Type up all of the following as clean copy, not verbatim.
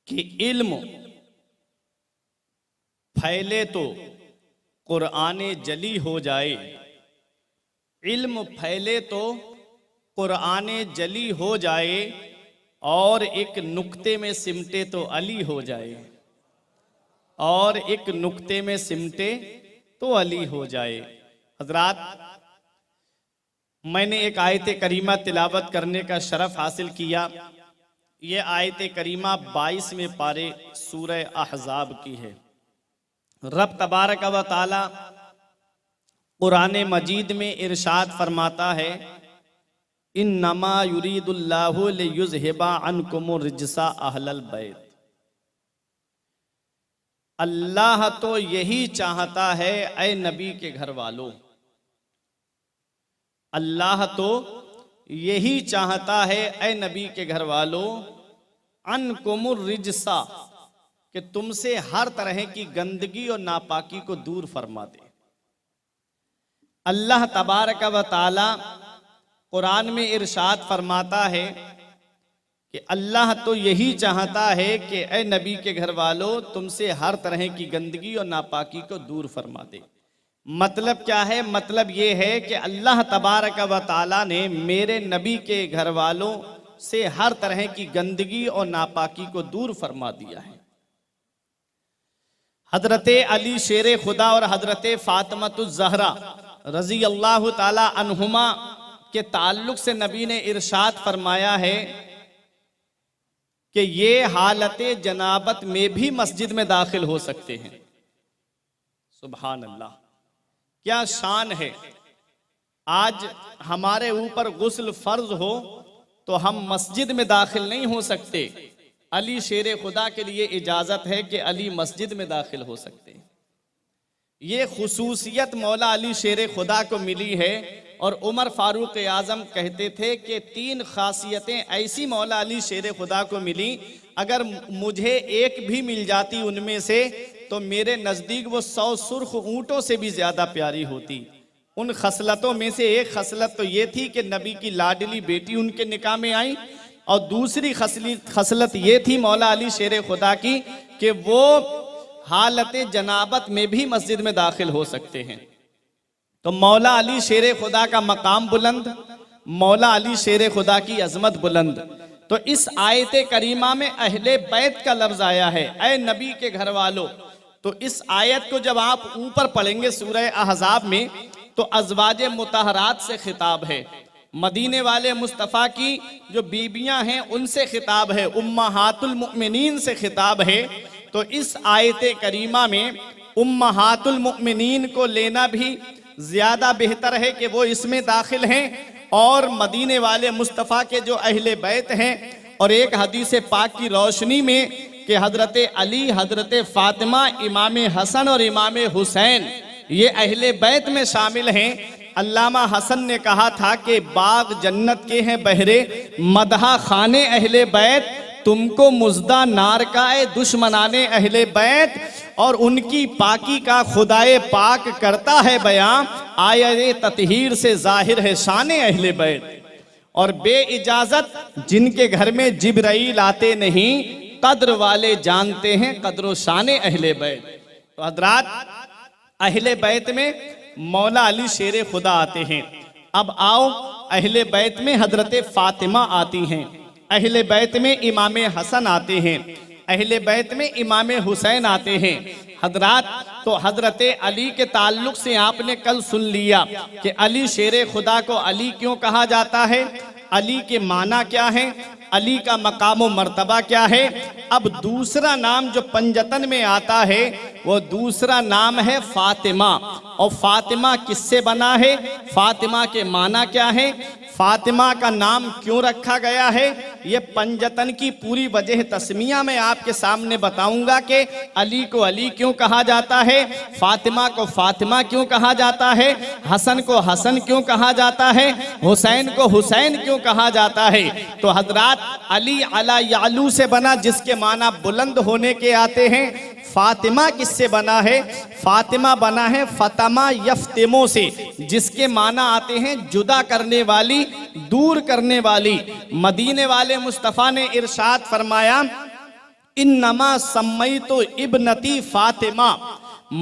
कि इल्म फैले तो कुराने जली हो जाए, इल्म फैले तो कुराने जली हो जाए, और एक नुक्ते में सिमटे तो अली हो जाए, और एक नुक्ते में सिमटे तो अली हो जाए। हजरात, मैंने एक आयत करीमा तिलावत करने का शरफ हासिल किया। ये आयत करीमा 22वें पारे सूरह अहज़ाब की है। रब तबारक व ताला कुरान मजीद में इरशाद फरमाता है, इन्नमा युरीदुल्लाहु लियुज़हिबा अन्कुमुर रिज्सा अहलल बैत। अल्लाह तो यही चाहता है ऐ नबी के घर वालों, अल्लाह तो यही चाहता है ऐ नबी के घर वालों, अन्कुमुर रिज्सा, कि तुमसे हर तरह की गंदगी और नापाकी को दूर फरमा दे। अल्लाह तबारक व ताला कुरान में इरशाद फरमाता है कि अल्लाह तो यही चाहता है कि ऐ नबी के घर वालों, तुमसे हर तरह की गंदगी और नापाकी को दूर फरमा दे। मतलब क्या है? मतलब ये है कि अल्लाह तबारक व ताला ने मेरे नबी के घर वालों से हर तरह की गंदगी और नापाकी को दूर फरमा दिया है। हजरत अली शेर खुदा और हजरत फातिमतुज़ ज़हरा रजी अल्लाह ताला अन्हुमा के ताल्लुक से नबी ने इरशाद फरमाया है कि ये हालत जनाबत में भी मस्जिद में दाखिल हो सकते हैं। सुभान अल्लाह, क्या शान है। आज हमारे ऊपर गुस्ल फर्ज हो तो हम मस्जिद में दाखिल नहीं हो सकते। अली शेर खुदा के लिए इजाजत है कि अली मस्जिद में दाखिल हो सकते हैं। ये खुसूसियत मौला अली शेर खुदा को मिली है। और उमर फारूक आजम कहते थे कि 3 खासियतें ऐसी मौला अली शेर खुदा को मिली, अगर मुझे एक भी मिल जाती उनमें से तो मेरे नज़दीक वो 100 सुर्ख ऊँटों से भी ज़्यादा प्यारी होती। उन खसलतों में से एक खसलत तो ये थी कि नबी की लाडली बेटी उनके निकाह में आई, और दूसरी खसलत ये थी मौला अली शेर खुदा की कि वो हालत जनाबत में भी मस्जिद में दाखिल हो सकते हैं। तो मौला अली शेर खुदा का मकाम बुलंद, मौला अली शेर खुदा की अजमत बुलंद। तो इस आयत करीमा में अहले बैत का लफ्ज आया है, ऐ नबी के घर वालों। तो इस आयत को जब आप ऊपर पढ़ेंगे सूरह अहज़ाब में, तो अज़वाज मुतहरात से खिताब है, मदीने वाले मुस्तफ़ा की जो बीबियां हैं उनसे खिताब है, उम्महातुल मुमिनीन से खिताब है। तो इस आयत करीमा में उम्महातुल मुमिनीन को लेना भी ज़्यादा बेहतर है कि वो इसमें दाखिल हैं, और मदीने वाले मुस्तफ़ा के जो अहले बैत हैं। और एक हदीस पाक की रोशनी में कि हज़रत अली, हज़रत फ़ातिमा, इमाम हसन और इमाम हुसैन ये अहले बैत में शामिल हैं। अल्लामा हसन ने कहा था कि बाग जन्नत के हैं बहरे, मदहा खाने अहले बैत, तुमको मुज़दा नार का दुश्मनाने अहले बैत, और उनकी पाकी का खुदाए पाक करता है बयां, आयत ततहीर से जाहिर है शाने अहले बैत। और बे इजाजत जिनके घर में जिब्राइल आते नहीं, कद्र वाले जानते हैं कद्र शाने अहले बैत। तो हजरात, अहले बैत में मौला अली शेर खुदा आते हैं। अब आओ, अहले बैत में हजरत फातिमा आती हैं, अहले बैत में इमाम हसन आते हैं, अहले बैत में इमाम हुसैन आते हैं। हजरात, तो हजरत अली के ताल्लुक से आपने कल सुन लिया कि अली शेर खुदा को अली क्यों कहा जाता है, अली के माना क्या है, अली का मकाम व मर्तबा क्या है। अब दूसरा नाम जो पंजतन में आता है वो दूसरा नाम है फातिमा। और फातिमा किससे बना है, फातिमा के माना क्या है, फातिमा का नाम क्यों रखा गया है, ये पंजतन की पूरी वजह तस्मिया में आपके सामने बताऊंगा कि अली को अली क्यों कहा जाता है, फातिमा को फातिमा क्यों कहा जाता है, हसन को हसन क्यों कहा जाता है, हुसैन को हुसैन क्यों कहा जाता है। तो हजरात, अली अला यालू से बना जिसके माना बुलंद होने के आते हैं। फातिमा किससे बना है, फातिमा बना है फतमा यफ्तिमो से, जिसके माना आते हैं जुदा करने वाली, दूर करने वाली। मदीने वाले मुस्तफ़ा ने इरशाद फरमाया, इन्नमा सम्मैतु इब्नती फातिमा,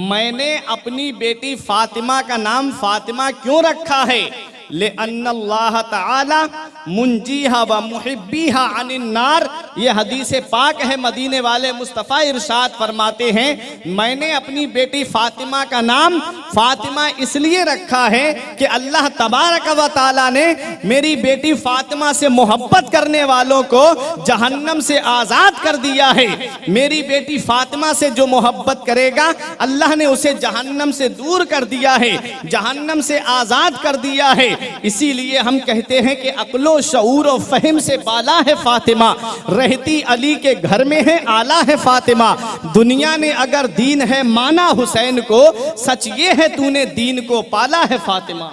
मैंने अपनी बेटी फातिमा का नाम फातिमा क्यों रखा है? ले अन्नल्लाह तआला मुंजीहा व मुहिब्बीहा अनिन नार। ये हदीस पाक है। मदीने वाले मुस्तफ़ा इरशाद फरमाते हैं, मैंने अपनी बेटी फातिमा का नाम फातिमा इसलिए रखा है कि अल्लाह तबारक व तआला ने मेरी बेटी फातिमा से मोहब्बत करने वालों को जहन्नम से आज़ाद कर दिया है। मेरी बेटी फातिमा से जो मोहब्बत करेगा अल्लाह ने उसे जहन्नम से दूर कर दिया है, जहन्नम से आज़ाद कर दिया है। इसीलिए हम कहते हैं कि अक्लो शऊर और फहम से बाला है फातिमा, रहती अली के घर में है आला है फातिमा। दुनिया ने अगर दीन है माना हुसैन को, सच ये है तूने दीन को पाला है फातिमा।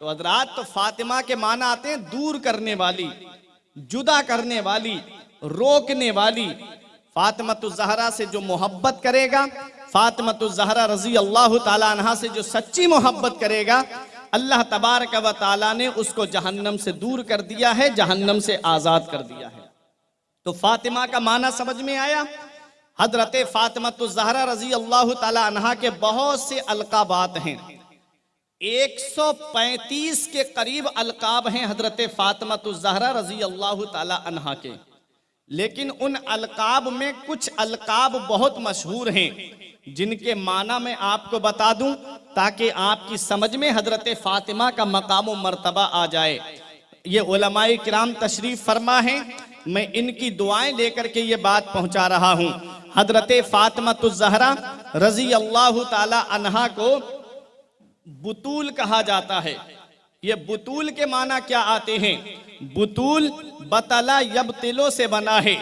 तो हजरात, तो फातिमा के माना आते हैं दूर करने वाली, जुदा करने वाली, रोकने वाली। फातिमातुज़ ज़हरा से जो मोहब्बत करेगा, फातिमातुज़ ज़हरा रज़ी अल्लाह ताला अन्हा से जो सच्ची मोहब्बत करेगा, अल्लाह तबारक व ताला ने उसको जहन्नम से दूर कर दिया है, जहन्नम से आज़ाद कर दिया है। तो फातिमा का माना समझ में आया। हजरत फातिमातुज़ ज़हरा रज़ी अल्लाह ताला अन्हा के बहुत से अलकाबात हैं, 135 के करीब अलकाब हैं हजरत फातिमातुज़ ज़हरा रज़ी अल्लाह ताला अन्हा के। लेकिन उन अलकाब में कुछ अलकाब बहुत मशहूर हैं, जिनके माना मैं आपको बता दूं ताकि आपकी समझ में हजरत फातिमा का मकाम व मर्तबा आ जाए। ये उलमाए किराम तशरीफ फरमा हैं, मैं इनकी दुआएं लेकर के ये बात पहुंचा रहा हूं। हजरत फातिमातुज़ ज़हरा रज़ी अल्लाह ताला अन्हा को बुतूल कहा जाता है। ये बुतूल के माना क्या आते हैं? बुतूल बतला यबतिलो से बना है,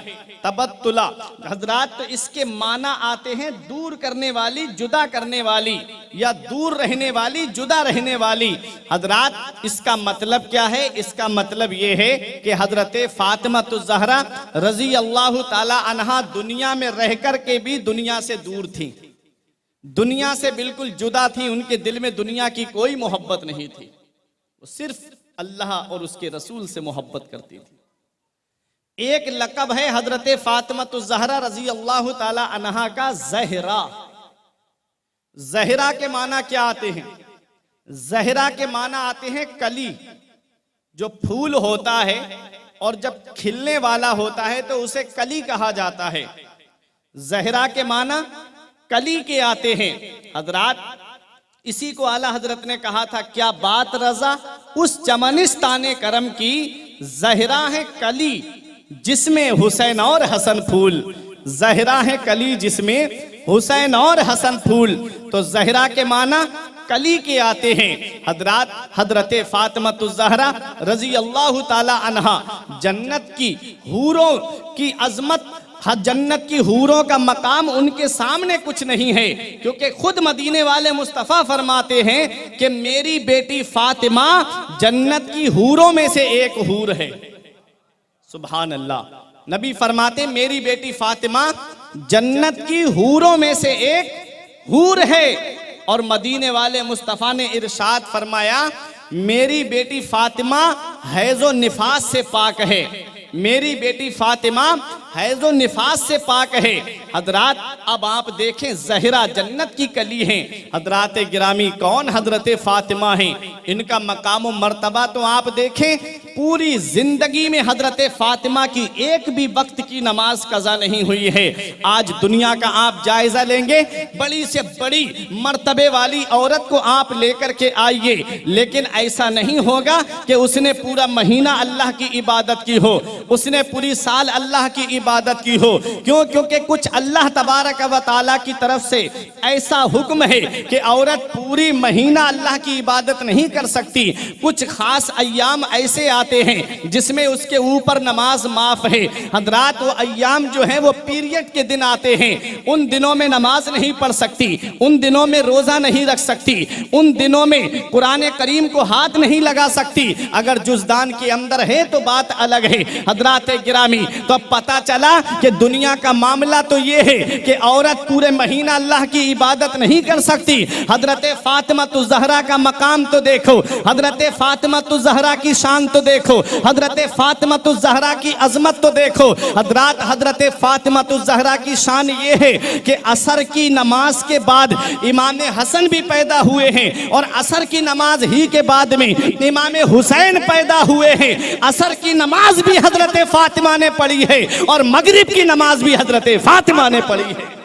तबत्तुला। हजरात, तो इसके माना आते हैं दूर करने वाली, जुदा करने वाली, या दूर रहने वाली, जुदा रहने वाली। हजरात, इसका मतलब क्या है? इसका मतलब ये है कि हजरत फातिमातुज़ ज़हरा रज़ी अल्लाह ताला अन्हा दुनिया में रह कर के भी दुनिया से दूर थी, दुनिया से बिल्कुल जुदा थी। उनके दिल में दुनिया की कोई मोहब्बत नहीं थी, वो सिर्फ अल्लाह और उसके रसूल से मोहब्बत करती थी। एक लक़ब है हजरत फातिमातुज़ ज़हरा रज़ी अल्लाह ताला अन्हा का ज़हरा। ज़हरा के माना क्या आते हैं? ज़हरा के माना आते हैं कली, जो फूल होता है और जब खिलने वाला होता है तो उसे कली कहा जाता है। ज़हरा के माना कली के आते हैं। हजरात, इसी को आला हजरत ने कहा था, क्या बात रजा उस चमनिस्ताने करम की, ज़हरा है कली जिसमें हुसैन और हसन फूल। ज़हरा है कली जिसमें हुसैन और हसन फूल। तो ज़हरा के माना कली के आते हैं। हजरात, हजरत फातिमातुज़ ज़हरा रज़ी अल्लाह ताला अन्हा जन्नत की हूरों की अजमत, जन्नत की हूरों का मकाम उनके सामने कुछ नहीं है, क्योंकि खुद मदीने वाले मुस्तफ़ा फरमाते हैं कि मेरी बेटी फातिमा जन्नत की हूरों में से एक हूर है। सुभान अल्लाह। नबी फरमाते मेरी बेटी फातिमा जन्नत की हूरों में से एक हूर है। और मदीने वाले मुस्तफ़ा ने इरशाद फरमाया, मेरी बेटी फातिमा हैज़ो निफास से पाक है, मेरी बेटी फातिमा हैज़ो निफास से पाक है। हजरात, अब आप देखें, ज़हरा जन्नत की कली हैं। हजरात गिरामी, कौन हजरत फातिमा हैं? इनका मकाम व मर्तबा तो आप देखें, पूरी जिंदगी में हजरत फातिमा की एक भी वक्त की नमाज कज़ा नहीं हुई है। आज दुनिया का आप जायजा लेंगे, बड़ी से बड़ी मर्तबे वाली औरत को आप लेकर के आइए, लेकिन ऐसा नहीं होगा कि उसने पूरा महीना अल्लाह की इबादत की हो, उसने पूरी साल अल्लाह की इबादत की हो। क्यों? क्योंकि कुछ अल्लाह तबारक व तआला की तरफ से ऐसा हुक्म है कि औरत पूरी महीना अल्लाह की इबादत नहीं कर सकती। कुछ खास अय्याम ऐसे आते हैं जिसमें उसके ऊपर नमाज माफ है। हजरात, वो अय्याम जो है वो पीरियड के दिन आते हैं, उन दिनों में नमाज नहीं पढ़ सकती, उन दिनों में रोजा नहीं रख सकती, उन दिनों में कुरान करीम को हाथ नहीं लगा सकती। अगर जुज़दान के अंदर है तो बात अलग है। हजरात गिरामी, तो अब पता चला कि दुनिया का मामला तो ये है कि औरत पूरे महीना अल्लाह की इबादत नहीं कर सकती। हजरत फातिमातुज़ ज़हरा का मकाम तो देखो, हजरत फातिमातुज़ ज़हरा की शान तो देखो, हजरत फातिमा ज़हरा की अजमत तो देखो। हजरत फातिमा ज़हरा की शान ये है कि असर की नमाज के बाद इमाम हसन भी पैदा हुए हैं और असर की नमाज ही के बाद में इमाम हुसैन पैदा हुए हैं। असर की नमाज भी हजरत फातिमा ने पढ़ी है और मगरिब की नमाज भी हजरत फातिमा ने पढ़ी है।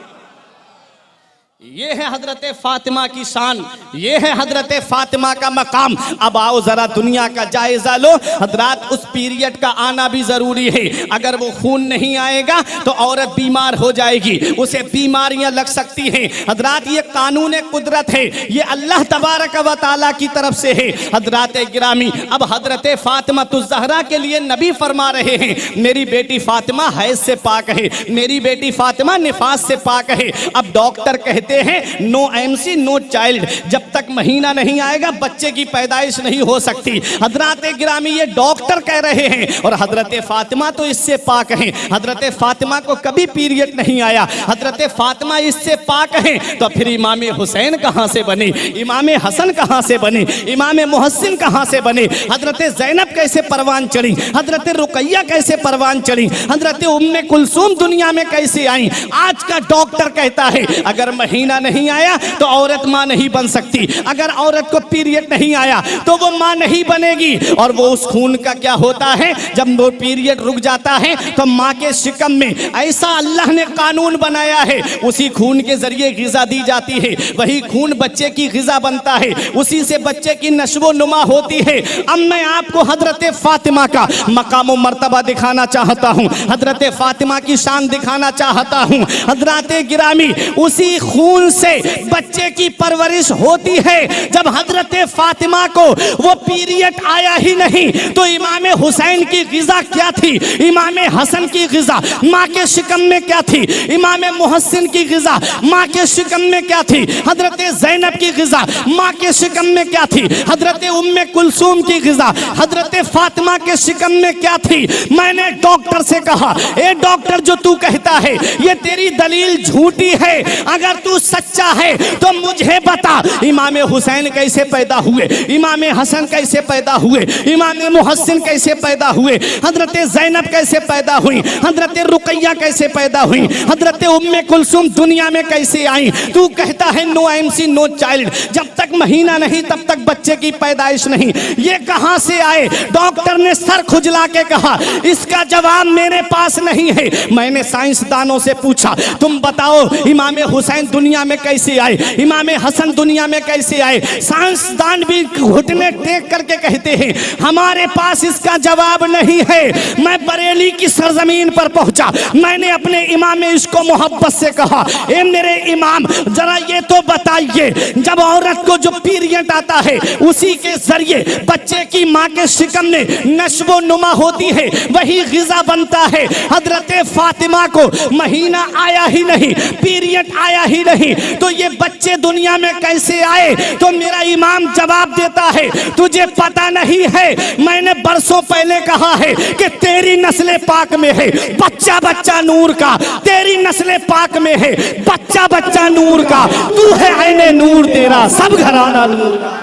ये है हजरत फातिमा की शान, ये है हजरत फातिमा का मकाम। अब आओ जरा दुनिया का जायजा लो। हजरात, उस पीरियड का आना भी जरूरी है। अगर वो खून नहीं आएगा तो औरत बीमार हो जाएगी, उसे बीमारियां लग सकती हैं। हजरात, ये कानून कुदरत है, ये अल्लाह तबारक व तआला की तरफ से है। हजरात गिरामी, अब हजरत फातिमा ज़हरा के लिए नबी फरमा रहे हैं, मेरी बेटी फातिमा हैज से पाक है, मेरी बेटी फातिमा निफास से पाक है। अब डॉक्टर कहते हैं नो एमसी नो चाइल्ड, जब तक महीना नहीं आएगा बच्चे की पैदाइश नहीं हो सकती। हजरत गिरामी, ये डॉक्टर कह रहे हैं और हजरत फातिमा तो इससे पाक हैं। हजरत फातिमा को कभी पीरियड नहीं आया, हजरत फातिमा इससे पाक हैं। तो फिर इमाम हुसैन कहां से बने, इमाम हसन कहां से बने, इमाम मुहस्सिन कहां से बने, हजरत ज़ैनब कैसे परवान चढ़ी, हजरत रुकैया कैसे परवान चढ़ी, हजरत उम्मे कुलसूम दुनिया में कैसे आई। आज का डॉक्टर कहता है अगर महीना नहीं आया तो औरत मां नहीं बन सकती, अगर औरत को पीरियड नहीं आया तो वो मां नहीं बनेगी। और वो उस खून का क्या होता है, जब वो पीरियड रुक जाता है तो मां के शिकम में ऐसा अल्लाह ने कानून बनाया है, उसी खून के जरिए ग़िज़ा दी जाती है, वही खून बच्चे की ग़िज़ा बनता है, उसी से बच्चे की नश्व नुमा होती है। अब मैं आपको हजरत फातिमा का मकाम व मर्तबा दिखाना चाहता हूँ, हजरत फातिमा की शान दिखाना चाहता हूँ। हजरत गिरामी, उसी खून से बच्चे की परवरिश होती है। जब हजरत फातिमा को वो पीरियड आया ही नहीं तो इमाम हुसैन की ग़िज़ा क्या थी, इमाम हसन की ग़िज़ा माँ के शिकम में क्या थी, इमाम मुहस्सिन की ग़िज़ा माँ के शिकम में क्या थी, हजरत ज़ैनब की ग़िज़ा माँ के शिकम में क्या थी, हजरत उम्मे कुलसूम की ग़िज़ा हजरत फातिमा के शिकम में क्या थी। मैंने डॉक्टर से कहा, ए डॉक्टर, जो तू कहता है ये तेरी दलील झूठी है, अगर तू सच्चा है तो मुझे बता इमाम हुसैन कैसे पैदा हुए, इमाम हसन कैसे पैदा हुए, इमाम मुहस्सिन कैसे पैदा हुए, हजरत ज़ैनब कैसे पैदा हुई, हजरत रुकैया कैसे पैदा हुई, हजरत उम्मे कुलसूम दुनिया में कैसे आई। तू कहता है नो एमसी नो चाइल्ड, जब तक महीना नहीं तब तक बच्चे की पैदाइश नहीं, ये कहां से आए। डॉक्टर ने सर खुजला के कहा इसका जवाब मेरे पास नहीं है। मैंने साइंसदानों से पूछा, तुम बताओ इमाम हुसैन दुनिया में कैसे आए, इमाम हसन दुनिया में कैसे आए। साइंसदान भी घुटने टेक करके कहते हैं हमारे पास इसका जवाब नहीं है। मैं बरेली की सरजमीन पर पहुंचा, मैंने अपने इमाम इसको मोहब्बत से कहा, ए मेरे इमाम, जरा ये तो बताइए, जब औरत को जो पीरियड आता है उसी के जरिए बच्चे की माँ के शिकम में नश्व नुमा होती है, वही ग़िज़ा बनता है। हजरत फातिमा को महीना आया ही नहीं, पीरियड आया ही नहीं, तो ये बच्चे दुनिया में कैसे आए। तो मेरा इमाम जवाब देता है तुझे पता नहीं है, मैंने बरसों पहले कहा है कि तेरी नस्ल पाक में है बच्चा बच्चा नूर का, तेरी नस्ल पाक में है बच्चा बच्चा नूर का, तू है ऐने नूर, तेरा सब घराना नूर का।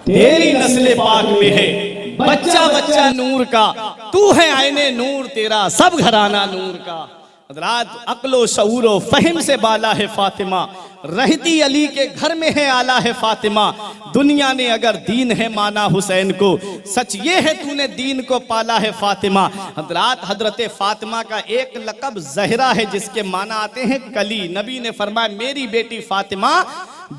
तेरी नस्ल पाक में है बच्चा बच्चा नूर का, तू है आईने नूर, तेरा सब घराना नूर का। हज़रात, अक्लो शऊरो फहम से बाला है फातिमा, रहती अली के घर में है आला है फातिमा। दुनिया ने अगर दीन है माना हुसैन को, सच ये है तूने दीन को पाला है फातिमा। हज़रात, हजरत फातिमा का एक लक़ब ज़हरा है जिसके माना आते हैं कली। नबी ने फरमाया मेरी बेटी फातिमा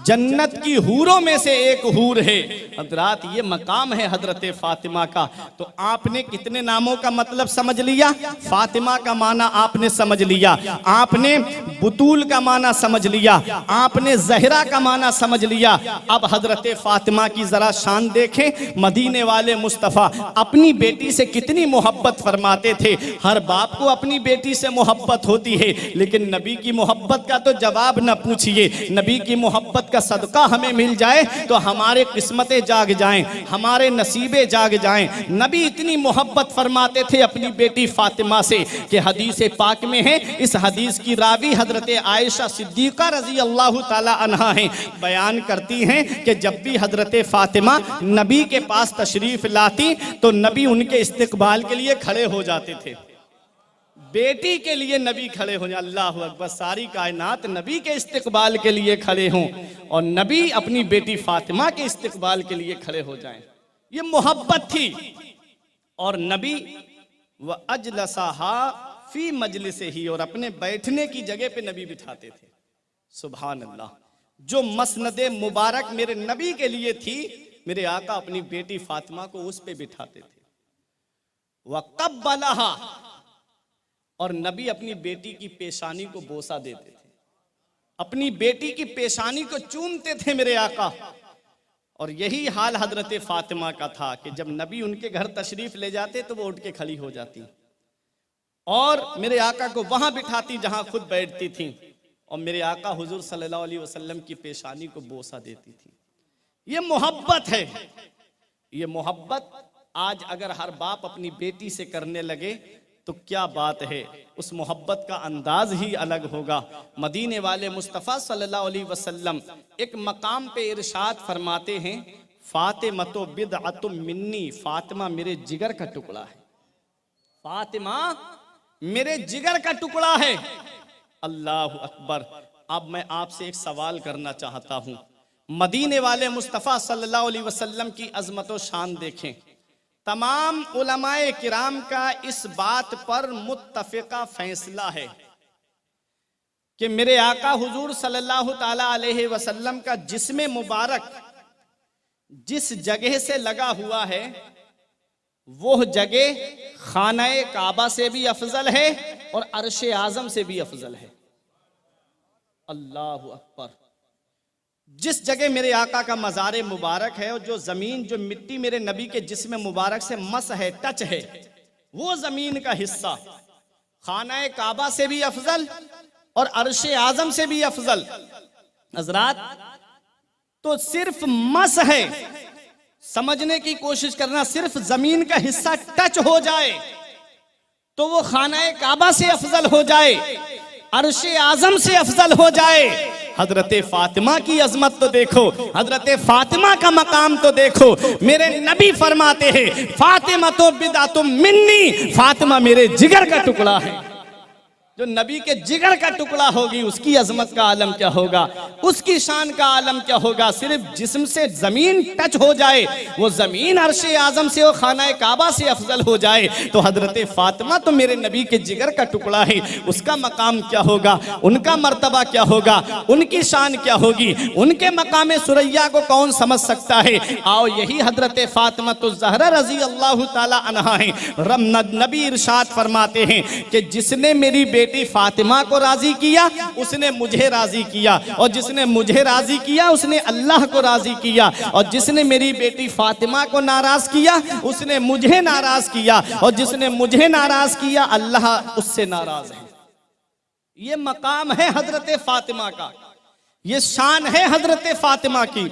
जन्नत की हूरों में से एक हूर है। हजरात, ये मकाम है हजरत फातिमा का। तो आपने कितने नामों का मतलब समझ लिया, फातिमा का माना आपने समझ लिया, आपने बुतूल का माना समझ लिया, आपने ज़हरा का माना समझ लिया। अब हजरत फातिमा की जरा शान देखें। मदीने वाले मुस्तफ़ा अपनी बेटी से कितनी मोहब्बत फरमाते थे। हर बाप को अपनी बेटी से मोहब्बत होती है, लेकिन नबी की मोहब्बत का तो जवाब न पूछिए। नबी की मोहब्बत मोहब्बत का सदका हमें मिल जाए तो हमारे किस्मतें जाग जाएं, हमारे नसीबे जाग जाएं। नबी इतनी मोहब्बत फरमाते थे अपनी बेटी फातिमा से कि हदीस पाक में है, इस हदीस की रावी हजरत आयशा सिद्दीका रजी अल्लाह ताला अन्हा हैं, बयान करती हैं कि जब भी हजरत फातिमा नबी के पास तशरीफ लाती तो नबी उनके इस्तकबाल के लिए खड़े हो जाते थे। बेटी के लिए नबी खड़े हो जाए, अल्लाह अकबर, सारी कायनात नबी के इस्तकबाल के लिए खड़े हों और नबी अपनी बेटी फातिमा के इस्तकबाल के लिए खड़े हो जाएं। ये मोहब्बत थी। और नबी व अजलसाहा फी मजलिस ही, और अपने बैठने की जगह पे नबी बिठाते थे। सुभान अल्लाह, जो मसनदे मुबारक मेरे नबी के लिए थी, मेरे आका अपनी बेटी फातिमा को उस पे बिठाते थे। वक़ब्बलहा, और नबी अपनी बेटी की पेशानी को बोसा देते थे, अपनी बेटी की पेशानी को चूमते थे मेरे आका। और यही हाल हजरत फातिमा का था कि जब नबी उनके घर तशरीफ ले जाते तो वो उठ के खड़ी हो जाती और मेरे आका को वहां बिठाती जहां खुद बैठती थी, और मेरे आका हुजूर सल्लल्लाहु अलैहि वसल्लम की पेशानी को बोसा देती थी। ये मोहब्बत है। ये मोहब्बत आज अगर हर बाप अपनी बेटी से करने लगे तो क्या बात है, उस मोहब्बत का अंदाज ही अलग होगा। मदीने वाले मुस्तफ़ा सल्लल्लाहु अलैहि वसल्लम एक मकाम पे इरशाद फरमाते हैं, फातिमा तो बिदअतुम मिन्नी, फातिमा मेरे जिगर का टुकड़ा है, फातिमा मेरे जिगर का टुकड़ा है। अल्लाह अकबर। अब मैं आपसे एक सवाल करना चाहता हूं, मदीने वाले मुस्तफ़ा सल्लल्लाहु अलैहि वसल्लम की अजमत व शान देखें। तमाम उलमाए किराम का इस बात पर मुत्तफिका फैसला है कि मेरे आका हुजूर सल्लल्लाहु ताला अलैहि वसल्लम का जिस्म मुबारक जिस जगह से लगा हुआ है वो जगह खानाए काबा से भी अफजल है और अर्शे आजम से भी अफजल है। अल्लाह अकबर। जिस जगह मेरे आका का मज़ार मुबारक है और जो ज़मीन, जो मिट्टी मेरे नबी के जिस्म मुबारक से मस है, टच है, वो ज़मीन का हिस्सा खानाए काबा से भी अफजल और अर्शे आजम से भी अफजल। हज़रात, तो सिर्फ मस है, समझने की कोशिश करना, सिर्फ ज़मीन का हिस्सा टच हो जाए तो वो खानाए काबा से अफजल हो जाए, अर्शे आजम से अफजल हो जाए। हजरत फातिमा की अजमत तो देखो, हजरत फातिमा का मकाम तो देखो। मेरे नबी फरमाते हैं, फातिमा तो बिदअतुम मिन्नी, फातिमा मेरे जिगर का टुकड़ा है। जो नबी के जिगर का टुकड़ा होगी उसकी अजमत का आलम क्या होगा, उसकी शान का आलम क्या होगा। सिर्फ जिस्म से जमीन टच हो जाए, वो जमीन अर्शे आजम से और खानाए काबा से अफजल हो जाए, तो हजरत फातिमा तो मेरे नबी के जिगर का टुकड़ा है। उसका मकाम क्या होगा, उनका मर्तबा क्या होगा, उनकी शान क्या होगी, उनके मकाम सुरैया को कौन समझ सकता है। आओ यही हजरत फातिमा तो ज़हरा रजी अल्लाह ताला अन्हा है। नबी इरशाद फरमाते हैं कि जिसने मेरी बेटी फातिमा को राजी किया उसने मुझे राजी किया, और जिसने मुझे राजी किया उसने अल्लाह को राजी किया, और जिसने मेरी बेटी फातिमा को नाराज किया उसने मुझे नाराज किया, और जिसने मुझे नाराज किया अल्लाह उससे नाराज है। ये मकाम है हजरत फातिमा का, ये शान है हजरत फातिमा की,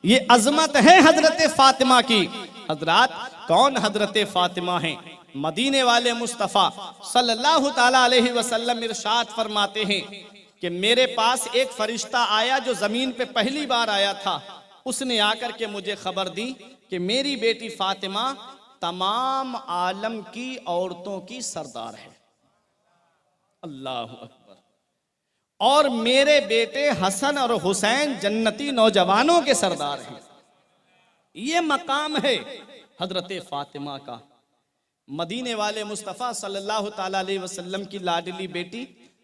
ये अजमत है हजरत फातिमा की। हजरात, कौन हजरत फातिमा है? मदीने वाले मुस्तफ़ा सल्लल्लाहु ताला अलैहि वसल्लम इरशाद फरमाते हैं कि मेरे पास एक फरिश्ता आया जो जमीन पे पहली बार आया था। उसने आकर के मुझे खबर दी कि मेरी बेटी फातिमा तमाम आलम की औरतों की सरदार है। अल्लाह अकबर। और मेरे बेटे हसन और हुसैन जन्नती नौजवानों के सरदार हैं। ये मकाम है हजरत फातिमा का। मदीने वाले मुस्तफ़ा सल्लल्लाहु ताला अलैहि वसल्लम की लाडली बेटी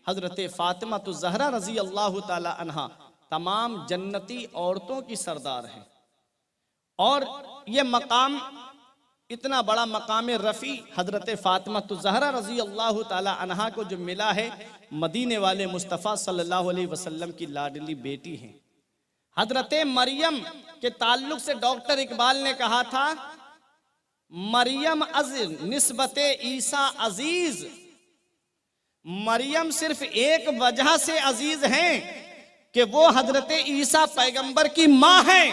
हजरत फातिमा तो ज़हरा रजी अल्लाह ताला अन्हा तमाम जन्नती औरतों की सरदार है। और ये मकाम, इतना बड़ा मकाम रफ़ी हजरत फातिमा तो ज़हरा रजी अल्लाह ताला अन्हा को जो मिला है, मदीने वाले मुस्तफ़ा सल्लल्लाहु अलैहि वसल्लम की लाडली बेटी हैं। हजरत मरियम के ताल्लुक से डॉक्टर इकबाल ने कहा था, मरियम अज निस्बत ईसा अजीज, मरियम सिर्फ एक वजह से अजीज हैं कि वो हजरत ईसा पैगंबर की माँ है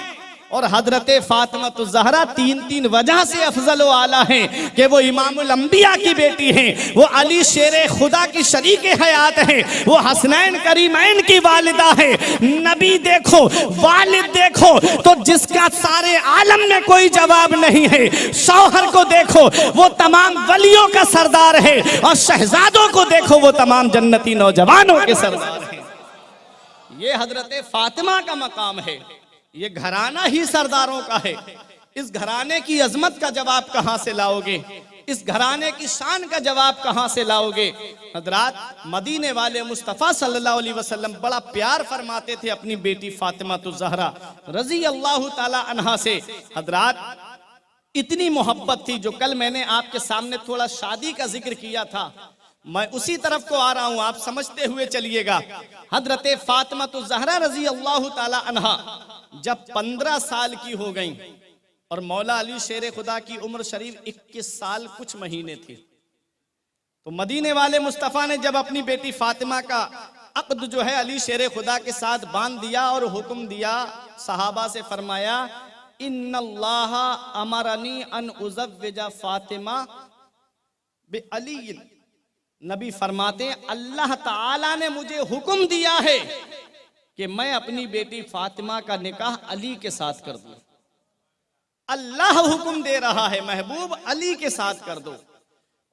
और हजरत फातिमा तो ज़हरा तीन वजह से अफजल व आला हैं कि वो इमामुल अंबिया की बेटी हैं, वो अली शेरे खुदा की शरीक हयात है, वो हसनैन करीमैन की वालिदा है। नबी देखो, वालिद देखो, तो जिसका सारे आलम में कोई जवाब नहीं है। शौहर को देखो, वो तमाम वलियों का सरदार है, और शहजादों को देखो, वो तमाम जन्नती नौजवानों के सरदार हैं। ये हजरत फातिमा का मकाम है, ये घराना ही सरदारों का है। इस घराने की अजमत का जवाब कहां से लाओगे? इस घराने की शान का जवाब कहां से लाओगे? हजरात, मदीने वाले मुस्तफ़ा सल्लल्लाहु अलैहि वसल्लम बड़ा प्यार फरमाते थे अपनी बेटी फातिमा तो ज़हरा रज़ी अल्लाह ताला अन्हा से। हजरात, इतनी मोहब्बत थी, जो कल मैंने आपके सामने थोड़ा शादी का जिक्र किया था, मैं उसी तरफ को आ रहा हूं, आप समझते हुए चलिएगा। हजरत फातिमा तो ज़हरा रज़ी अल्लाह ताला अन्हा जब 15 साल की हो गई और मौला अली शेर खुदा की उम्र शरीफ 21 साल कुछ महीने थी, तो मदीने वाले मुस्तफ़ा ने जब अपनी बेटी फातिमा का अक़्द जो है अली शेर खुदा के साथ बांध दिया और हुक्म दिया, सहाबा से फरमाया, इन्नल्लाह अमरनी अन उज़व्विजा फातिमा बि अली। नबी फरमाते, अल्लाह ताला ने मुझे हुक्म दिया है कि मैं अपनी बेटी फातिमा का निकाह अली के साथ कर दूं। अल्लाह हुक्म दे रहा है, महबूब अली के साथ कर दो।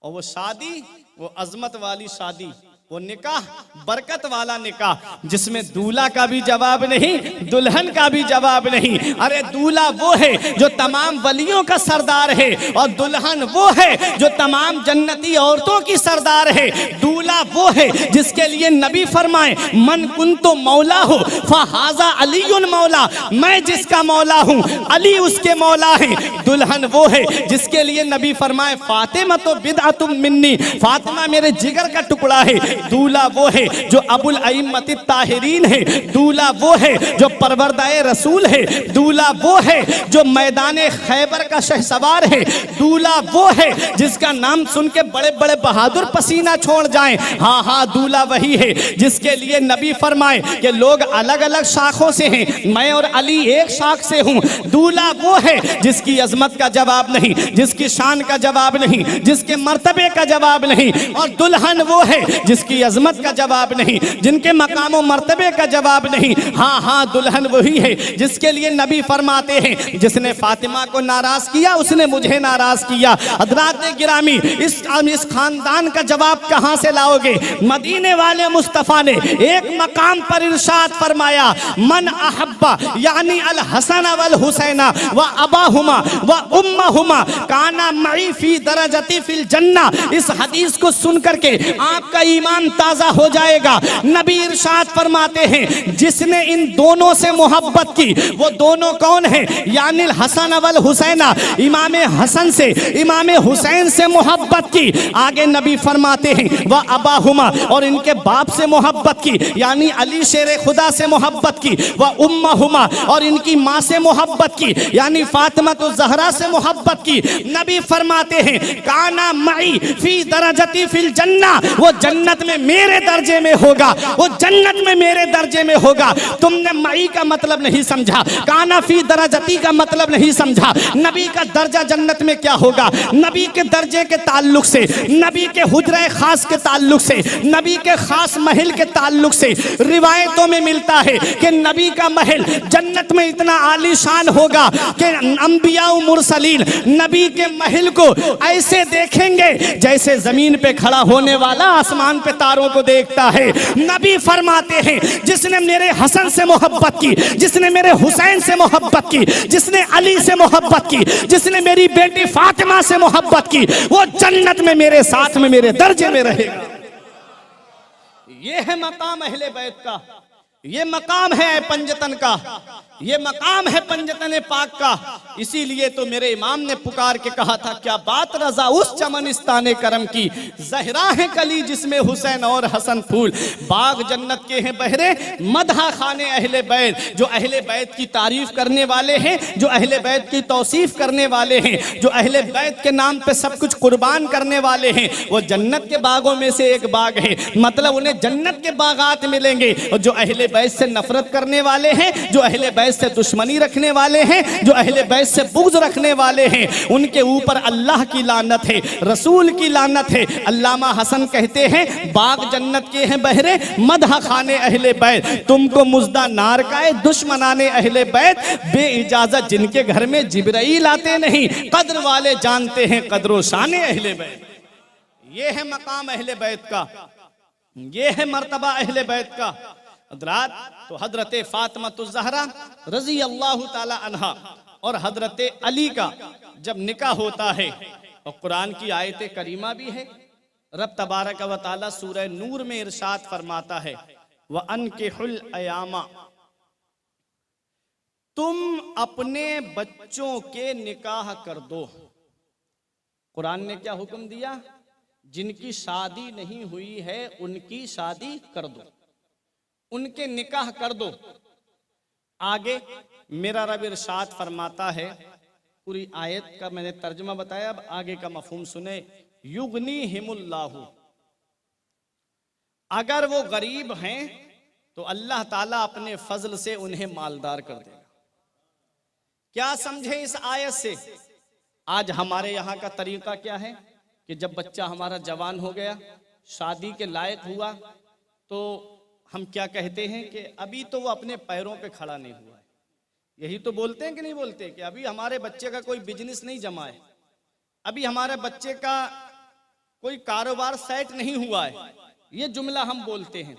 और वो शादी, वो अजमत वाली शादी, वो निकाह बरकत वाला निकाह, जिसमें दूल्हा का भी जवाब नहीं, दुल्हन का भी जवाब नहीं। अरे दूल्हा वो है जो तमाम वलियों का सरदार है, और दुल्हन वो है जो तमाम जन्नती औरतों की सरदार है। दूल्हा वो है जिसके लिए नबी फरमाए, मन कुंतो मौला हो फहाजा अलीयुन मौला, मैं जिसका मौला हूँ अली उसके मौला है। दुल्हन वो है जिसके लिए नबी फरमाए, फातिमा तो बिदअतुम मिन्नी, फातिमा मेरे जिगर का टुकड़ा है। दूल्हा वो है जो अबुल अइम्मत ताहिरीन है। दूल्हा वो है जो परवरदाए रसूल है। दूल्हा वो है जो मैदाने खैबर का शहसवार है। दूल्हा वो है जिसका नाम सुन के बड़े बड़े बहादुर पसीना छोड़ जाएं। हाँ हाँ, दूल्हा वही है जिसके लिए नबी फरमाए कि लोग अलग अलग शाखों से हैं, मैं और अली एक शाख से हूँ। दूल्हा वो है जिसकी अजमत का जवाब नहीं, जिसकी शान का जवाब नहीं, जिसके मर्तबे का जवाब नहीं। और दुल्हन वो है जिसकी अजमत का जवाब नहीं, जिनके मकामो मर्तबे का जवाब नहीं। हाँ हाँ, दुल्हन वही है जिसके लिए नबी फरमाते हैं, जिसने फातिमा को नाराज किया उसने मुझे नाराज किया। हज़रात गिरामी, इस खानदान का जवाब कहां से लाओगे? मदीने वाले मुस्तफ़ा ने एक मकाम पर इरशाद फरमाया, मन अहब्बा यानी अल हसन वल हुसैना व अबाहुमा व उम्महुमा काना मई फी दरजती फिल जन्ना। इस हदीस को सुन करके आपका ईमान ताजा हो जाएगा। नबी इरशाद फरमाते हैं, जिसने इन दोनों से मोहब्बत की, वो दोनों कौन है? यानी हसन वल हुसैना, इमाम हसन से इमाम हुसैन से मोहब्बत की। आगे नबी फरमाते हैं, वह अबाहुमा, और इनके बाप से मोहब्बत की, यानी अली शेर खुदा से मोहब्बत की। वह उम्महुमा, और इनकी माँ से मोहब्बत की, यानी फातिमा तो ज़हरा से मोहब्बत की। नबी फरमाते हैं, काना मई फी दरजती फिल जन्ना, वो जन्नत में मेरे दर्जे में होगा, वो जन्नत में मेरे दर्जे में होगा। तुमने मई का मतलब नहीं समझा, काना फी दरजती का मतलब नहीं समझा। नबी का दर्जा जन्नत में क्या होगा? नबी के दर्जे के ताल्लुक से, नबी के हुजरे खास के ताल्लुक से, नबी के खास महल के ताल्लुक से रिवायतों में मिलता है कि नबी का महल जन्नत में इतना आलीशान होगा कि अंबिया मुरसलीन नबी के महल को ऐसे देखेंगे जैसे जमीन पे खड़ा होने वाला आसमान पे तारों को देखता है। नबी फरमाते हैं, जिसने मेरे हसन से मोहब्बत की, जिसने मेरे हुसैन से मोहब्बत की, जिसने अली से मोहब्बत की, जिसने मेरी बेटी फातिमा से मोहब्बत की, वो जन्नत में मेरे साथ में मेरे दर्जे में रहेगा। ये है मकाम अहले बैत का, ये मकाम है पंजतन का, ये मकाम है पंजतन पाक का। इसीलिए तो मेरे इमाम ने पुकार के कहा था, क्या बात रजा उस चमनिस्ताने करम की, जहरा है कली जिसमें हुसैन और हसन फूल। बाग जन्नत के हैं बहरे, मदहा खाने अहले बैत, जो अहले बैत की तारीफ करने वाले हैं, जो अहले बैत की तौसीफ करने वाले हैं, जो अहले बैत के नाम पे सब कुछ कुर्बान करने वाले हैं, वो जन्नत के बागों में से एक बाग है। मतलब उन्हें जन्नत के बागात मिलेंगे। और जो अहले बैत से नफरत करने वाले हैं, जो अहले बैत से दुश्मनी रखने वाले हैं, जो अहले बैत से बुग़्ज़ रखने वाले हैं, उनके ऊपर अल्लाह की लानत है, रसूल की लानत है। अल्लामा हसन कहते हैं, बाग जन्नत के हैं बहरे, मदह खाने अहले बैत, तुमको मुज्दा नार का है दुश्मनाने अहले बैत, बे इजाजत जिनके घर में जिब्राइल आते नहीं, कद्र वाले जानते हैं कद्रो शाने अहले बैत। ये है मकाम अहले बैत का, ये है मर्तबा अहले बैत का। हजरात, तो हजरत फातिमा ज़हरा रजी अल्लाह ताला अन्हा और हजरत अली का जब निकाह होता है, और कुरान की आयत करीमा भी है, रब तबारक व तआला सूरह नूर में इरशाद फरमाता है, व अनकिहुल अयामा, तुम अपने बच्चों के निकाह कर दो। कुरान ने क्या हुक्म दिया? जिनकी शादी नहीं हुई है उनकी शादी कर दो, उनके निकाह कर दो। आगे मेरा रब इरशाद फरमाता है, पूरी आयत का मैंने तर्जुमा बताया, अब आगे का मफहूम सुने। युगनी हिमुल्लाहु, अगर वो गरीब हैं तो अल्लाह ताला अपने फजल से उन्हें मालदार कर देगा। क्या समझे इस आयत से? आज हमारे यहाँ का तरीका क्या है कि जब बच्चा हमारा जवान हो गया, शादी के लायक हुआ, तो हम क्या कहते हैं कि अभी तो वो अपने पैरों पे खड़ा नहीं हुआ है। यही तो बोलते हैं कि नहीं बोलते कि अभी हमारे बच्चे का कोई बिजनेस नहीं जमा है, अभी हमारे बच्चे का कोई कारोबार सेट नहीं हुआ है। ये जुमला हम बोलते हैं।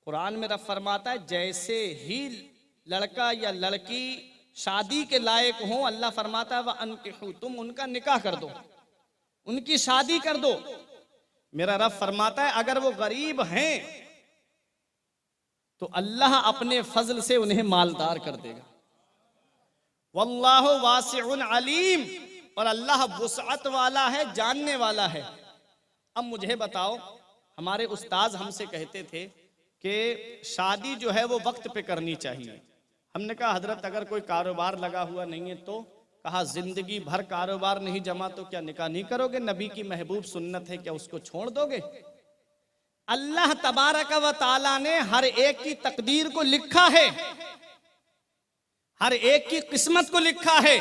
कुरान में रब फरमाता है, जैसे ही लड़का या लड़की शादी के लायक हो, अल्लाह फरमाता है, व अनकिहू, तुम उनका निकाह कर दो, उनकी शादी कर दो। मेरा रब फरमाता है, अगर वो गरीब हैं तो अल्लाह अपने फजल से उन्हें मालदार कर देगा। वल्लाहु वासिउन अलीम, और अल्लाह वुसअत वाला है, जानने वाला है। अब मुझे बताओ, हमारे उस्ताद हमसे कहते थे कि शादी जो है वो वक्त पे करनी चाहिए। हमने कहा, हजरत अगर कोई कारोबार लगा हुआ नहीं है तो? कहा, जिंदगी भर कारोबार नहीं जमा तो क्या निकाह नहीं करोगे? नबी की महबूब सुन्नत है, क्या उसको छोड़ दोगे? अल्लाह तबारक व ताला ने हर एक की तकदीर को लिखा है, हर एक की किस्मत को लिखा है।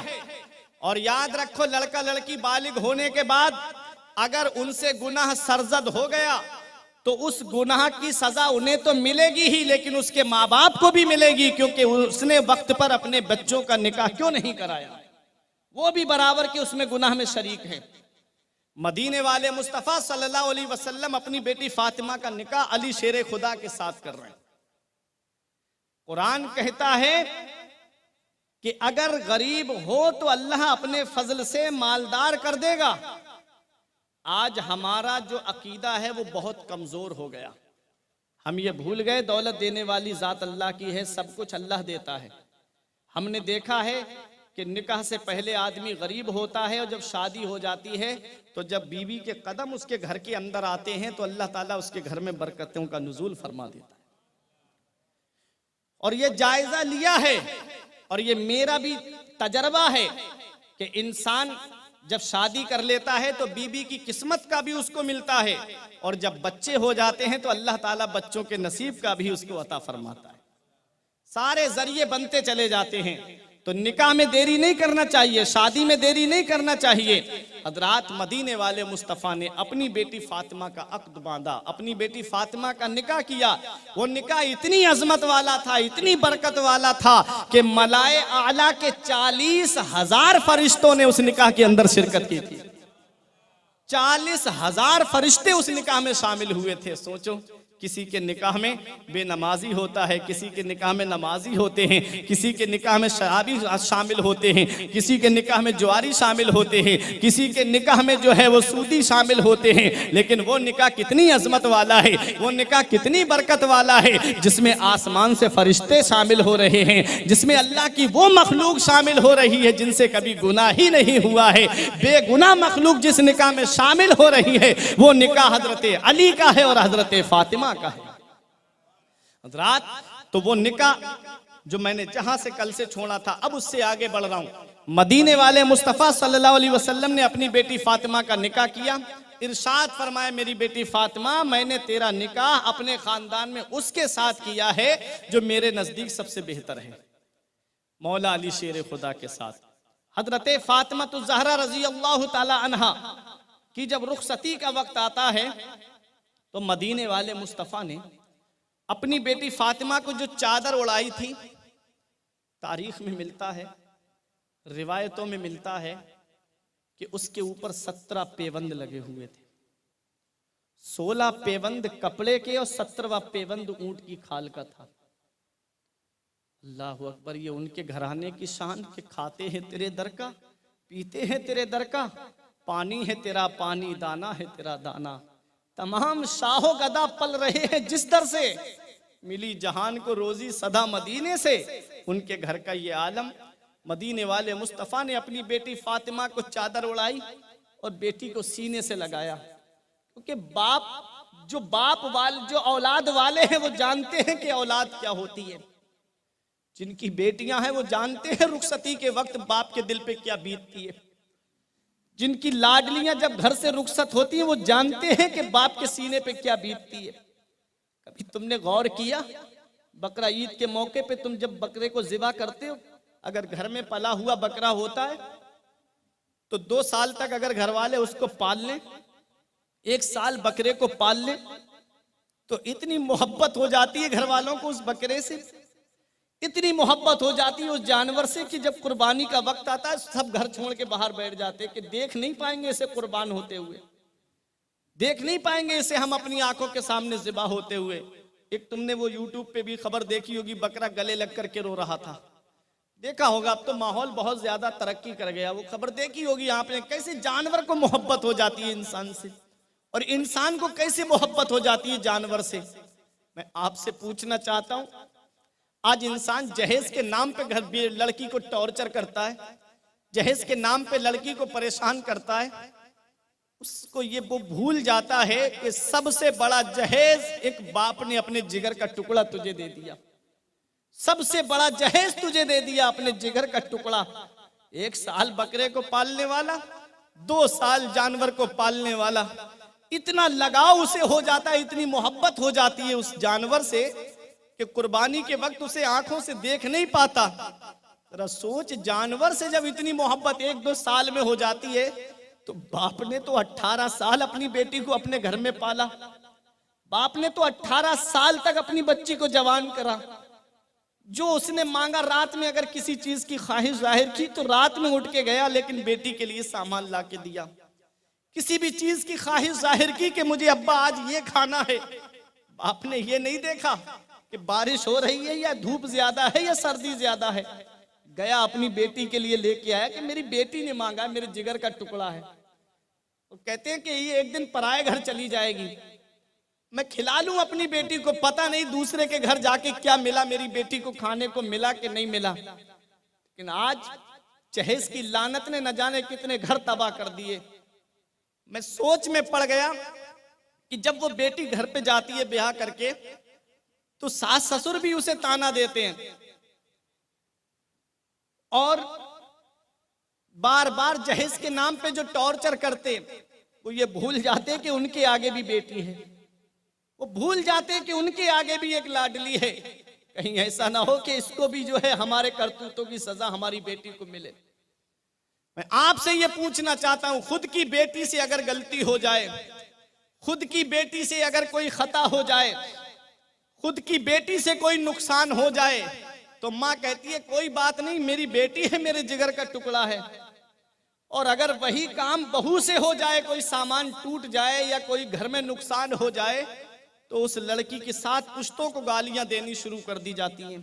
और याद रखो, लड़का लड़की बालिग होने के बाद अगर उनसे गुनाह सरजद हो गया तो उस गुनाह की सजा उन्हें तो मिलेगी ही, लेकिन उसके माँ बाप को भी मिलेगी, क्योंकि उसने वक्त पर अपने बच्चों का निकाह क्यों नहीं कराया, वो भी बराबर के उसमें गुनाह में शरीक है। मदीने वाले मुस्तफ़ा सल्लल्लाहु अलैहि वसल्लम अपनी बेटी फातिमा का निकाह अली शेर खुदा के साथ कर रहे हैं। कुरान कहता है कि अगर गरीब हो तो अल्लाह अपने फजल से मालदार कर देगा। आज हमारा जो अकीदा है वो बहुत कमजोर हो गया। हम ये भूल गए, दौलत देने वाली जात अल्लाह की है, सब कुछ अल्लाह देता है। हमने देखा है कि निकाह से पहले आदमी गरीब होता है, और जब शादी हो जाती है तो जब बीवी के कदम उसके घर के अंदर आते हैं तो अल्लाह ताला उसके घर में बरकतों का नुज़ूल फरमा देता है। और ये जायजा लिया है, और ये मेरा भी तजर्बा है कि इंसान जब शादी कर लेता है तो बीबी की किस्मत का भी उसको मिलता है, और जब बच्चे हो जाते हैं तो अल्लाह ताला बच्चों के नसीब का भी उसको अता फरमाता है। सारे जरिए बनते चले जाते हैं। तो निकाह में देरी नहीं करना चाहिए, शादी में देरी नहीं करना चाहिए। हजरात, मदीने वाले मुस्तफ़ा ने अपनी बेटी फातिमा का अक्द बांधा, अपनी बेटी फातिमा का निकाह किया। वो निकाह इतनी अजमत वाला था, इतनी बरकत वाला था कि मलाए आला के 40,000 फरिश्तों ने उस निकाह के अंदर शिरकत की थी। 40,000 फरिश्ते उस निकाह में शामिल हुए थे। सोचो किसी के निकाह में बेनमाजी होता है, किसी के निकाह में नमाजी होते हैं, किसी के निकाह में शराबी शामिल होते हैं, किसी के निकाह में जुआरी शामिल होते हैं, किसी के निकाह में जो है वो सूदी शामिल होते हैं। लेकिन वो निकाह कितनी अजमत वाला है, वो निकाह कितनी बरकत वाला है, जिसमें आसमान से फरिश्ते शामिल हो रहे हैं, जिसमें अल्लाह की वो मखलूक शामिल हो रही है जिनसे कभी गुनाह ही नहीं हुआ है। बेगुनाह मखलूक जिस निकाह में शामिल हो रही है वो निकाह हजरत अली का है और हजरत फातिमा का है। हजरात, तो वो निकाह जो मैंने जहां से कल से छोड़ा था, अब उससे आगे बढ़ रहा हूं। मदीने वाले मुस्तफ़ा सल्लल्लाहु अलैहि वसल्लम ने अपनी बेटी फातिमा का निकाह किया। इरशाद फरमाया, मेरी बेटी फातिमा, मैंने तेरा निकाह अपने खानदान में उसके साथ किया है जो मेरे नजदीक सबसे बेहतर है, मौला अली शेर खुदा के साथ। हजरत फातिमा तो ज़हरा रजी अल्लाह ताला अन्हा की जब रुखसती का वक्त आता है तो मदीने वाले मुस्तफ़ा ने अपनी बेटी फातिमा को जो चादर उड़ाई थी, तारीख में मिलता है, रिवायतों में मिलता है कि उसके ऊपर 17 पेबंद लगे हुए थे। 16 पेबंद कपड़े के और 17वां पेबंद ऊंट की खाल का था। अल्लाह अकबर, ये उनके घराने की शान के खाते हैं तेरे दर का, पीते हैं तेरे दर का, पानी है तेरा पानी, दाना है तेरा दाना, तमाम शाहो गदा पल रहे हैं जिस दर से, मिली जहान को रोजी सदा मदीने से। उनके घर का ये आलम, मदीने वाले मुस्तफ़ा ने अपनी बेटी फातिमा को चादर उड़ाई और बेटी को सीने से लगाया, क्योंकि जो औलाद वाले हैं वो जानते हैं कि औलाद क्या होती है। जिनकी बेटियां हैं वो जानते हैं रुखसती के वक्त बाप के दिल पे क्या बीतती है। जिनकी लाडलियां जब घर से रुखसत होती हैं वो जानते हैं कि बाप के सीने पे क्या बीतती है। कभी तुमने गौर किया, बकरा ईद के मौके पे तुम जब बकरे को ज़िबा करते हो, अगर घर में पला हुआ बकरा होता है तो 2 साल तक अगर घर वाले उसको पाल लें, 1 साल बकरे को पाल लें, तो इतनी मोहब्बत हो जाती है घर वालों को उस बकरे से, इतनी मोहब्बत हो जाती है उस जानवर से कि जब कुर्बानी का वक्त आता है सब घर छोड़ के बाहर बैठ जाते हैं कि देख नहीं पाएंगे इसे कुर्बान होते हुए, देख नहीं पाएंगे इसे हम अपनी आंखों के सामने ज़िबा होते हुए। एक तुमने वो यूट्यूब पे भी खबर देखी होगी, बकरा गले लग करके रो रहा था, देखा होगा। अब तो माहौल बहुत ज्यादा तरक्की कर गया, वो खबर देखी होगी आपने, कैसे जानवर को मोहब्बत हो जाती है इंसान से और इंसान को कैसे मोहब्बत हो जाती है जानवर से। मैं आपसे पूछना चाहता हूं, आज इंसान जहेज के नाम पे घर लड़की को टॉर्चर करता है, जहेज के नाम पे लड़की को परेशान करता है, उसको ये वो भूल जाता है कि सबसे बड़ा जहेज एक बाप ने अपने जिगर का टुकड़ा तुझे दे दिया, सबसे बड़ा जहेज तुझे दे दिया अपने जिगर का टुकड़ा। 1 साल बकरे को पालने वाला, 2 साल जानवर को पालने वाला, इतना लगाव उसे हो जाता है, इतनी मोहब्बत हो जाती है उस जानवर से कि कुर्बानी के वक्त उसे आंखों से देख नहीं पाता। जरा सोच, जानवर से जब इतनी मोहब्बत 1-2 साल में हो जाती है, तो बाप ने तो 18 साल अपनी बेटी को अपने घर में पाला, बाप ने तो 18 साल तक अपनी बच्ची को जवान करा। जो उसने मांगा, रात में अगर किसी चीज की ख्वाहिश जाहिर की तो रात में उठ के गया, लेकिन बेटी के लिए सामान ला के दिया। किसी भी चीज की ख्वाहिश जाहिर की कि मुझे अब्बा आज ये खाना है, बाप ने ये नहीं देखा कि बारिश हो रही है या धूप ज्यादा है या सर्दी ज्यादा है, गया अपनी बेटी के लिए लेके आया कि मेरी बेटी ने मांगा, मेरे जिगर का टुकड़ा है। वो कहते हैं कि ये एक दिन पराए घर चली जाएगी, मैं खिला लूं अपनी बेटी को, पता नहीं दूसरे के घर जाके क्या मिला, मेरी बेटी को खाने को मिला कि नहीं मिला। लेकिन आज जहेज की लानत ने न जाने कितने घर तबाह कर दिए। मैं सोच में पड़ गया कि जब वो बेटी घर पे जाती है ब्याह करके, तो सास ससुर भी उसे ताना देते हैं और बार बार जहेज के नाम पे जो टॉर्चर करते, वो ये भूल जाते कि उनके आगे भी बेटी है, वो भूल जाते कि उनके आगे भी एक लाडली है। कहीं ऐसा ना हो कि इसको भी जो है हमारे करतूतों की सजा हमारी बेटी को मिले। मैं आपसे ये पूछना चाहता हूं, खुद की बेटी से अगर गलती हो जाए, खुद की बेटी से अगर कोई खता हो जाए, खुद की बेटी से कोई नुकसान हो जाए, तो माँ कहती है कोई बात नहीं, मेरी बेटी है, मेरे जिगर का टुकड़ा है। और अगर वही काम बहू से हो जाए, कोई सामान टूट जाए या कोई घर में नुकसान हो जाए, तो उस लड़की की 7 पुश्तों को गालियां देनी शुरू कर दी जाती हैं।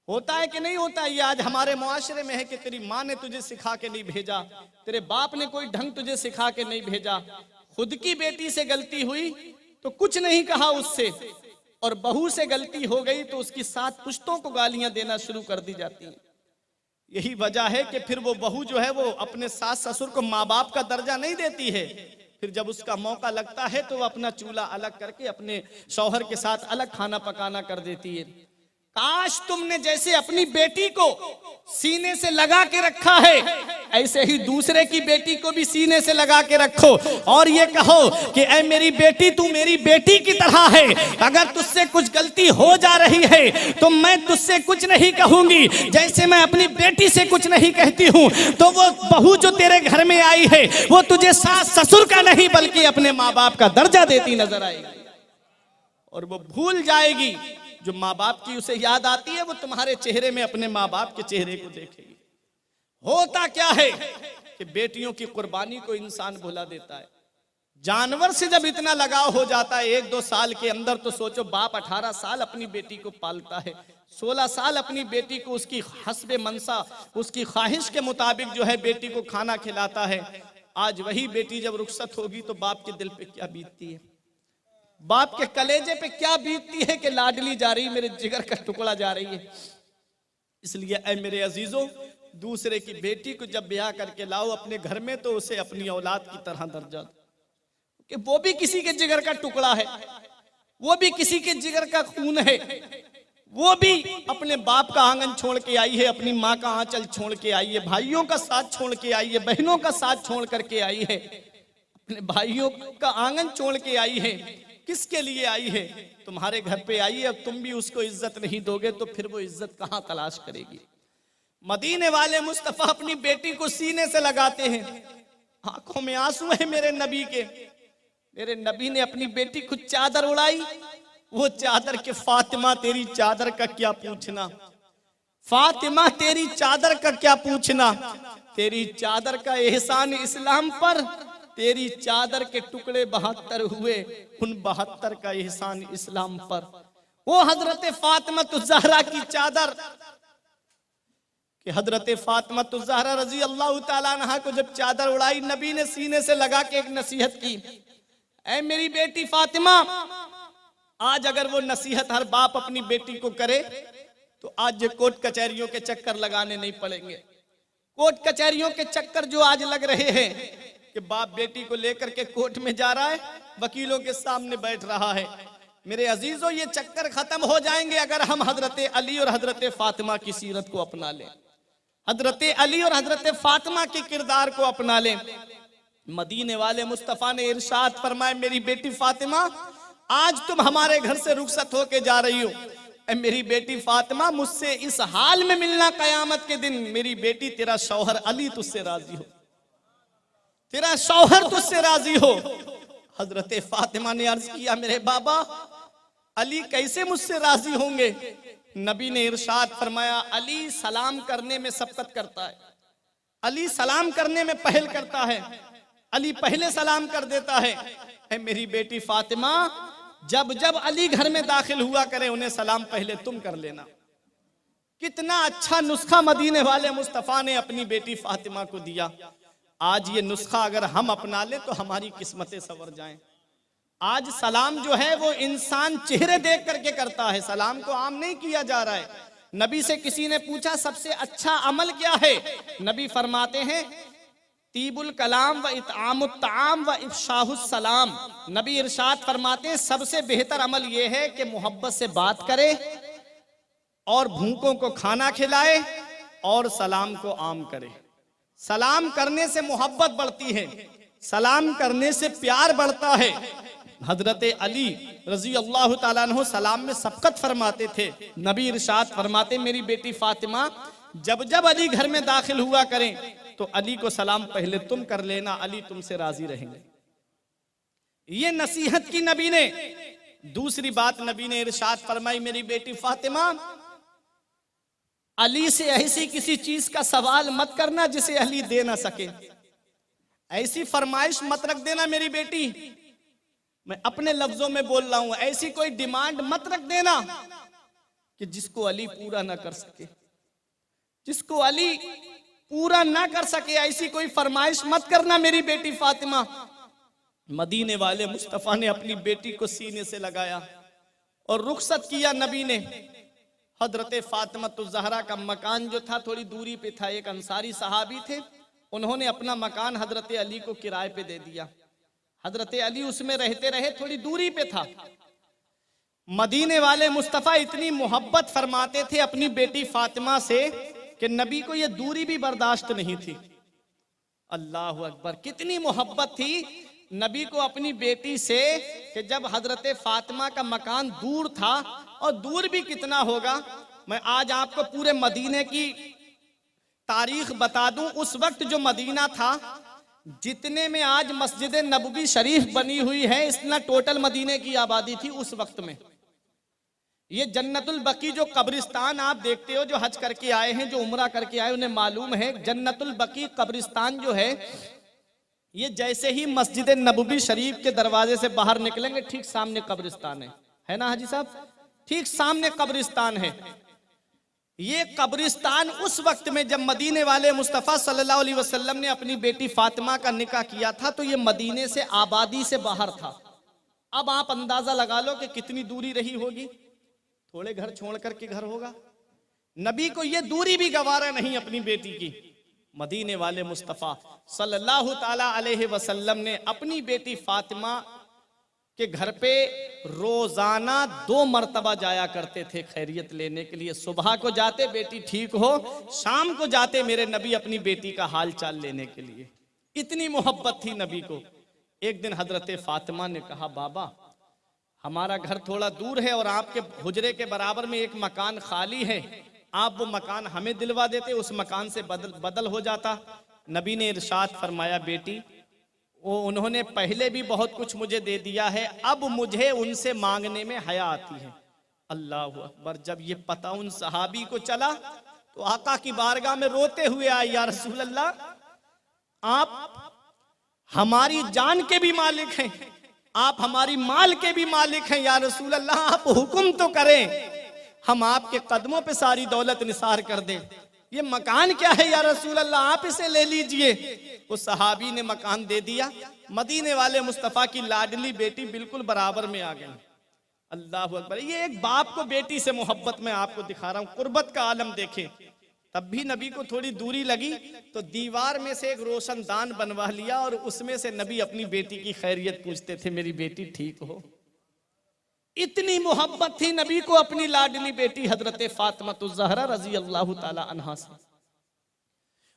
होता है कि नहीं होता? ये आज हमारे मुआशरे में है कि तेरी माँ ने तुझे सिखा के नहीं भेजा, तेरे बाप ने कोई ढंग तुझे सिखा के नहीं भेजा, खुद की बेटी से गलती हुई तो कुछ नहीं कहा उससे, और बहू से गलती हो गई तो उसकी 7 पुश्तों को गालियां देना शुरू कर दी जाती हैं। यही वजह है कि फिर वो बहू जो है वो अपने सास ससुर को माँ बाप का दर्जा नहीं देती है। फिर जब उसका मौका लगता है तो वो अपना चूल्हा अलग करके अपने शौहर के साथ अलग खाना पकाना कर देती है। काश तुमने जैसे अपनी बेटी को सीने से लगा के रखा है, ऐसे ही दूसरे की बेटी को भी सीने से लगा के रखो और ये कहो कि ऐ मेरी बेटी, तू मेरी बेटी की तरह है। अगर तुझसे कुछ गलती हो जा रही है तो मैं तुझसे कुछ नहीं कहूंगी, जैसे मैं अपनी बेटी से कुछ नहीं कहती हूँ। तो वो बहू जो तेरे घर में आई है वो तुझे सास ससुर का नहीं बल्कि अपने माँ बाप का दर्जा देती नजर आएगी, और वो भूल जाएगी। जो माँ बाप की उसे याद आती है वो तुम्हारे चेहरे में अपने माँ बाप के चेहरे को देखेगी। होता क्या है कि बेटियों की कुर्बानी को इंसान भुला देता है। जानवर से जब इतना लगाव हो जाता है 1-2 साल के अंदर, तो सोचो बाप 18 साल अपनी बेटी को पालता है, 16 साल अपनी बेटी को उसकी हस्बे मनसा, उसकी ख्वाहिश के मुताबिक जो है बेटी को खाना खिलाता है। आज वही बेटी जब रुखसत होगी तो बाप के दिल पे क्या बीतती है, बाप के कलेजे पे क्या बीतती है कि लाडली जा रही, मेरे जिगर का टुकड़ा जा रही है। इसलिए ऐ मेरे अजीजों, दूसरे की बेटी को जब ब्याह करके लाओ अपने घर में तो उसे अपनी औलाद की तरह दर्जा दो, कि वो भी किसी के जिगर का टुकड़ा है, वो भी किसी के जिगर का खून है, वो भी अपने बाप का आंगन छोड़ के आई है, अपनी माँ का आंचल छोड़ के आई है, भाइयों का साथ छोड़ के आई है, बहनों का साथ छोड़ करके आई है, अपने भाइयों का आंगन छोड़ के आई है। किसके लिए आई है? तुम्हारे घर पे आई है। अब तुम भी उसको इज्जत नहीं दोगे तो फिर वो इज्जत कहां तलाश करेगी? मदीने वाले मुस्तफा अपनी बेटी को सीने से लगाते हैं, आंखों में आंसू है मेरे नबी के। मेरे नबी ने अपनी बेटी को चादर उड़ाई, वो चादर के फातिमा तेरी चादर का क्या पूछना, फातिमा तेरी चादर का क्या पूछना, तेरी चादर का एहसान इस्लाम पर, तेरी चादर के टुकड़े 72 हुए, उन 72 का एहसान इस्लाम पर। वो हजरत फातिमा ज़हरा की चादर, कि हजरत फातिमा ज़हरा रजी अल्लाह ताला अन्हा को जब चादर उड़ाई, नबी ने सीने से लगा के एक नसीहत की, ऐ मेरी बेटी फातिमा, आज अगर वो नसीहत हर बाप अपनी बेटी को करे तो आज ये कोर्ट कचहरियों के चक्कर लगाने नहीं पड़ेंगे। कोर्ट कचहरियों के चक्कर जो आज लग रहे हैं कि बाप बेटी को लेकर के कोर्ट में जा रहा है, वकीलों के सामने बैठ रहा है, मेरे अजीजों ये चक्कर खत्म हो जाएंगे अगर हम हजरत अली और हजरत फातिमा की सीरत को अपना लें, हजरत अली और हजरत फातिमा के किरदार को अपना लें। मदीने वाले मुस्तफा ने इरशाद फरमाया, मेरी बेटी फातिमा, आज तुम हमारे घर से रुखसत होके जा रही हो, मेरी बेटी फातिमा मुझसे इस हाल में मिलना कयामत के दिन, मेरी बेटी तेरा शौहर अली तुझसे राजी हो, तेरा शौहर तुझसे राजी हो। हजरत फातिमा ने अर्ज किया, मेरे बाबा अली कैसे मुझसे राजी होंगे? नबी ने इरशाद फरमाया, अली सलाम करने में सबकत करता है, अली सलाम करने में पहल करता है, अली पहले सलाम कर देता है। मेरी बेटी फातिमा, जब जब अली घर में दाखिल हुआ करे उन्हें सलाम पहले तुम कर लेना। कितना अच्छा नुस्खा मदीने वाले मुस्तफा ने अपनी बेटी फातिमा को दिया। आज ये नुस्खा अगर हम अपना ले तो हमारी किस्मतें संवर जाएं। आज सलाम जो है वो इंसान चेहरे देख करके करता है, सलाम को आम नहीं किया जा रहा है। नबी से किसी ने पूछा सबसे अच्छा अमल क्या है? नबी फरमाते हैं, तीबुल कलाम व इतआमुत ताम व इफ्शाहुस सलाम। नबी इरशाद फरमाते हैं सबसे बेहतर अमल यह है कि मोहब्बत से बात करे और भूखों को खाना खिलाए और सलाम को आम करे। सलाम करने से मोहब्बत बढ़ती है, सलाम करने से प्यार बढ़ता है। हजरत अली रजी अल्लाह ताला अन्हु सलाम में सबकत फरमाते थे। नबी इरशाद फरमाते, मेरी बेटी फातिमा जब जब अली घर में दाखिल हुआ करें तो अली को सलाम पहले तुम कर लेना, अली तुमसे राजी रहेंगे। ये नसीहत की नबी ने। दूसरी बात नबी ने इरशाद फरमाई, मेरी बेटी फातिमा अली से ऐसी किसी चीज का सवाल मत करना जिसे अली दे ना सके। ऐसी फरमाइश मत रख देना मेरी बेटी मैं अपने लफ्जों में बोल रहा हूं, ऐसी कोई डिमांड मत रख देना कि जिसको अली पूरा ना कर सके, जिसको अली पूरा ना कर सके, ऐसी कोई फरमाइश मत करना मेरी बेटी फातिमा। मदीने वाले मुस्तफा ने अपनी बेटी को सीने से लगाया और रुखसत किया। नबी ने हजरत फातिमा तो ज़हरा का मकान जो था थोड़ी दूरी पे था, एक अंसारी सहाबी थे, उन्होंने अपना मकान हजरत अली को किराए पे दे दिया। हजरत अली उसमें रहते रहे, थोड़ी दूरी पे था। मदीने वाले मुस्तफा इतनी मोहब्बत फरमाते थे अपनी बेटी फातिमा से कि नबी को यह दूरी भी बर्दाश्त नहीं थी। अल्लाह अकबर, कितनी मोहब्बत थी नबी को अपनी बेटी से कि जब हजरत फातिमा का मकान दूर था, और दूर भी कितना होगा, मैं आज आपको पूरे मदीने की तारीख बता दूं। उस वक्त जो मदीना था, जितने में आज मस्जिद नबवी शरीफ बनी हुई है, इतना टोटल मदीने की आबादी थी उस वक्त में। ये जन्नतुल बकी जो कब्रिस्तान आप देखते हो, जो हज करके आए हैं, जो उम्रा करके आए, उन्हें मालूम है जन्नतुल बकी कब्रिस्तान जो है, ये जैसे ही मस्जिद नबवी शरीफ के दरवाजे से बाहर निकलेंगे ठीक सामने कब्रिस्तान है ना हाजी साहब, ठीक सामने कब्रिस्तान है। ये कब्रिस्तान उस वक्त में जब मदीने वाले मुस्तफ़ा सल्लल्लाहु अलैहि वसल्लम ने अपनी बेटी फातिमा का निकाह किया था, तो ये मदीने से आबादी से बाहर था। अब आप अंदाजा लगा लो कि कितनी दूरी रही होगी, थोड़े घर छोड़ करके घर होगा। नबी को ये दूरी भी गवारा नहीं अपनी बेटी की। मदीने वाले मुस्तफ़ा सल्लल्लाहु ताला अलैहि वसल्लम ने अपनी बेटी फातिमा के घर पे रोजाना 2 मरतबा जाया करते थे खैरियत लेने के लिए। सुबह को जाते बेटी ठीक हो, शाम को जाते मेरे नबी अपनी बेटी का हाल चाल लेने के लिए। इतनी मोहब्बत थी नबी को। एक दिन हजरत फातिमा ने कहा, बाबा हमारा घर थोड़ा दूर है और आपके हुजरे के बराबर में एक मकान खाली है, आप वो मकान हमें दिलवा देते, उस मकान से बदल हो जाता। नबी ने इरशाद फरमाया, बेटी वो उन्होंने पहले भी बहुत कुछ मुझे दे दिया है, अब मुझे उनसे मांगने में हया आती है। अल्लाह अकबर। जब ये पता उन सहाबी को चला तो आका की बारगाह में रोते हुए आए, या रसूल अल्लाह, आप हमारी जान के भी मालिक हैं, आप हमारी माल के भी मालिक हैं, या रसूल अल्लाह आप हुक्म तो करें, हम आपके कदमों पे सारी दौलत निसार कर दें। ये मकान क्या है या रसूल अल्लाह, आप इसे ले लीजिए। उस सहाबी ने मकान दे दिया। मदीने वाले मुस्तफ़ा की लाडली बेटी बिल्कुल बराबर में आ गई। अल्लाह अकबर। ये एक बाप को बेटी से मोहब्बत में आपको दिखा रहा हूँ, कुर्बत का आलम देखें। तब भी नबी को थोड़ी दूरी लगी तो दीवार में से एक रोशनदान बनवा लिया और उसमें से नबी अपनी बेटी की खैरियत पूछते थे, मेरी बेटी ठीक हो। इतनी मोहब्बत थी नबी को अपनी लाडली बेटी हजरत फातिमा ज़हरा रजी अल्लाह ताला अन्हा से।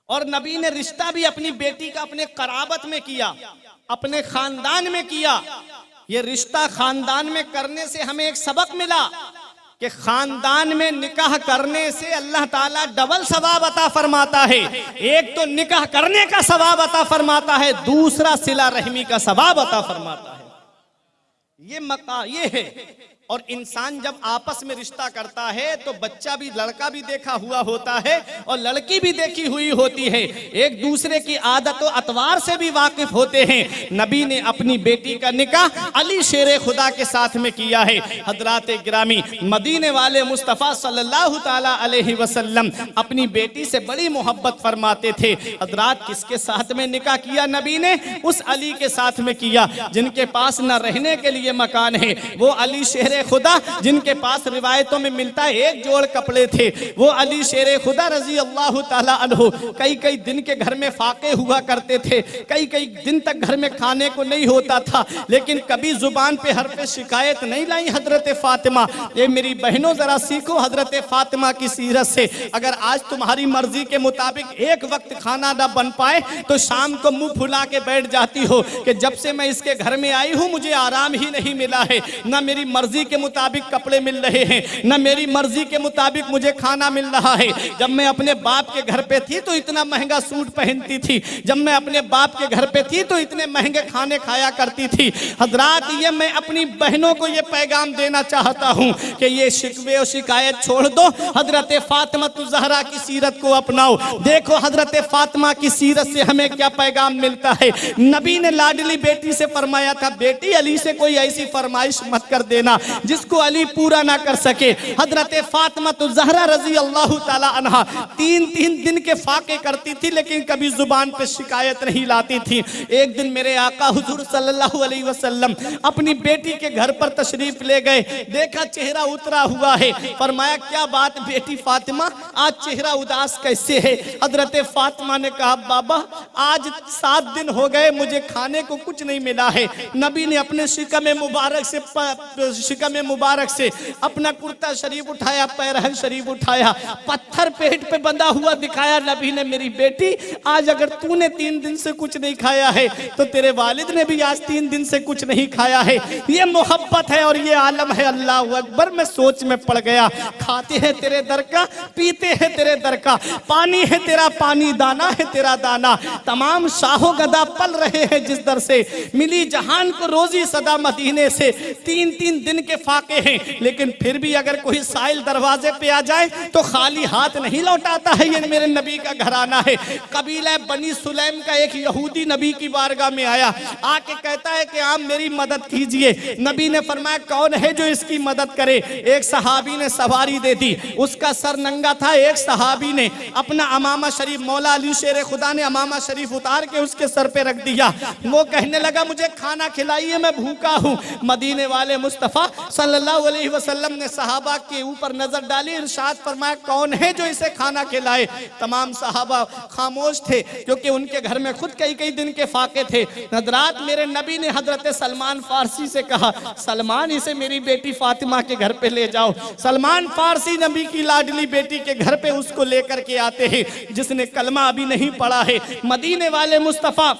और नबी ने रिश्ता भी अपनी बेटी का अपने कराबत में किया, अपने खानदान में किया। ये रिश्ता खानदान में करने से हमें एक सबक मिला कि खानदान में निकाह करने से अल्लाह ताला डबल सवाब अता फरमाता है। एक तो निकाह करने का सवाब अता फरमाता है, दूसरा सिला रहमी का सवाब अता फरमाता है। ये है। और इंसान जब आपस में रिश्ता करता है तो बच्चा भी, लड़का भी देखा हुआ होता है और लड़की भी देखी हुई होती है, एक दूसरे की आदत और अतवार से भी वाकिफ होते हैं। नबी ने अपनी बेटी का निकाह अली शेर खुदा के साथ में किया है। हजरात गिरामी, मदीने वाले मुस्तफ़ा सल्लल्लाहु ताला अलैहि वसल्लम अपनी बेटी से बड़ी मोहब्बत फरमाते थे। हजरात, किसके साथ में निकाह किया नबी ने? उस अली के साथ में किया जिनके पास न रहने के लिए मकान है। वो अली शेर खुदा जिनके पास रिवायतों में मिलता है एक जोड़ कपड़े थे। वो अली शेर खुदा रजी अल्लाह ताला अन्हु कई कई दिन के घर में फाके हुआ करते थे, कई कई दिन तक घर में खाने को नहीं होता था, लेकिन कभी जुबान पे हर पे शिकायत नहीं लाई हजरत फातिमा। ये मेरी बहनों जरा सीखो हजरत फातिमा की सीरत से। अगर आज तुम्हारी मर्जी के मुताबिक एक वक्त खाना ना बन पाए तो शाम को मुंह फुला के बैठ जाती हो कि जब से मैं इसके घर में आई हूँ मुझे आराम ही नहीं मिला है, ना मेरी मर्जी के मुताबिक कपड़े मिल रहे हैं, न मेरी मर्जी के मुताबिक मुझे खाना मिल रहा है। जब मैं अपने बाप के घर पे थी तो इतना महंगा सूट पहनती थी, जब मैं अपने बाप के घर पे थी तो इतने महंगे खाने खाया करती थी। हजरात, ये मैं अपनी बहनों को ये पैगाम देना चाहता हूँ कि ये शिकवे और शिकायत छोड़ दो, हजरत फातिमा ज़हरा की सीरत को अपनाओ। देखो हजरत फातिमा की सीरत से हमें क्या पैगाम मिलता है। नबी ने लाडली बेटी से फरमाया था, बेटी अली से कोई ऐसी फरमाइश मत कर देना जिसको अली पूरा ना कर सके। हजरत फातिमा ज़हरा रजी अल्लाह ताला अन्हा 3-3 दिन के फाके करती थी, लेकिन कभी जुबान पे शिकायत नहीं लाती थी। एक दिन मेरे आका हुजूर सल्लल्लाहु अलैहि वसल्लम अपनी बेटी के घर पर तशरीफ ले गए, देखा चेहरा उतरा हुआ है। फरमाया, क्या बात बेटी फातिमा, आज चेहरा उदास कैसे है? हजरत फातिमा ने कहा, बाबा आज 7 दिन हो गए मुझे खाने को कुछ नहीं मिला है। नबी ने अपने शिकम मुबारक से अपना कुर्ता शरीफ उठाया, पैरहन शरीफ उठाया, पत्थर पेट पे बंधा हुआ दिखाया। नबी ने, मेरी बेटी आज अगर तूने 3 दिन से कुछ नहीं खाया है तो तेरे वालिद ने भी आज 3 दिन से कुछ नहीं खाया है। ये मोहब्बत है और ये आलम है। अल्लाह अकबर। मैं सोच में पड़ गया। खाते हैं तेरे दर का, पीते हैं तेरे दर का, पानी है तेरा पानी, दाना है तेरा दाना। तमाम शाहो गदा पल रहे हैं जिस दर से, मिली जहान को रोजी सदा मदीने से। 3-3 दिन के फाके हैं, लेकिन फिर भी अगर कोई साइल दरवाजे पे आ जाए तो खाली हाथ नहीं लौटाता है। ये मेरे नबी का घराना है। कबीला बनी सुलैम का एक यहूदी नबी की बारगाह में आया, आके कहता है कि आप मेरी मदद कीजिए। नबी ने फरमाया, कौन है जो इसकी मदद करे? एक सहाबी ने सवारी दे दी, उसका सर नंगा था। एक सहाबी ने अपना अमामा शरीफ, मौला अली शेर खुदा ने अमामा शरीफ उतार के उसके सर पे रख दिया। वो कहने लगा, मुझे खाना खिलाइए, मैं भूखा हूँ। मदीने वाले मुस्तफ़ा सल्लल्लाहु अलैहि वसल्लम ने सहाबा के ऊपर नजर डाली, इरशाद फरमाया, कौन है जो इसे खाना खिलाए? तमाम सहाबा खामोश थे, क्योंकि उनके घर में खुद कई दिन के फाके थे। हजरात, मेरे नबी ने हजरत सलमान फारसी से कहा, सलमान इसे मेरी बेटी फातिमा के घर पे ले जाओ। सलमान फारसी नबी की लाडली बेटी के घर पे उसको लेकर के आते हैं, जिसने कलमा अभी नहीं पढ़ा है। मदीने वाले मुस्तफ़ा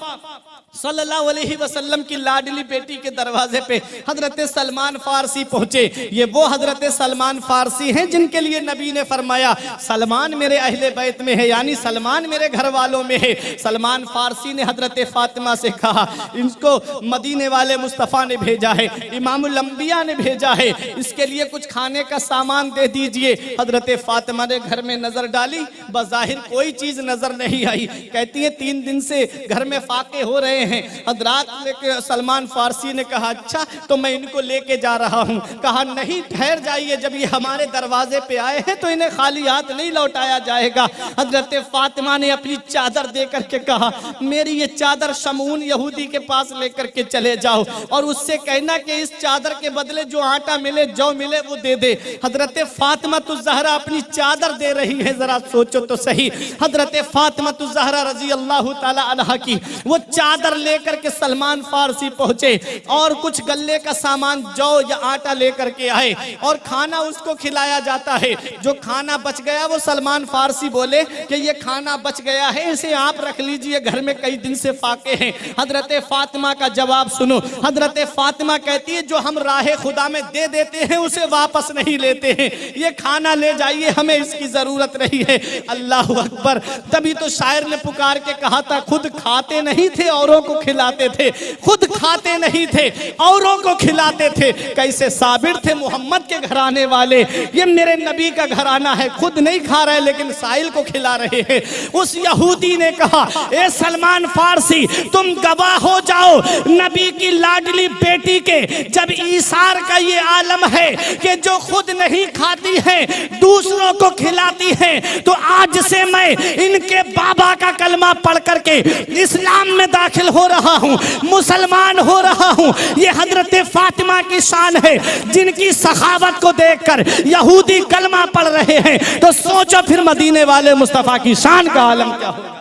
सल्लल्लाहु अलैहि वसल्लम की लाडली बेटी के दरवाजे पे हजरत सलमान फारसी पहुंचे। ये वो हजरत सलमान फारसी हैं जिनके लिए नबी ने फरमाया, सलमान मेरे अहले बैत में है, यानी सलमान मेरे घर वालों में है। सलमान फारसी ने हजरत फातिमा से कहा, इनको मदीने वाले मुस्तफ़ा ने भेजा है, इमामुल अंबिया ने भेजा है, इसके लिए कुछ खाने का सामान दे दीजिए। हजरत फातिमा ने घर में नजर डाली, बज़ाहिर कोई चीज नजर नहीं आई। कहती है 3 दिन से घर में फाके हो रहे हैं। हजरात लेके सलमान फारसी ने कहा, अच्छा तो मैं इनको लेके जा रहा हूँ। कहा, नहीं ठहर जाइए, जब ये हमारे दरवाजे पे आए हैं तो इन्हें खाली हाथ नहीं लौटाया जाएगा। हजरत फातिमा ने अपनी चादर दे करके कहा, मेरी ये चादर शमून यहूदी के पास लेकर के चले जाओ और उससे कहना कि इस चादर के बदले जो आटा मिले, जौ मिले वो दे दे। हजरत फातिमा ज़हरा अपनी चादर दे रही है, जरा सोचो तो सही। हजरत फातिमा ज़हरा रजी अल्लाह ताला अन्हा की वो चादर लेकर के सलमान फारसी पहुंचे और कुछ गल्ले का सामान, जौ या आटा लेकर के आए और खाना उसको खिलाया जाता है। जो खाना बच गया वो सलमान फारसी बोले कि ये खाना बच गया है, इसे आप रख लीजिए, घर में कई दिन से फाके हैं। हजरत फातिमा का जवाब सुनो। हजरत फातिमा कहती है, जो हम राह खुदा में दे देते हैं उसे वापस नहीं लेते हैं, ये खाना ले जाइए, हमें इसकी जरूरत नहीं है। अल्लाह अकबर। तभी तो शायर ने पुकार के कहा था, खुद खाते नहीं थे औरों को खिलाते थे, खुद खाते नहीं थे औरों को खिलाते थे। कैसे साबिर थे मोहम्मद के घराने वाले। ये मेरे नबी का घराना है, खुद नहीं खा रहे लेकिन साइल को खिला रहे हैं। उस यहूदी ने कहा, ए सलमान फारसी, तुम गवाह हो जाओ नबी की लाडली बेटी के, जब ईसार का ये आलम है कि जो खुद नहीं खाती है दूसरों को खिलाती है, तो आज से मैं इनके बाबा का कलमा पढ़ करके इस्लाम में दाखिल हो रहा हूँ, मुसलमान हो रहा हूँ। ये हजरत फातिमा की शान है, जिनकी सखावत को देखकर यहूदी कलमा पढ़ रहे हैं, तो सोचो फिर मदीने वाले मुस्तफा की शान का आलम क्या होगा।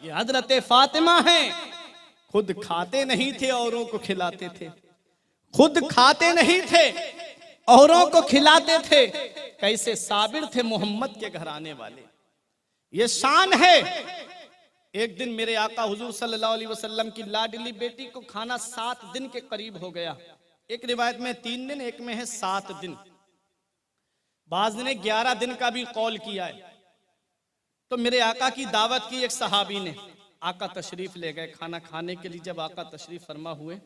ये हजरत फातिमा है, खुद खाते नहीं थे औरों को खिलाते थे, खुद खाते नहीं थे औरों को खिलाते थे। कैसे साबिर थे मोहम्मद के घराने वाले, ये शान है। एक दिन मेरे आका हुजूर सल्लल्लाहु अलैहि वसल्लम की लाडली बेटी को खाना 7 दिन के करीब हो गया, एक रिवायत में 3 दिन, एक में है 7 दिन, बाज़ ने 11 दिन का भी कौल किया है। तो मेरे आका की दावत की एक सहाबी ने, आका तशरीफ ले गए खाना खाने के लिए। जब आका तशरीफ फरमा हुए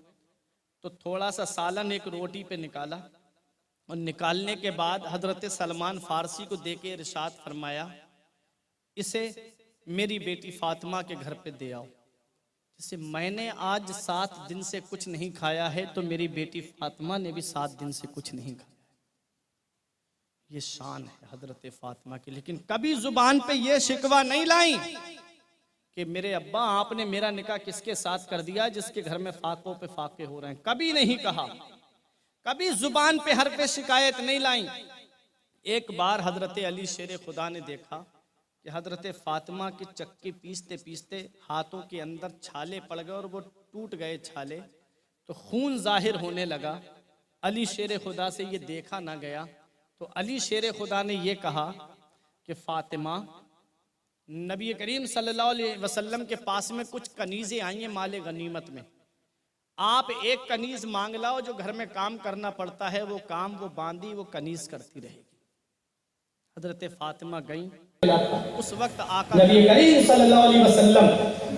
तो थोड़ा सा सालन एक रोटी पे निकाला, और निकालने के बाद हजरत सलमान फारसी को देके इरशाद फरमाया, इसे मेरी बेटी फातिमा के घर पे दे आओ। जैसे मैंने आज 7 दिन से कुछ नहीं खाया है, तो मेरी बेटी फातिमा ने भी 7 दिन से कुछ नहीं खाया। ये शान है हजरत फातिमा की। लेकिन कभी जुबान पे ये शिकवा नहीं लाई कि मेरे अब्बा आपने मेरा निकाह किसके साथ कर दिया जिसके घर में फाकों पे फाके हो रहे हैं, कभी नहीं कहा। कभी जुबान पे हर पे शिकायत नहीं लाई। एक बार हजरत अली शेर खुदा ने देखा कि हजरत फातिमा की चक्की पीसते पीसते हाथों के अंदर छाले पड़ गए और वो टूट गए छाले, तो खून जाहिर होने लगा। अली शेर खुदा से ये देखा ना गया, तो अली शेर खुदा ने ये कहा कि फातिमा, नबी करीम सल्लल्लाहु अलैहि वसल्लम के पास में कुछ कनीज़ें आई हैं माले गनीमत में, आप एक कनीज मांग लाओ, जो घर में काम करना पड़ता है वो काम वो बांदी वो कनीज करती रहेगी। हजरत फातिमा गई। उस वक्त आका नबी करीम सल्लल्लाहु अलैहि वसल्लम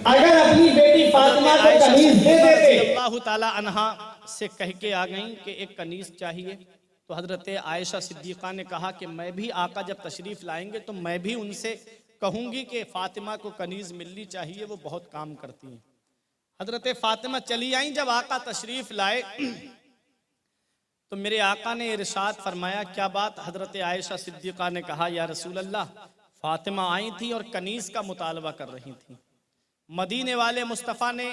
अगर अपनी बेटी फातिमा को कनीज दे देते, अल्लाह ताला अन्हा से कह के आ गई कि एक कनीज चाहिए। तो हजरत आयशा सिद्दीक़ा ने कहा कि मैं भी आका जब तशरीफ लाएंगे तो मैं भी उनसे कहूंगी कि फातिमा को कनीज मिलनी चाहिए, वो बहुत काम करती हैं। हजरत फातिमा चली आई। जब आका तशरीफ लाए तो मेरे आका ने इरशाद फरमाया, क्या बात? हजरत आयशा सिद्दीक़ा ने कहा, या रसूल अल्लाह, फातिमा आई थी और कनीज का मुतालबा कर रही थी। मदीने वाले मुस्तफ़ा ने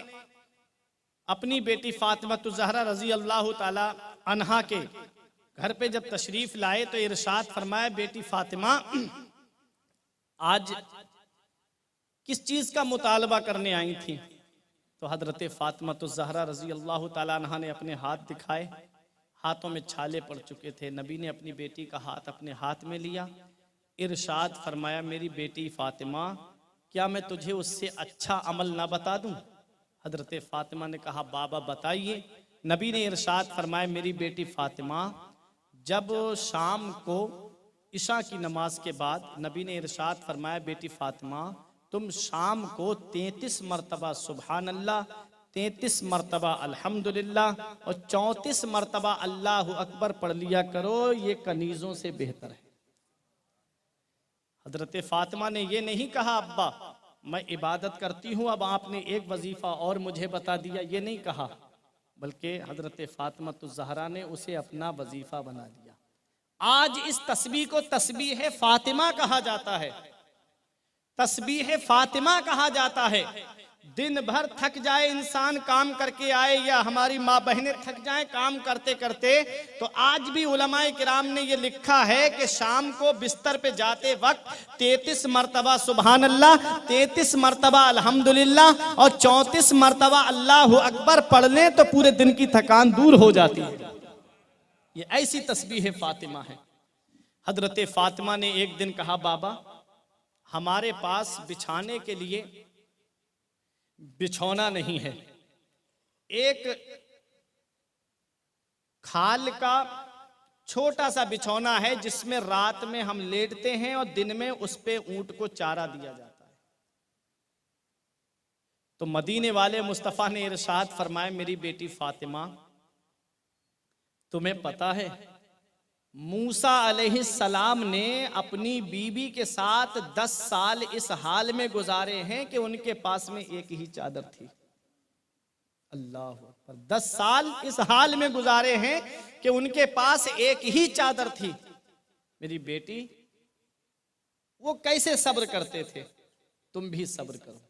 अपनी बेटी फातिमा ज़हरा रजी अल्लाह ताला अन्हा के घर पे जब तशरीफ लाए तो इरशाद फरमाया, बेटी फातिमा आज किस चीज का मुतालबा करने आई थी? तो हजरत फातिमा ज़हरा रजी अल्लाह ताला अन्हा ने अपने हाथ दिखाए, हाथों में छाले पड़ चुके थे। नबी ने अपनी बेटी का हाथ अपने हाथ में लिया, इरशाद फरमाया, मेरी बेटी फातिमा, क्या मैं तुझे उससे अच्छा अमल ना बता दूं? हजरत फातिमा ने कहा, बाबा बताइए। नबी ने इरशाद फरमाया, मेरी बेटी फातिमा, जब शाम को इशा की नमाज के बाद नबी ने इरशाद फरमाया, बेटी फातिमा, तुम शाम को 33 मरतबा सुबहान अल्लाह, 33 मरतबा अल्हम्दुलिल्लाह और 34 मरतबा अल्लाह अकबर पढ़ लिया करो, ये कनीज़ों से बेहतर है। हजरत फातिमा ने ये नहीं कहा, अब्बा मैं इबादत करती हूँ, अब आपने एक वजीफा और मुझे बता दिया, ये नहीं कहा, बल्कि हजरत फातिमा ज़हरा ने उसे अपना वजीफा बना दिया। आज इस तस्बीह को तस्बीह फातिमा कहा जाता है, तस्बीह फातिमा कहा जाता है। दिन भर थक जाए इंसान काम करके आए, या हमारी माँ बहनें थक जाएं काम करते करते, तो आज भी उलमाए किराम ने ये लिखा है कि शाम को बिस्तर पे जाते वक्त 33 मरतबा सुबहान अल्लाह, 33 मरतबा अल्हम्दुलिल्लाह और 34 मरतबा अल्लाह अकबर पढ़ लें तो पूरे दिन की थकान दूर हो जाती है। ये ऐसी तस्बीह फातिमा है। हजरत फातिमा ने एक दिन कहा, बाबा हमारे पास बिछाने के लिए बिछौना नहीं है, एक खाल का छोटा सा बिछौना है जिसमें रात में हम लेटते हैं और दिन में उस पे ऊंट को चारा दिया जाता है। तो मदीने वाले मुस्तफ़ा ने इरशाद फरमाया, मेरी बेटी फातिमा, तुम्हें पता है मूसा अलैहिस्सलाम ने अपनी बीबी के साथ 10 साल इस हाल में गुजारे हैं कि उनके पास में एक ही चादर थी। अल्लाह अकबर, 10 साल इस हाल में गुजारे हैं कि उनके पास एक ही चादर थी। मेरी बेटी, वो कैसे सब्र करते थे, तुम भी सब्र करो।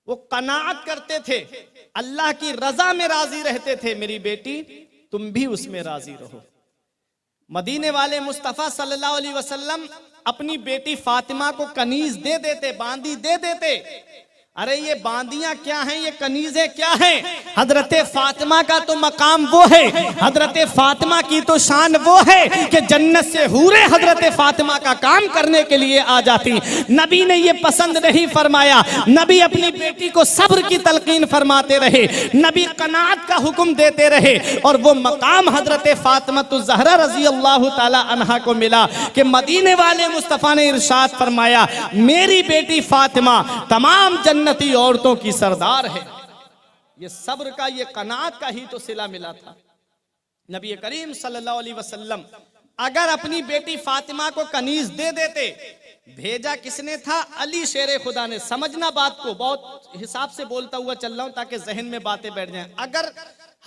वो कनाअत करते थे, अल्लाह की रजा में राजी रहते थे। मेरी बेटी, तुम भी उसमें राजी रहो। मदीने वाले मुस्तफ़ा सल्लल्लाहु अलैहि वसल्लम अपनी बेटी फातिमा को कनीज दे देते, बांदी दे देते। अरे ये बांदियां क्या हैं, ये कनीजें क्या हैं? हजरत फातिमा का तो मकाम वो है, हजरत फातिमा की तो शान वो है कि जन्नत से हूरे हजरत फातिमा का काम करने के लिए आ जाती। नबी ने ये पसंद नहीं फरमाया, नबी अपनी बेटी को सब्र की तलकीन फरमाते रहे, नबी कनात का हुक्म देते रहे, और वो मकाम हजरत फातिमा तो ज़हरा रजी अल्लाह ताला अन्हा को मिला कि मदीने वाले मुस्तफ़ा ने इरशाद फरमाया, मेरी बेटी फातिमा तमाम जन्नती औरतों की सरदार है। ये सब्र का, ये कनात का ही तो सिला मिला था। नबी करीम सल्लल्लाहु अलैहि वसल्लम अगर अपनी बेटी फातिमा को कनीज दे देते, भेजा किसने था? अली शेरे खुदा ने। समझना बात को, बहुत हिसाब से बोलता हुआ चल रहा हूं ताकि जहन में बातें बैठ जाएं। अगर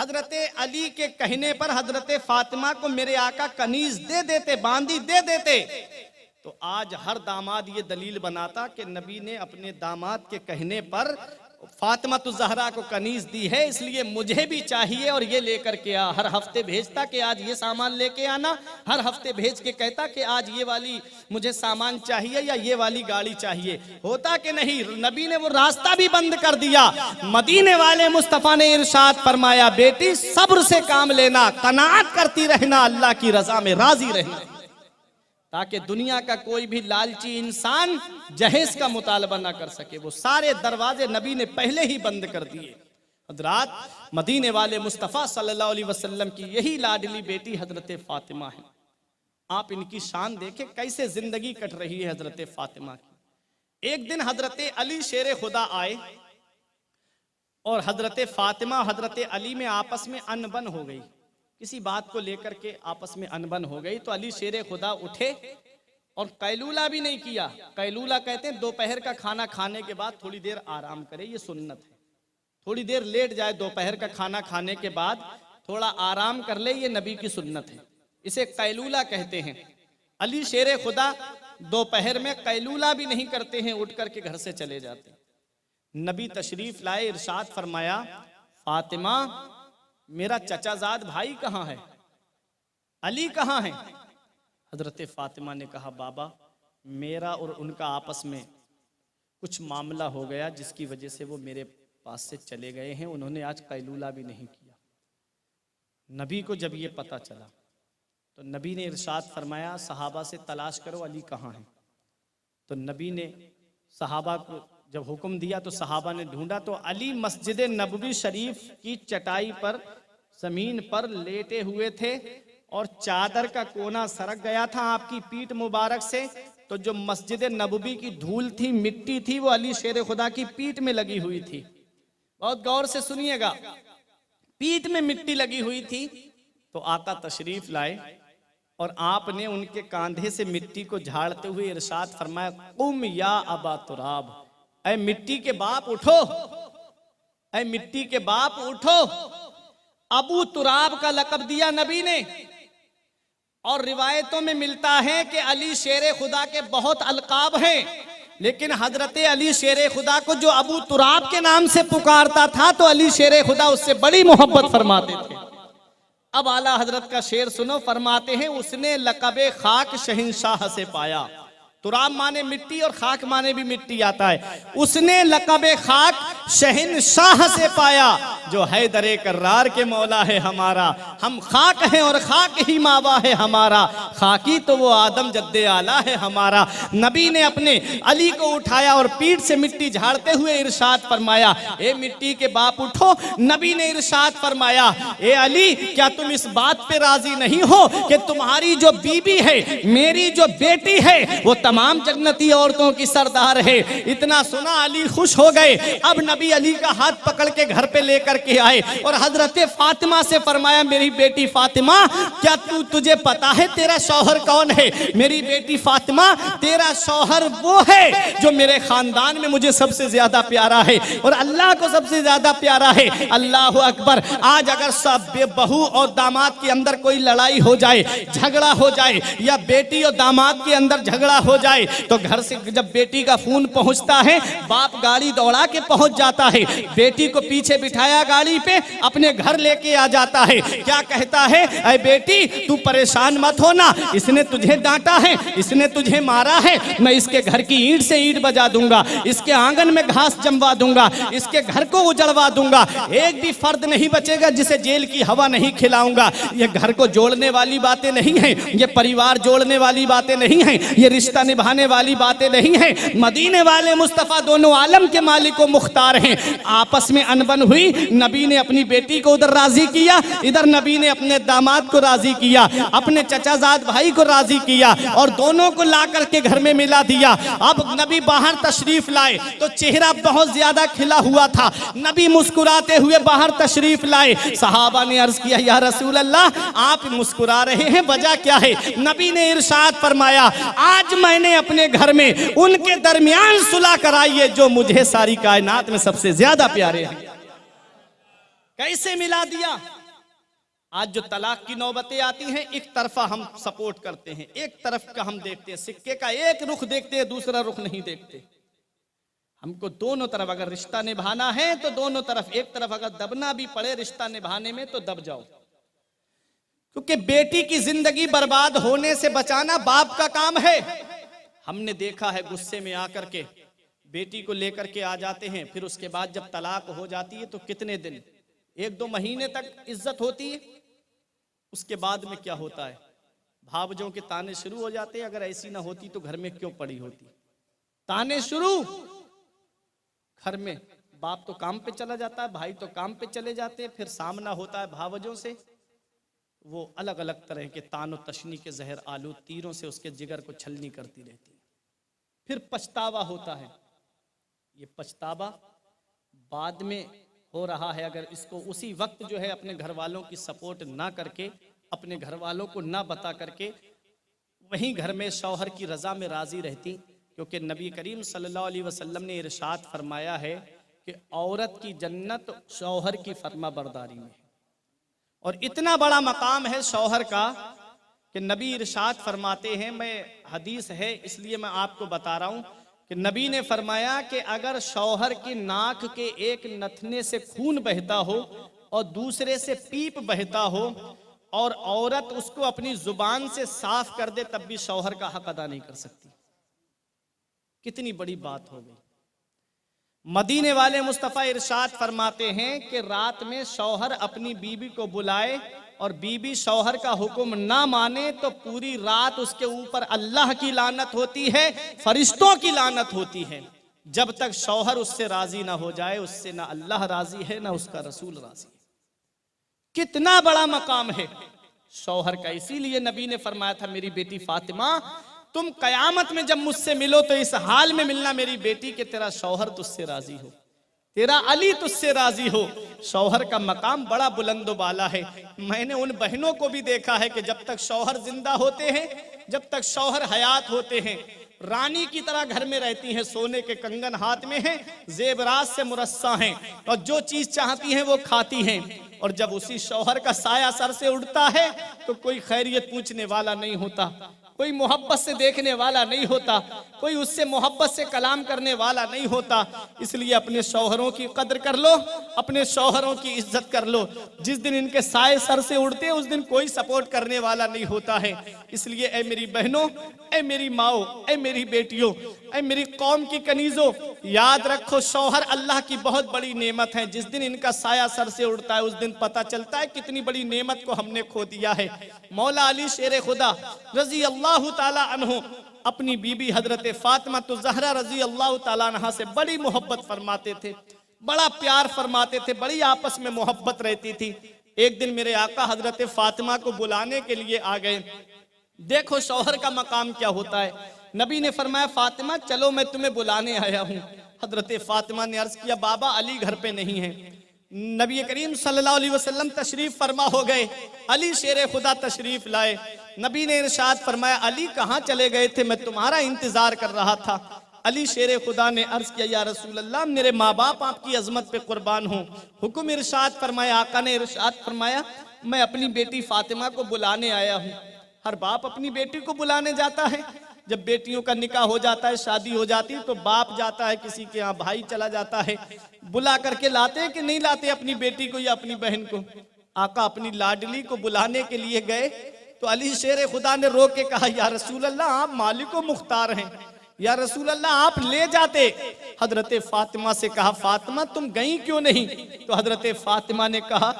हजरत अली के कहने पर हजरत फातिमा को मेरे आका कनीज दे देते, बांदी दे देते, तो आज हर दामाद ये दलील बनाता कि नबी ने अपने दामाद के कहने पर फातिमा तो ज़हरा को कनीज दी है, इसलिए मुझे भी चाहिए और ये लेकर के आ। हर हफ्ते भेजता कि आज ये सामान लेके आना, हर हफ्ते भेज के कहता कि आज ये वाली मुझे सामान चाहिए या ये वाली गाड़ी चाहिए। होता कि नहीं? नबी ने वो रास्ता भी बंद कर दिया। मदीने वाले मुस्तफ़ा ने इरशाद फरमाया, बेटी सब्र से काम लेना, कनात करती रहना, अल्लाह की रजा में राजी रहना, ताकि दुनिया का कोई भी लालची इंसान जहेज का मुतालबा ना कर सके। वो सारे दरवाजे नबी ने पहले ही बंद कर दिए। हजरात, मदीने वाले मुस्तफ़ा सल्लल्लाहु अलैहि वसल्लम की यही लाडली बेटी हजरत फातिमा है। आप इनकी शान देखें, कैसे जिंदगी कट रही है हजरत फातिमा की। एक दिन हजरत अली शेरे खुदा आए और हजरत फातिमा हजरत अली में आपस में अनबन हो गई, किसी बात को लेकर के आपस में अनबन हो गई। तो अली शेरे खुदा उठे और कैलूला भी नहीं किया। कैलूला कहते हैं दोपहर का खाना खाने के बाद थोड़ी देर आराम करे, ये सुन्नत है। थोड़ी देर लेट जाए, दोपहर का खाना खाने के बाद थोड़ा आराम कर ले, ये नबी की सुन्नत है, इसे कैलूला कहते हैं। अली शेरे खुदा दोपहर में कैलूला भी नहीं करते हैं, उठ करके घर से चले जाते हैं। नबी तशरीफ लाए, इरशाद फरमाया, फातिमा मेरा चचाजाद भाई कहाँ है, अली कहाँ है? हजरत फातिमा ने कहा, बाबा मेरा और उनका आपस में कुछ मामला हो गया जिसकी वजह से वो मेरे पास से चले गए हैं, उन्होंने आज कैलूला भी नहीं किया। नबी को जब ये पता चला तो नबी ने इरशाद फरमाया, सहाबा से तलाश करो अली कहाँ है। तो नबी ने सहाबा को जब हुक्म दिया तो सहाबा ने ढूंढा, तो अली मस्जिद नबवी शरीफ की चटाई पर जमीन पर लेटे हुए थे और चादर का कोना सरक गया था आपकी पीठ मुबारक से। तो जो मस्जिद नबवी की धूल थी, मिट्टी थी, वो अली शेर खुदा की पीठ में लगी हुई थी। बहुत गौर से सुनिएगा, पीठ में मिट्टी लगी हुई थी। तो आका तशरीफ लाए और आपने उनके कांधे से मिट्टी को झाड़ते हुए इरशाद फरमाया, कुम या अबा तुराब, ऐ मिट्टी के बाप उठो, ऐ मिट्टी के बाप उठो। अबू तुराब का लक़ब दिया नबी ने। और रिवायतों में मिलता है कि अली शेरे खुदा के बहुत अलकाब हैं, लेकिन हजरत अली शेरे खुदा को जो अबू तुराब के नाम से पुकारता था तो अली शेरे खुदा उससे बड़ी मोहब्बत फरमाते थे। अब आला हजरत का शेर सुनो, फरमाते हैं, उसने लक़बे खाक शहंशाह से पाया। तुराब माने मिट्टी और खाक माने भी मिट्टी आता है। उसने लक़बे खाक शहंशाह से पाया, जो हैदरे कर्रार के मौला है हमारा। हम खाक हैं और खाक ही मावा है हमारा, खाकी तो वो आदम जद्दे आला है हमारा। नबी ने अपने अली को उठाया और पीठ से मिट्टी झाड़ते हुए इरशाद फरमाया, ए मिट्टी के बाप उठो। नबी ने इरशाद फरमाया, ए अली क्या तुम इस बात पे राजी नहीं हो कि तुम्हारी जो बीबी है, मेरी जो बेटी है, वो तमाम जन्नती औरतों की सरदार है। इतना सुना अली खुश हो गए। अब नबी अली का हाथ पकड़ के घर पे लेकर के आए और हजरत फातिमा से फरमाया, मेरी बेटी फातिमा क्या तुझे पता है तेरा शौहर कौन है? मेरी बेटी फातिमा, तेरा शौहर वो है जो मेरे खानदान में मुझे सबसे ज्यादा प्यारा है और अल्लाह को सबसे ज्यादा प्यारा है। अल्लाह अकबर। आज अगर सब बहू और दामाद के अंदर कोई लड़ाई हो जाए, झगड़ा हो जाए, या बेटी और दामाद के अंदर झगड़ा हो जाए, तो घर से जब बेटी का फोन पहुंचता है, बाप गाड़ी दौड़ा के पहुंच जाता है, बेटी को पीछे बिठाया गाड़ी पे, अपने घर लेके आ जाता है। क्या कहता है, अरे बेटी तू परेशान मत होना, इसने तुझे डांटा है, इसने तुझे मारा है, मैं इसके घर की ईंट से ईंट बजा दूंगा, इसके आंगन में घास जमवा दूंगा, इसके घर को उजड़वा दूंगा, एक भी फर्द नहीं बचेगा जिसे जेल की हवा नहीं खिलाऊंगा। ये घर को जोड़ने वाली बातें नहीं हैं, ये परिवार जोड़ने वाली बातें नहीं हैं, ये रिश्ता निभाने वाली बातें नहीं हैं। मदीने वाले मुस्तफ़ा दोनों आलम के मालिक व मुख्तार हैं। आपस में अनबन हुई, नबी ने अपनी बेटी को उधर राजी किया, इधर नबी ने अपने दामाद को राजी किया, अपने चचाजाद भाई को राजी किया और दोनों को ला करके घर में मिला दिया। अब नबी बाहर तशरीफ लाए तो चेहरा बहुत ज्यादा खिला हुआ था, नबी मुस्कुराते हुए बाहर तशरीफ लाए। सहाबा ने अर्ज किया, या रसूल अल्लाह आप मुस्कुरा रहे हैं, वजह क्या है? नबी ने इरशाद फरमाया, आज मैंने अपने घर में उनके दरमियान सुलह कराई है जो मुझे सारी कायनात में सबसे ज्यादा प्यारे हैं। कैसे मिला दिया? आज जो तलाक की नौबतें आती हैं, एक तरफा हम सपोर्ट करते हैं, एक तरफ का हम देखते हैं, सिक्के का एक रुख देखते हैं, दूसरा रुख नहीं देखते। हमको दोनों तरफ अगर रिश्ता निभाना है तो दोनों तरफ, एक तरफ अगर दबना भी पड़े रिश्ता निभाने में तो दब जाओ, क्योंकि बेटी की जिंदगी बर्बाद होने से बचाना बाप का काम है। हमने देखा है गुस्से में आकर के बेटी को लेकर के आ जाते हैं, फिर उसके बाद जब तलाक हो जाती है तो कितने दिन, 1-2 महीने तक इज्जत होती है, उसके बाद में क्या होता है, भावजों के ताने शुरू हो जाते हैं। अगर ऐसी ना होती तो घर में क्यों पड़ी होती? ताने शुरू घर में, बाप तो काम पे चला जाता है, भाई तो काम पे चले जाते हैं, फिर सामना होता है भावजों से, वो अलग अलग तरह के तानो तशनी के जहर आलू तीरों से उसके जिगर को छलनी करती रहती है। फिर पछतावा होता है, ये पछतावा बाद में हो रहा है। अगर इसको उसी वक्त जो है अपने घर वालों की सपोर्ट ना करके, अपने घर वालों को ना बता करके वहीं घर में शौहर की रजा में राजी रहती, क्योंकि नबी करीम सल्लल्लाहु अलैहि वसल्लम ने इरशाद फरमाया है कि औरत की जन्नत शौहर की फर्मा बरदारी में है। और इतना बड़ा मकाम है शौहर का कि नबी इरशाद फरमाते हैं, मैं हदीस है इसलिए मैं आपको बता रहा हूं कि नबी ने फरमाया कि अगर शौहर की नाक के एक नथने से खून बहता हो और दूसरे से पीप बहता हो और औरत उसको अपनी जुबान से साफ कर दे, तब भी शौहर का हक अदा नहीं कर सकती। कितनी बड़ी बात हो गई। मदीने वाले मुस्तफ़ा इरशाद फरमाते हैं कि रात में शौहर अपनी बीबी को बुलाए और बीबी शौहर का हुक्म ना माने तो पूरी रात उसके ऊपर अल्लाह की लानत होती है, फरिश्तों की लानत होती है, जब तक शौहर उससे राजी ना हो जाए। उससे ना अल्लाह राजी है, ना उसका रसूल राजी है। कितना बड़ा मकाम है शौहर का। इसीलिए नबी ने फरमाया था, मेरी बेटी फातिमा तुम कयामत में जब मुझसे मिलो तो इस हाल में मिलना मेरी बेटी के तेरा शौहर तुझसे राजी हो, तेरा अली तुझसे राजी हो। शौहर का मकाम बड़ा बुलंदो बाला है। मैंने उन बहनों को भी देखा है कि जब तक शौहर जिंदा होते हैं, जब तक शौहर हयात होते हैं, रानी की तरह घर में रहती हैं, सोने के कंगन हाथ में हैं, जेवरात से मुरस्सा हैं और जो चीज चाहती हैं वो खाती हैं। और जब उसी शौहर का साया सर से उड़ता है तो कोई खैरियत पूछने वाला नहीं होता, कोई मोहब्बत से देखने वाला नहीं होता, कोई उससे मोहब्बत से कलाम करने वाला नहीं होता। इसलिए अपने शौहरों की कदर कर लो, अपने शौहरों की इज्जत कर लो। जिस दिन इनके साए सर से उड़ते हैं उस दिन कोई सपोर्ट करने वाला नहीं होता है। इसलिए ऐ मेरी बहनों, ऐ मेरी माओ, ऐ मेरी बेटियों, ऐ मेरी कौम की कनीजों, याद रखो शौहर अल्लाह की बहुत बड़ी नेमत है। जिस दिन इनका साया सर से उड़ता है उस दिन पता चलता है कितनी बड़ी नेमत को हमने खो दिया है। मौला अली शेर खुदा रजी अल्लाह ताला अन्हु अपनी बीबी हजरत फातिमा तो ज़हरा रजी अल्लाह ताला अन्हा से बड़ी मोहब्बत फरमाते थे, बड़ा प्यार फरमाते थे, बड़ी आपस में मोहब्बत रहती थी। एक दिन मेरे आका हजरत फातिमा को बुलाने के लिए आ गए। देखो शौहर का मकाम क्या होता है। नबी ने फरमाया, फातिमा चलो मैं तुम्हें बुलाने आया हूँ। हजरत फातिमा ने अर्ज किया, बाबा अली घर पे नहीं है। नबी करीम सल्लल्लाहु अलैहि वसल्लम तशरीफ फरमा हो गए, अली शेर खुदा तशरीफ लाए। नबी ने इरशाद फरमाया, अली कहाँ चले गए थे, मैं तुम्हारा इंतजार कर रहा था। अली शेर खुदा ने अर्ज किया, या रसूल अल्लाह मेरे माँ बाप आपकी अजमत पे कुर्बान हूँ। हुक्म इरशाद फरमाया, आका ने इरशाद फरमाया, मैं अपनी बेटी फातिमा को बुलाने आया हूँ। हर बाप अपनी बेटी को बुलाने जाता है। जब बेटियों का निकाह हो जाता है, शादी हो जाती है, तो बाप जाता है किसी के यहाँ, भाई चला जाता है, बुला करके लाते हैं कि नहीं लाते अपनी बेटी को या अपनी बहन को। आका अपनी लाडली को बुलाने के लिए गए तो अली शेर खुदा ने रोक के कहा, या रसूल अल्लाह आप मालिक व मुख्तार हैं, या रसूल अल्लाह आप ले जाते। हजरत फातिमा से कहा, फातिमा तुम गई क्यों नहीं? तो हजरत फातिमा ने कहा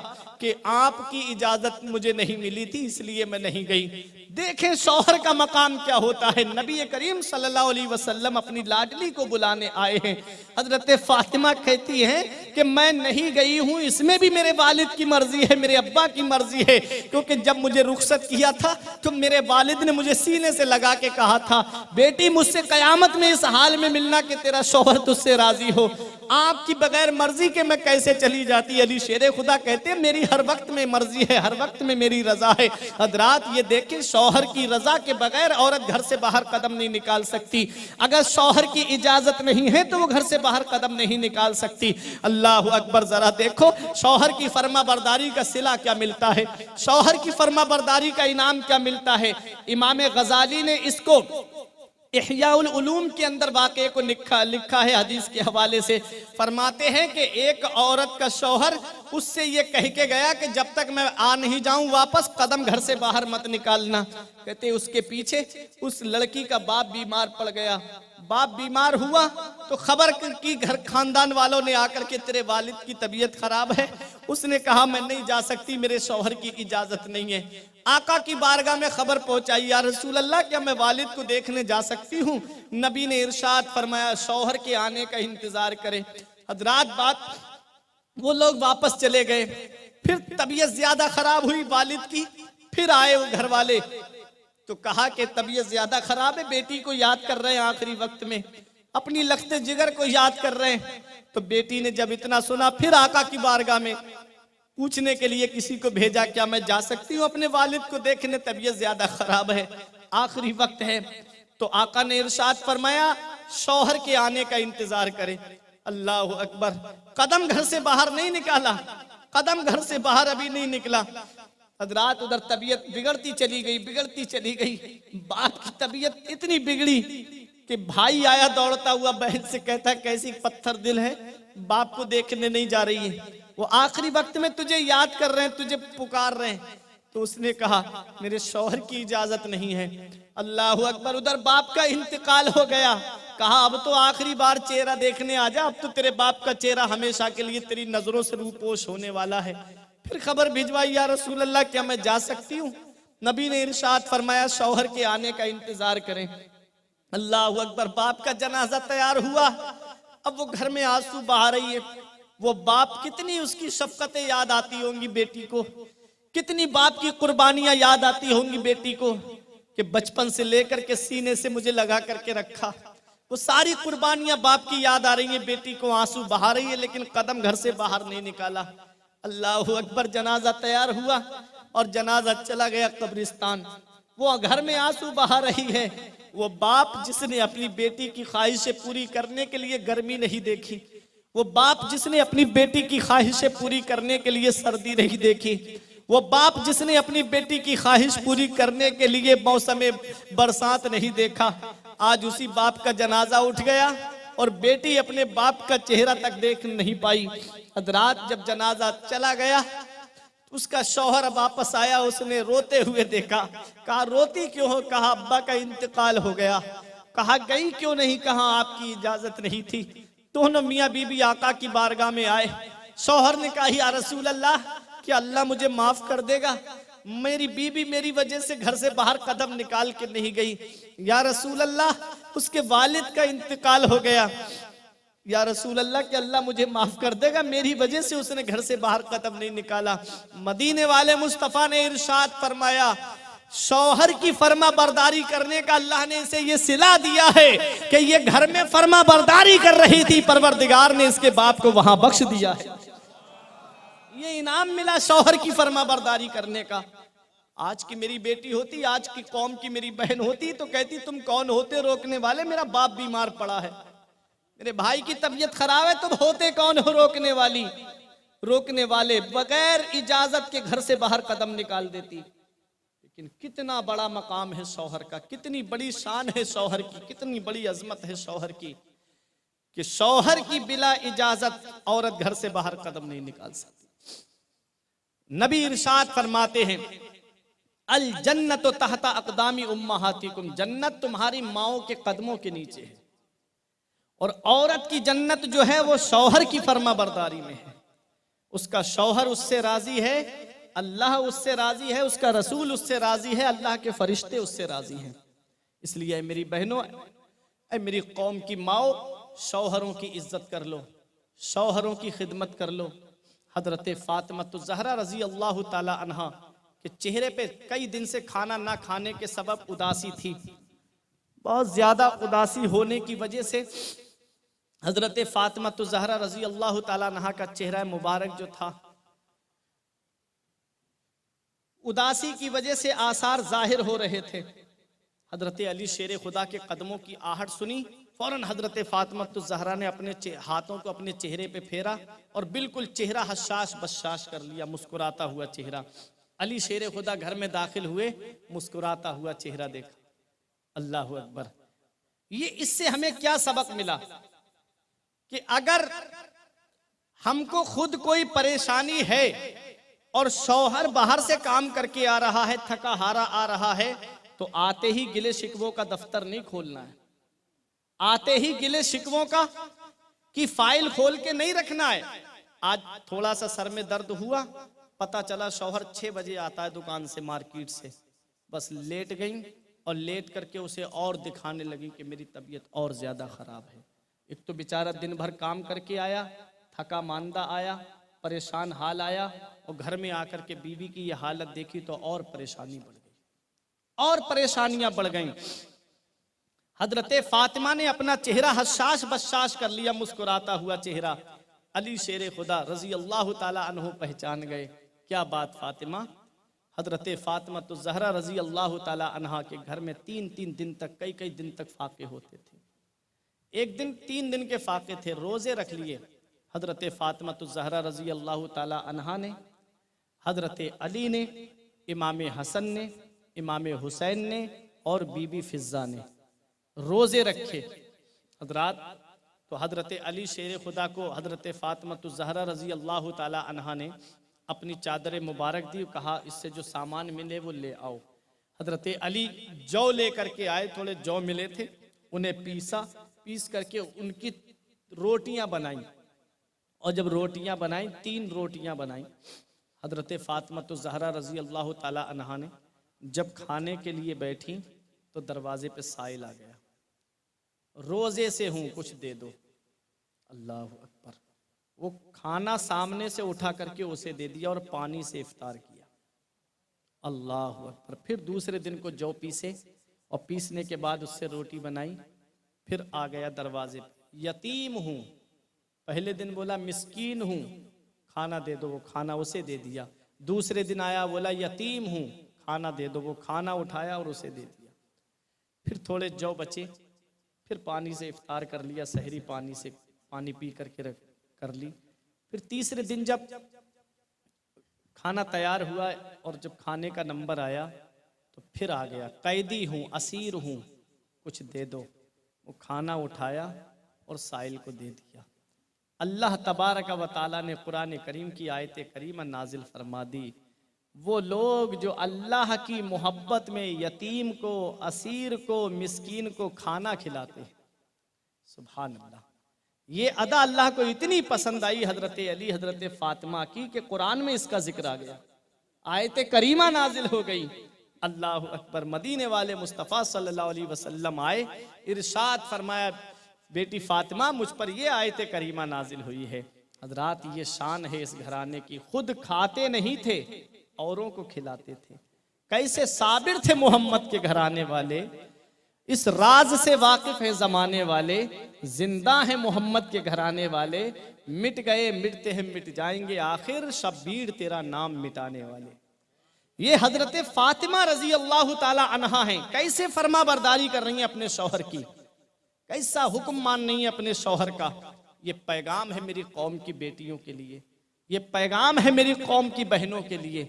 कि आपकी इजाजत मुझे नहीं मिली थी, इसलिए मैं नहीं गई। देखें शौहर का मकाम क्या होता है। नबी करीम सल्लल्लाहु अलैहि वसल्लम अपनी लाडली को बुलाने आए हैं। हजरत फातिमा कहती हैं कि मैं नहीं गई हूं, इसमें भी मेरे वालिद की मर्जी है, मेरे अब्बा की मर्जी है, क्योंकि जब मुझे रुखसत किया था तो मेरे वालिद ने मुझे सीने से लगा के कहा था, बेटी मुझसे कयामत में इस हाल में मिलना कि तेरा शौहर तुझसे राजी हो। आपकी बगैर मर्जी के मैं कैसे चली जाती? अली शेर खुदा कहते हैं मेरी हर वक्त में मर्जी है, हर वक्त में मेरी रजा है। हजरात ये देखें, शौहर की रजा के बगैर औरत घर से बाहर कदम नहीं निकाल सकती। अगर शौहर की इजाजत नहीं है तो वो घर से बाहर कदम नहीं निकाल सकती। अल्लाह अकबर। जरा देखो शौहर की फर्मा बरदारी का सिला क्या मिलता है, शौहर की फर्मा बरदारी का इनाम क्या मिलता है। इमाम गजाली ने इसको इह्याउल उलूम के अंदर वाक़े को लिखा है हदीस के हवाले से। फरमाते हैं कि एक औरत का शौहर उससे ये कह के गया कि जब तक मैं आ नहीं जाऊं वापस कदम घर से बाहर मत निकालना। कहते उसके पीछे उस लड़की का बाप बीमार पड़ गया। बाप बीमार हुआ तो खबर की घर खानदान वालों ने आकर के तेरे वालिद की तबीयत खराब है। उसने कहा मैं नहीं जा सकती, मेरे शौहर की इजाजत नहीं है। आका की बारगाह में खबर पहुंचाई, या रसूल अल्लाह क्या मैं वालिद को देखने जा सकती हूँ? नबी ने इरशाद फरमाया शौहर के आने का इंतजार करें। हजरात बात वो लोग वापस चले गए, फिर तबीयत ज्यादा खराब हुई वालिद की, फिर आए वो घर वाले तो कहा कि तबीयत ज्यादा खराब है, बेटी को याद कर रहे हैं, आखिरी वक्त में अपनी लख्ते जिगर को याद कर रहे हैं। तो बेटी ने जब इतना सुना फिर आका की बारगाह में पूछने के लिए किसी को भेजा, क्या मैं जा सकती हूँ अपने वालिद को देखने, तबीयत ज्यादा खराब है, आखिरी वक्त है। तो आका ने इरशाद फरमाया शौहर के आने का इंतजार करें। अल्लाह अकबर। कदम घर से बाहर नहीं निकाला, कदम घर से बाहर अभी नहीं निकला। हजरात उधर तबीयत बिगड़ती चली गई, बिगड़ती चली गई। बाप की तबीयत इतनी बिगड़ी कि भाई आया दौड़ता हुआ बहन से, कहता कैसी पत्थर दिल है, बाप को देखने नहीं जा रही है, वो आखिरी वक्त में तुझे याद कर रहे हैं, तुझे पुकार रहे हैं। तो उसने कहा मेरे शौहर की इजाजत नहीं है। अल्लाह अकबर। उधर बाप का इंतकाल हो गया। कहा अब तो आखिरी बार चेहरा देखने आ जा, अब तो तेरे बाप का चेहरा हमेशा के लिए तेरी नजरों से रूपोश होने वाला है। फिर खबर भिजवाई, या रसूल अल्लाह क्या मैं जा सकती हूँ? नबी ने इरशाद फरमाया शौहर के आने का इंतजार करें। अल्लाह अकबर। बाप का जनाजा तैयार हुआ, अब वो घर में आंसू बहा रही है। वो बाप, कितनी उसकी शफकतें याद आती होंगी बेटी को, कितनी बाप की कुर्बानियां याद आती होंगी बेटी को कि बचपन से लेकर के सीने से मुझे लगा करके रखा। वो सारी कुर्बानियां बाप की याद आ रही है, बेटी को आंसू बहा रही है, लेकिन कदम घर से बाहर नहीं निकाला। अल्लाह अकबर। जनाजा तैयार हुआ और जनाजा चला गया कब्रिस्तान। वो घर में आंसू बहा रही है। वो बाप जिसने अपनी बेटी की ख्वाहिशें पूरी करने के लिए गर्मी नहीं देखी, वो बाप जिसने अपनी बेटी की ख्वाहिशें पूरी करने के लिए सर्दी नहीं देखी, वो बाप जिसने अपनी बेटी की ख्वाहिश पूरी करने के लिए मौसम बरसात नहीं देखा, आज उसी बाप का जनाजा उठ गया और बेटी अपने बाप का चेहरा तक देख नहीं पाई। हजरात जब जनाजा चला गया उसका शौहर वापस आया, उसने रोते हुए देखा। कहा रोती क्यों हो? कहा अब्बा का इंतकाल हो गया। कहा गई क्यों नहीं? कहा आपकी इजाजत नहीं थी। दोनों मियाँ बीबी आका की बारगाह में आए। शौहर ने कहा या रसूल अल्लाह क्या अल्लाह मुझे माफ कर देगा? मेरी बीबी मेरी वजह से घर से बाहर कदम निकाल के नहीं गई। या रसूल अल्लाह उसके वालिद का इंतकाल हो गया। या रसूल अल्लाह कि अल्लाह मुझे माफ कर देगा, मेरी वजह से उसने घर से बाहर कदम नहीं निकाला। मदीने वाले मुस्तफा ने इरशाद फरमाया शौहर की फर्मा बरदारी करने का अल्लाह ने इसे ये सिला दिया है कि ये घर में फर्मा बरदारी कर रही थी, परवरदिगार ने इसके बाप को वहां बख्श दिया है। ये इनाम मिला शौहर की फर्मा बरदारी करने का। आज की मेरी बेटी होती, आज की कौम की मेरी बहन होती तो कहती तुम कौन होते रोकने वाले, मेरा बाप बीमार पड़ा है, मेरे भाई की तबीयत खराब है, तुम होते कौन हो रोकने वाली? रोकने वाले बगैर इजाजत के घर से बाहर कदम निकाल देती। लेकिन कितना बड़ा मकाम है शौहर का, कितनी बड़ी शान है शौहर की, कितनी बड़ी अजमत है शौहर की, कि शौहर की बिला इजाजत औरत घर से बाहर कदम नहीं निकाल सकती। नबी इरशाद फरमाते हैं, अल जन्नत तहता अक़दामी उम्महातिकुम, जन्नत तुम्हारी माओ के कदमों के नीचे है। और औरत की जन्नत जो है वो शौहर की फर्मा बरदारी में है। उसका शौहर उससे राजी है, अल्लाह उससे राजी है, उसका रसूल उससे राजी है, अल्लाह के फरिश्ते उससे राजी हैं। इसलिए मेरी बहनों, मेरी कौम की माओ, शौहरों की इज्जत कर लो, शौहरों की खिदमत कर लो। हजरत फातिमा ज़हरा रजी अल्लाह ताला अन्हा के चेहरे पे कई दिन से खाना ना खाने के सबब उदासी थी। बहुत ज्यादा उदासी होने की वजह से हजरत फातिमा ज़हरा रजी अल्लाह ताला अन्हा का चेहरा मुबारक जो था, उदासी की वजह से आसार जाहिर हो रहे थे। हजरत अली शेर खुदा के कदमों की आहट सुनी, फौरन हजरत फातिमा ज़हरा ने अपने हाथों को अपने चेहरे पे फेरा और बिल्कुल चेहरा हशाश बशाश कर लिया, मुस्कुराता हुआ चेहरा। अली शेर खुदा घर में दाखिल हुए, मुस्कुराता हुआ चेहरा देखा। अल्लाह अकबर। ये इससे हमें क्या सबक मिला कि अगर हमको खुद कोई परेशानी है और शौहर बाहर से काम करके आ रहा है, थका हारा आ रहा है, तो आते ही गिले शिकवों का दफ्तर नहीं खोलना है, आते ही गिले शिकवों का की फाइल खोल के नहीं रखना है। आज थोड़ा सा सर में दर्द हुआ, पता चला शौहर 6 बजे आता है दुकान से, मार्केट से, बस लेट गई और लेट करके उसे और दिखाने लगी कि मेरी तबीयत और ज्यादा खराब है। एक तो बेचारा दिन भर काम करके आया, थका मांदा आया, परेशान हाल आया, और घर में आकर के बीवी की यह हालत देखी तो और परेशानी बढ़ गई, और परेशानियां बढ़ गईं। हजरत फातिमा ने अपना चेहरा हशाश बशाश कर लिया, मुस्कुराता हुआ चेहरा। अली शेर खुदा रजी अल्लाह ताला अन्हु पहचान गए, क्या बात फातिमा। हजरत फातिमा ज़हरा रजी अल्लाह ताला अन्हा के घर में 3-3 दिन तक, कई दिन तक फाके होते थे। एक दिन 3 दिन के फाके थे, रोजे रख लिए। हजरत फातिमा ज़हरा रजी अल्लाह ताला अन्हा ने, हजरत अली ने, इमाम हसन ने, इमाम हुसैन ने और बीबी फिज़्ज़ा ने रोजे रखे। हजरात, तो हजरत अली शेर खुदा को हजरत फातिमा ज़हरा रजी अल्लाह ताला अन्हा ने अपनी चादर मुबारक दी, कहा इससे जो सामान मिले वो ले आओ। हजरत अली जौ लेकर के आए, थोड़े जौ मिले थे, उन्हें पीस करके उनकी रोटियां बनाई, और जब रोटियां बनाई, 3 रोटियां बनाई। हजरत फातिमा ज़हरा रजी अल्लाह ताला अन्हा ने जब खाने के लिए बैठी तो दरवाजे पे साइल आ गया, रोजे से हूं, कुछ दे दो। अल्लाह अकबर। वो खाना सामने से उठा करके उसे दे दिया और पानी से इफ्तार किया। अल्लाह अकबर। फिर दूसरे दिन को जौ पीसे, और पीसने के बाद उससे रोटी बनाई, फिर आ गया दरवाजे पे, यतीम हूं। पहले दिन बोला मिस्कीन हूं, खाना दे दो, वो खाना उसे दे दिया। दूसरे दिन आया, बोला यतीम हूं, खाना दे दो, वो खाना उठाया और उसे दे दिया। फिर थोड़े जौ बचे, फिर पानी से इफ्तार कर लिया, सहरी पानी से पानी पी करके कर ली। फिर तीसरे दिन जब खाना तैयार हुआ और जब खाने का नंबर आया तो फिर आ गया, कैदी हूँ, असीर हूँ, कुछ दे दो। वो खाना उठाया और साइल को दे दिया। अल्लाह तबारक व तआला ने कुरान करीम की आयत करीमा नाजिल फरमा दी, वो लोग जो अल्लाह की मोहब्बत में यतीम को, असीर को, मिस्कीन को खाना खिलाते हैं। सुभान अल्लाह। ये अदा अल्लाह को इतनी पसंद आई हजरत अली, हजरत फातिमा की, कि कुरान में इसका जिक्र आ गया, आयत करीमा नाजिल हो गई। अल्लाह अकबर। मदीने वाले मुस्तफ़ा सल्लल्लाहु अलैहि वसल्लम आए, इरशाद फरमाया, बेटी फातिमा मुझ पर ये आयत करीमा नाजिल हुई है। हजरात, ये शान है इस घराने की, खुद खाते नहीं थे, औरों को खिलाते थे। कैसे साबिर थे मोहम्मद के घराने वाले, इस राज से वाकिफ है जमाने वाले, जिंदा है मोहम्मद के घराने वाले, मिट गए मिटते हैं मिट जाएंगे, आखिर शब्बीर तेरा नाम मिटाने वाले। ये हजरत फातिमा रजी अल्लाह ताला अन्हा हैं, कैसे फरमा बरदारी कर रही हैं अपने शौहर की, कैसा हुक्म मान रही हैं अपने शौहर का। ये पैगाम है मेरी कौम की बेटियों के लिए, ये पैगाम है मेरी कौम की बहनों के लिए,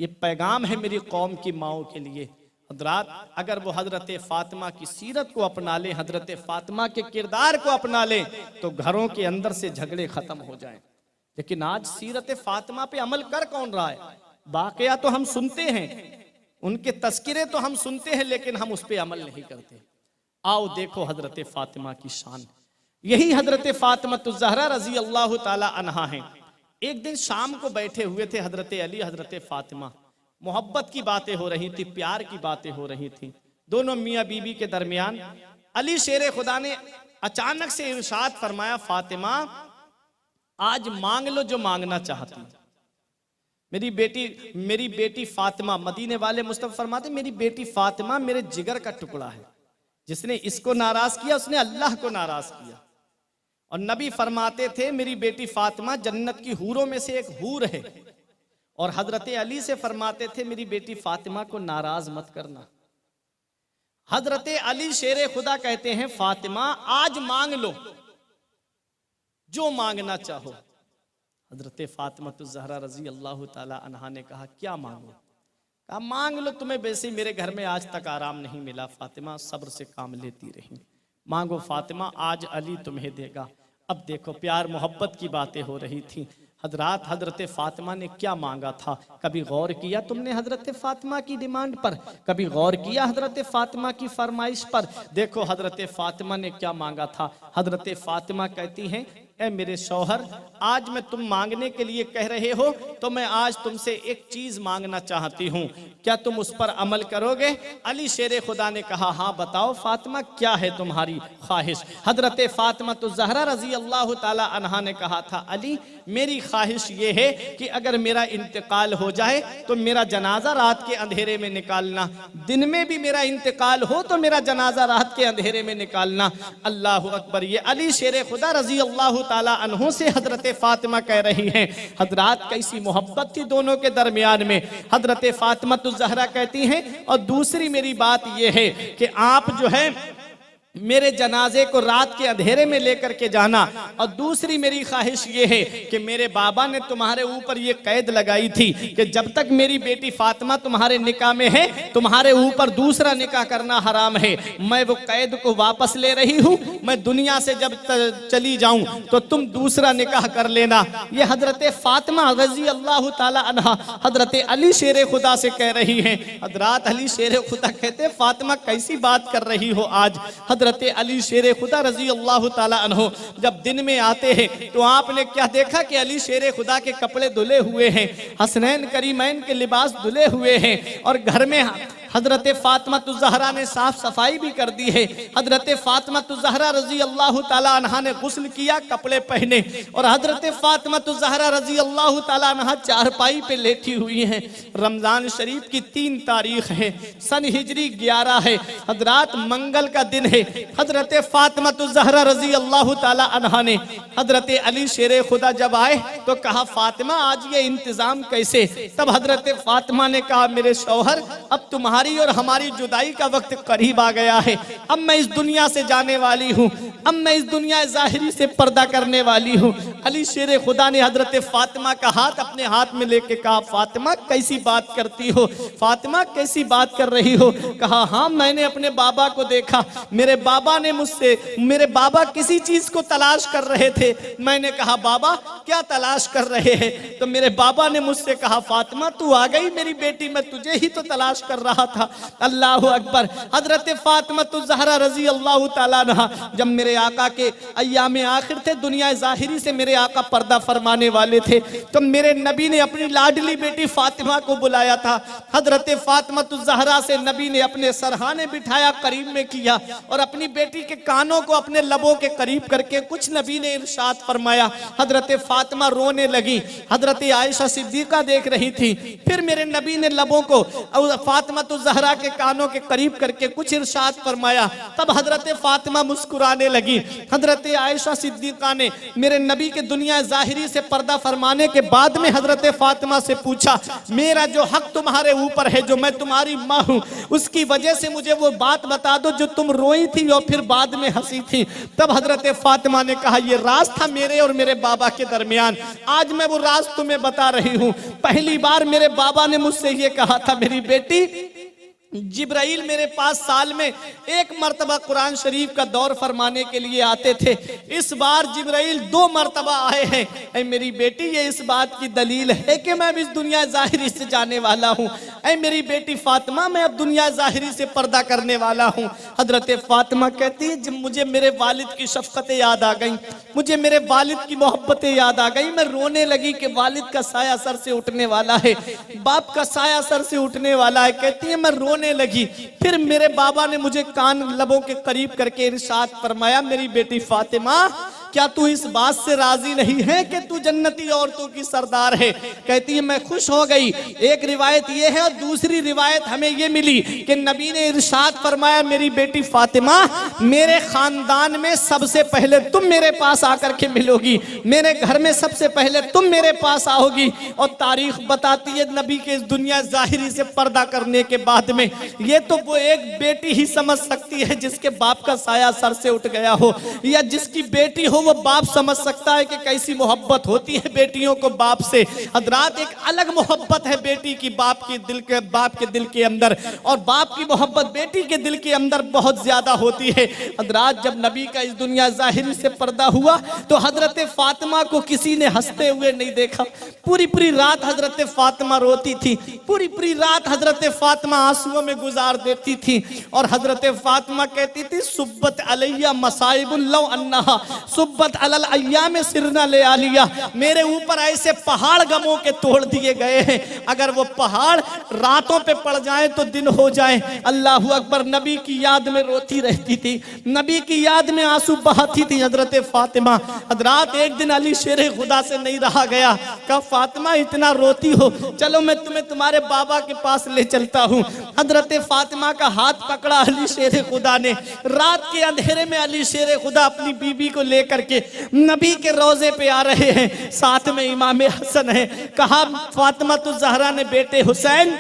ये पैगाम है मेरी कौम की माओं के लिए। हजरात, अगर वो हजरत फातिमा की सीरत को अपना ले, हजरत फातिमा के किरदार को अपना ले, तो घरों के अंदर से झगड़े खत्म हो जाएं। लेकिन आज सीरत फातिमा पे अमल कर कौन रहा है? वाकया तो हम सुनते हैं, उनके तस्किरे तो हम सुनते हैं, लेकिन हम उस पर अमल नहीं करते। आओ देखो हजरत फातिमा की शान। यही हजरत फातिमा ज़हरा रजी अल्लाह ताला अन्हा है। एक दिन शाम को बैठे हुए थे हजरत अली, हजरत फातिमा, मोहब्बत की बातें हो रही थी, प्यार की बातें हो रही थी दोनों मियाँ बीबी के दरमियान। अली शेर खुदा ने अचानक से इरशाद फरमाया, फातिमा आज मांग लो जो मांगना चाहती। मेरी बेटी फातिमा, मदीने वाले मुस्तफा फरमाते मेरी बेटी फातिमा मेरे जिगर का टुकड़ा है। जिसने इसको नाराज किया उसने अल्लाह को नाराज किया। और नबी फरमाते थे मेरी बेटी फातिमा जन्नत की हूरों में से एक हूर है। और हजरत अली से फरमाते थे मेरी बेटी फातिमा को नाराज मत करना। हजरत अली शेर खुदा कहते हैं फातिमा आज मांग लो जो मांगना चाहो। हजरत फातिमा ज़हरा रजी अल्लाह ताला अन्हा ने कहा क्या मांगो? कहा मांग लो, तुम्हें वैसे ही मेरे घर में आज तक आराम नहीं मिला, फातिमा सब्र से काम लेती रही, मांगो फातिमा आज अली तुम्हें देगा। अब देखो प्यार मोहब्बत की बातें हो रही थी। हजरात, हजरत फातिमा ने क्या मांगा था? कभी गौर किया तुमने हजरत फातिमा की डिमांड पर? कभी गौर किया हजरत फातिमा की फरमाइश पर? देखो हजरत फातिमा ने क्या मांगा था। हजरत फातिमा कहती हैं ए मेरे शौहर, आज मैं तुम मांगने के लिए कह रहे हो तो मैं आज तुमसे एक चीज मांगना चाहती हूँ, क्या तुम उस पर अमल करोगे? अली शेर खुदा ने कहा हाँ बताओ फातिमा क्या है तुम्हारी ख्वाहिश? हजरत फातिमा ज़हरा रजी अल्लाह ताला अन्हा ने कहा था अली मेरी ख्वाहिश ये है कि अगर मेरा इंतकाल हो जाए तो मेरा जनाजा रात के अंधेरे में निकालना, दिन में भी मेरा इंतकाल हो तो मेरा जनाजा रात के अंधेरे में निकालना। अल्लाह अकबर। ये अली शेर खुदा रजी अल्लाह ताला अन्हु से हजरत फातिमा कह रही हैं। हजरात कैसी मोहब्बत थी दोनों के दरमियान में। हजरत फातिमा ज़हरा कहती हैं और दूसरी मेरी बात यह है कि आप जो है मेरे जनाजे को रात के अंधेरे में लेकर के जाना। और दूसरी मेरी ख्वाहिश ये है कि मेरे बाबा ने तुम्हारे ऊपर ये कैद लगाई थी कि जब तक मेरी बेटी फातिमा तुम्हारे निकाह में है तुम्हारे ऊपर दूसरा निकाह करना हराम है। मैं वो कैद को वापस ले रही हूँ, मैं दुनिया से जब चली जाऊं तो तुम दूसरा निकाह कर लेना। ये हजरत फातिमा रज़ी अल्लाह ताला अन्हा हजरत अली शेर खुदा से कह रही हैं। हजरात अली शेर खुदा कहते फातिमा कैसी बात कर रही हो आज? हजरत अली शेर खुदा रजी अल्लाह ताला अन्हो जब दिन में आते हैं तो आपने क्या देखा कि अली शेर खुदा के कपड़े धुले हुए हैं, हसनैन करीमैन के लिबास धुले हुए हैं और घर में हजरत फातिमा ज़हरा ने साफ सफाई भी कर दी है। हजरत फातिमा ज़हरा रजी अल्लाह ताला अन्हा ने गुस्ल किया, कपड़े पहने और हजरत फातिमा ज़हरा रजी अल्लाह ताला अन्हा चारपाई पे लेटी हुई हैं। रमजान शरीफ की 3 तारीख है, सन हिजरी 11 है। हजरात मंगल का दिन है। हजरत फातिमा ज़हरा रजी अल्लाह ताला अन्हा ने हजरत अली शेर खुदा जब आए तो कहा फातिमा आज ये इंतजाम कैसे? तब हजरत फातिमा ने कहा मेरे शौहर अब तुम्हारी और हमारी जुदाई का वक्त करीब आ गया है। अब मैं इस दुनिया से जाने वाली हूँ, अब मैं इस दुनिया ज़ाहिरी से पर्दा करने वाली हूँ। अली शेर खुदा ने हजरत फातिमा का हाथ अपने हाथ में लेके कहा फातिमा कैसी बात करती हो? फातिमा कैसी बात कर रही हो? कहा हाँ मैंने अपने बाबा को देखा, मेरे बाबा ने मुझसे, मेरे बाबा किसी चीज को तलाश कर रहे थे। मैंने कहा बाबा क्या तलाश कर रहे हैं? तो मेरे बाबा ने मुझसे कहा फातिमा तू आ गई मेरी बेटी, मैं तुझे ही तो तलाश कर रहा था। अल्लाह अकबर। हजरत फातिमा ज़हरा रजी अल्लाह ताला अन्हा जब मेरे आका के अय्याम आखिर थे, दुनिया ज़ाहिरी से मेरे आका पर्दा फरमाने वाले थे, तो मेरे नबी ने अपनी लाडली बेटी फातिमा को बुलाया था। हजरत फातिमा ज़हरा से नबी ने अपने सरहाने बिठाया, करीब में किया और अपनी बेटी के कानों को अपने लबों के करीब करके कुछ नबी ने इरशाद फरमाया। हजरत फातिमा रोने लगी। हजरत आयशा सिद्दीका देख रही थी। फिर मेरे नबी ने लबों को फातिमा ज़हरा के कानों के करीब करके कुछ इरशाद फरमाया। तब हजरत फातिमा मुस्कुराने लगी। हजरत आयशा सिद्दीका ने मेरे नबी के के दुनिया ज़ाहिरी से पर्दा फरमाने के बाद में हजरत फातिमा से पूछा, मेरा जो हक तुम्हारे ऊपर है, जो मैं तुम्हारी माँ हूँ, उसकी वजह से मुझे वो बात बता दो जो तुम रोई थी और फिर बाद में हंसी थी। तब हजरत फातिमा ने कहा, ये राज था मेरे और मेरे बाबा के दरमियान, आज मैं वो राज तुम्हें बता रही हूँ। पहली बार मेरे बाबा ने मुझसे ये कहा था, मेरी बेटी, जिब्राइल मेरे पास साल में एक मर्तबा कुरान शरीफ का दौर फरमाने के लिए आते थे। इस बार जिब्राइल 2 मर्तबा आए हैं। ऐ मेरी बेटी, ये इस बात की दलील है कि मैं अब इस दुनिया ज़ाहिरी से जाने वाला हूँ। ऐ मेरी बेटी फातिमा, मैं अब दुनिया ज़ाहिरी से पर्दा करने वाला हूँ। हजरत फातिमा कहती है, जब मुझे मेरे वालिद की शफ़क़तें याद आ गई, मुझे मेरे वालिद की मोहब्बतें याद आ गई, मैं रोने लगी कि वालिद का साया सर से उठने वाला है, बाप का साया सर से उठने वाला है। कहती है, मैं रोने लगी। फिर मेरे बाबा ने मुझे कान लबों के करीब करके इरशाद फरमाया, मेरी बेटी फातिमा, क्या तू इस बात से राजी नहीं है कि तू जन्नती औरतों की सरदार है? कहती है, मैं खुश हो गई। एक रिवायत ये है और दूसरी रिवायत हमें ये मिली कि नबी ने इरशाद फरमाया, मेरी बेटी फातिमा, मेरे खानदान में सबसे पहले तुम मेरे पास आकर के मिलोगी, मेरे घर में सबसे पहले तुम मेरे पास आओगी। और तारीख बताती है, नबी के इस दुनिया ज़ाहिरी से पर्दा करने के बाद में ये तो वो एक बेटी ही समझ सकती है जिसके बाप का साया सर से उठ गया हो, या जिसकी बेटी हो वो बाप समझ सकता है कि कैसी मोहब्बत होती है बेटियों को बाप से। हजरात, एक अलग मोहब्बत है बेटी की बाप के दिल के अंदर, और बाप की मोहब्बत बेटी के दिल के अंदर बहुत ज्यादा होती है। हजरात, जब नबी का इस दुनिया ज़ाहिरी से पर्दा हुआ तो हजरत फातिमा को किसी ने हंसते हुए नहीं देखा। पूरी पूरी रात हजरत फातिमा रोती थी, पूरी पूरी रात हजरत फातिमा आंसुओं में गुजार देती थी। और हजरत फातिमा कहती थी, सुब्बत अलैया मसाइबुल लौ अन्नहा सुब्बत अलल अय्याम सिरना ले आलिया, मेरे ऊपर ऐसे पहाड़ गमों के तोड़ दिए गए हैं, अगर वो पहाड़ रातों पे पड़ जाए तो दिन हो जाए। अल्लाहू अकबर। नबी की याद में रोती रहती थी, नबी की याद में आंसू बहाती थी हजरत फातिमा। हजरात, एक दिन अली शेर खुदा से नहीं रहा गया, कहा, फातिमा इतना रोती हो, चलो मैं तुम्हें तुम्हारे बाबा के पास ले चलता हूँ। हजरत फातिमा का हाथ पकड़ा अली शेर खुदा ने। रात के अंधेरे में अली शेर खुदा अपनी बीबी को लेकर के नबी के रोजे पे आ रहे हैं, साथ में इमाम हसन है। कहा, फातिमा तो ज़हरा ने बेटे हुसैन,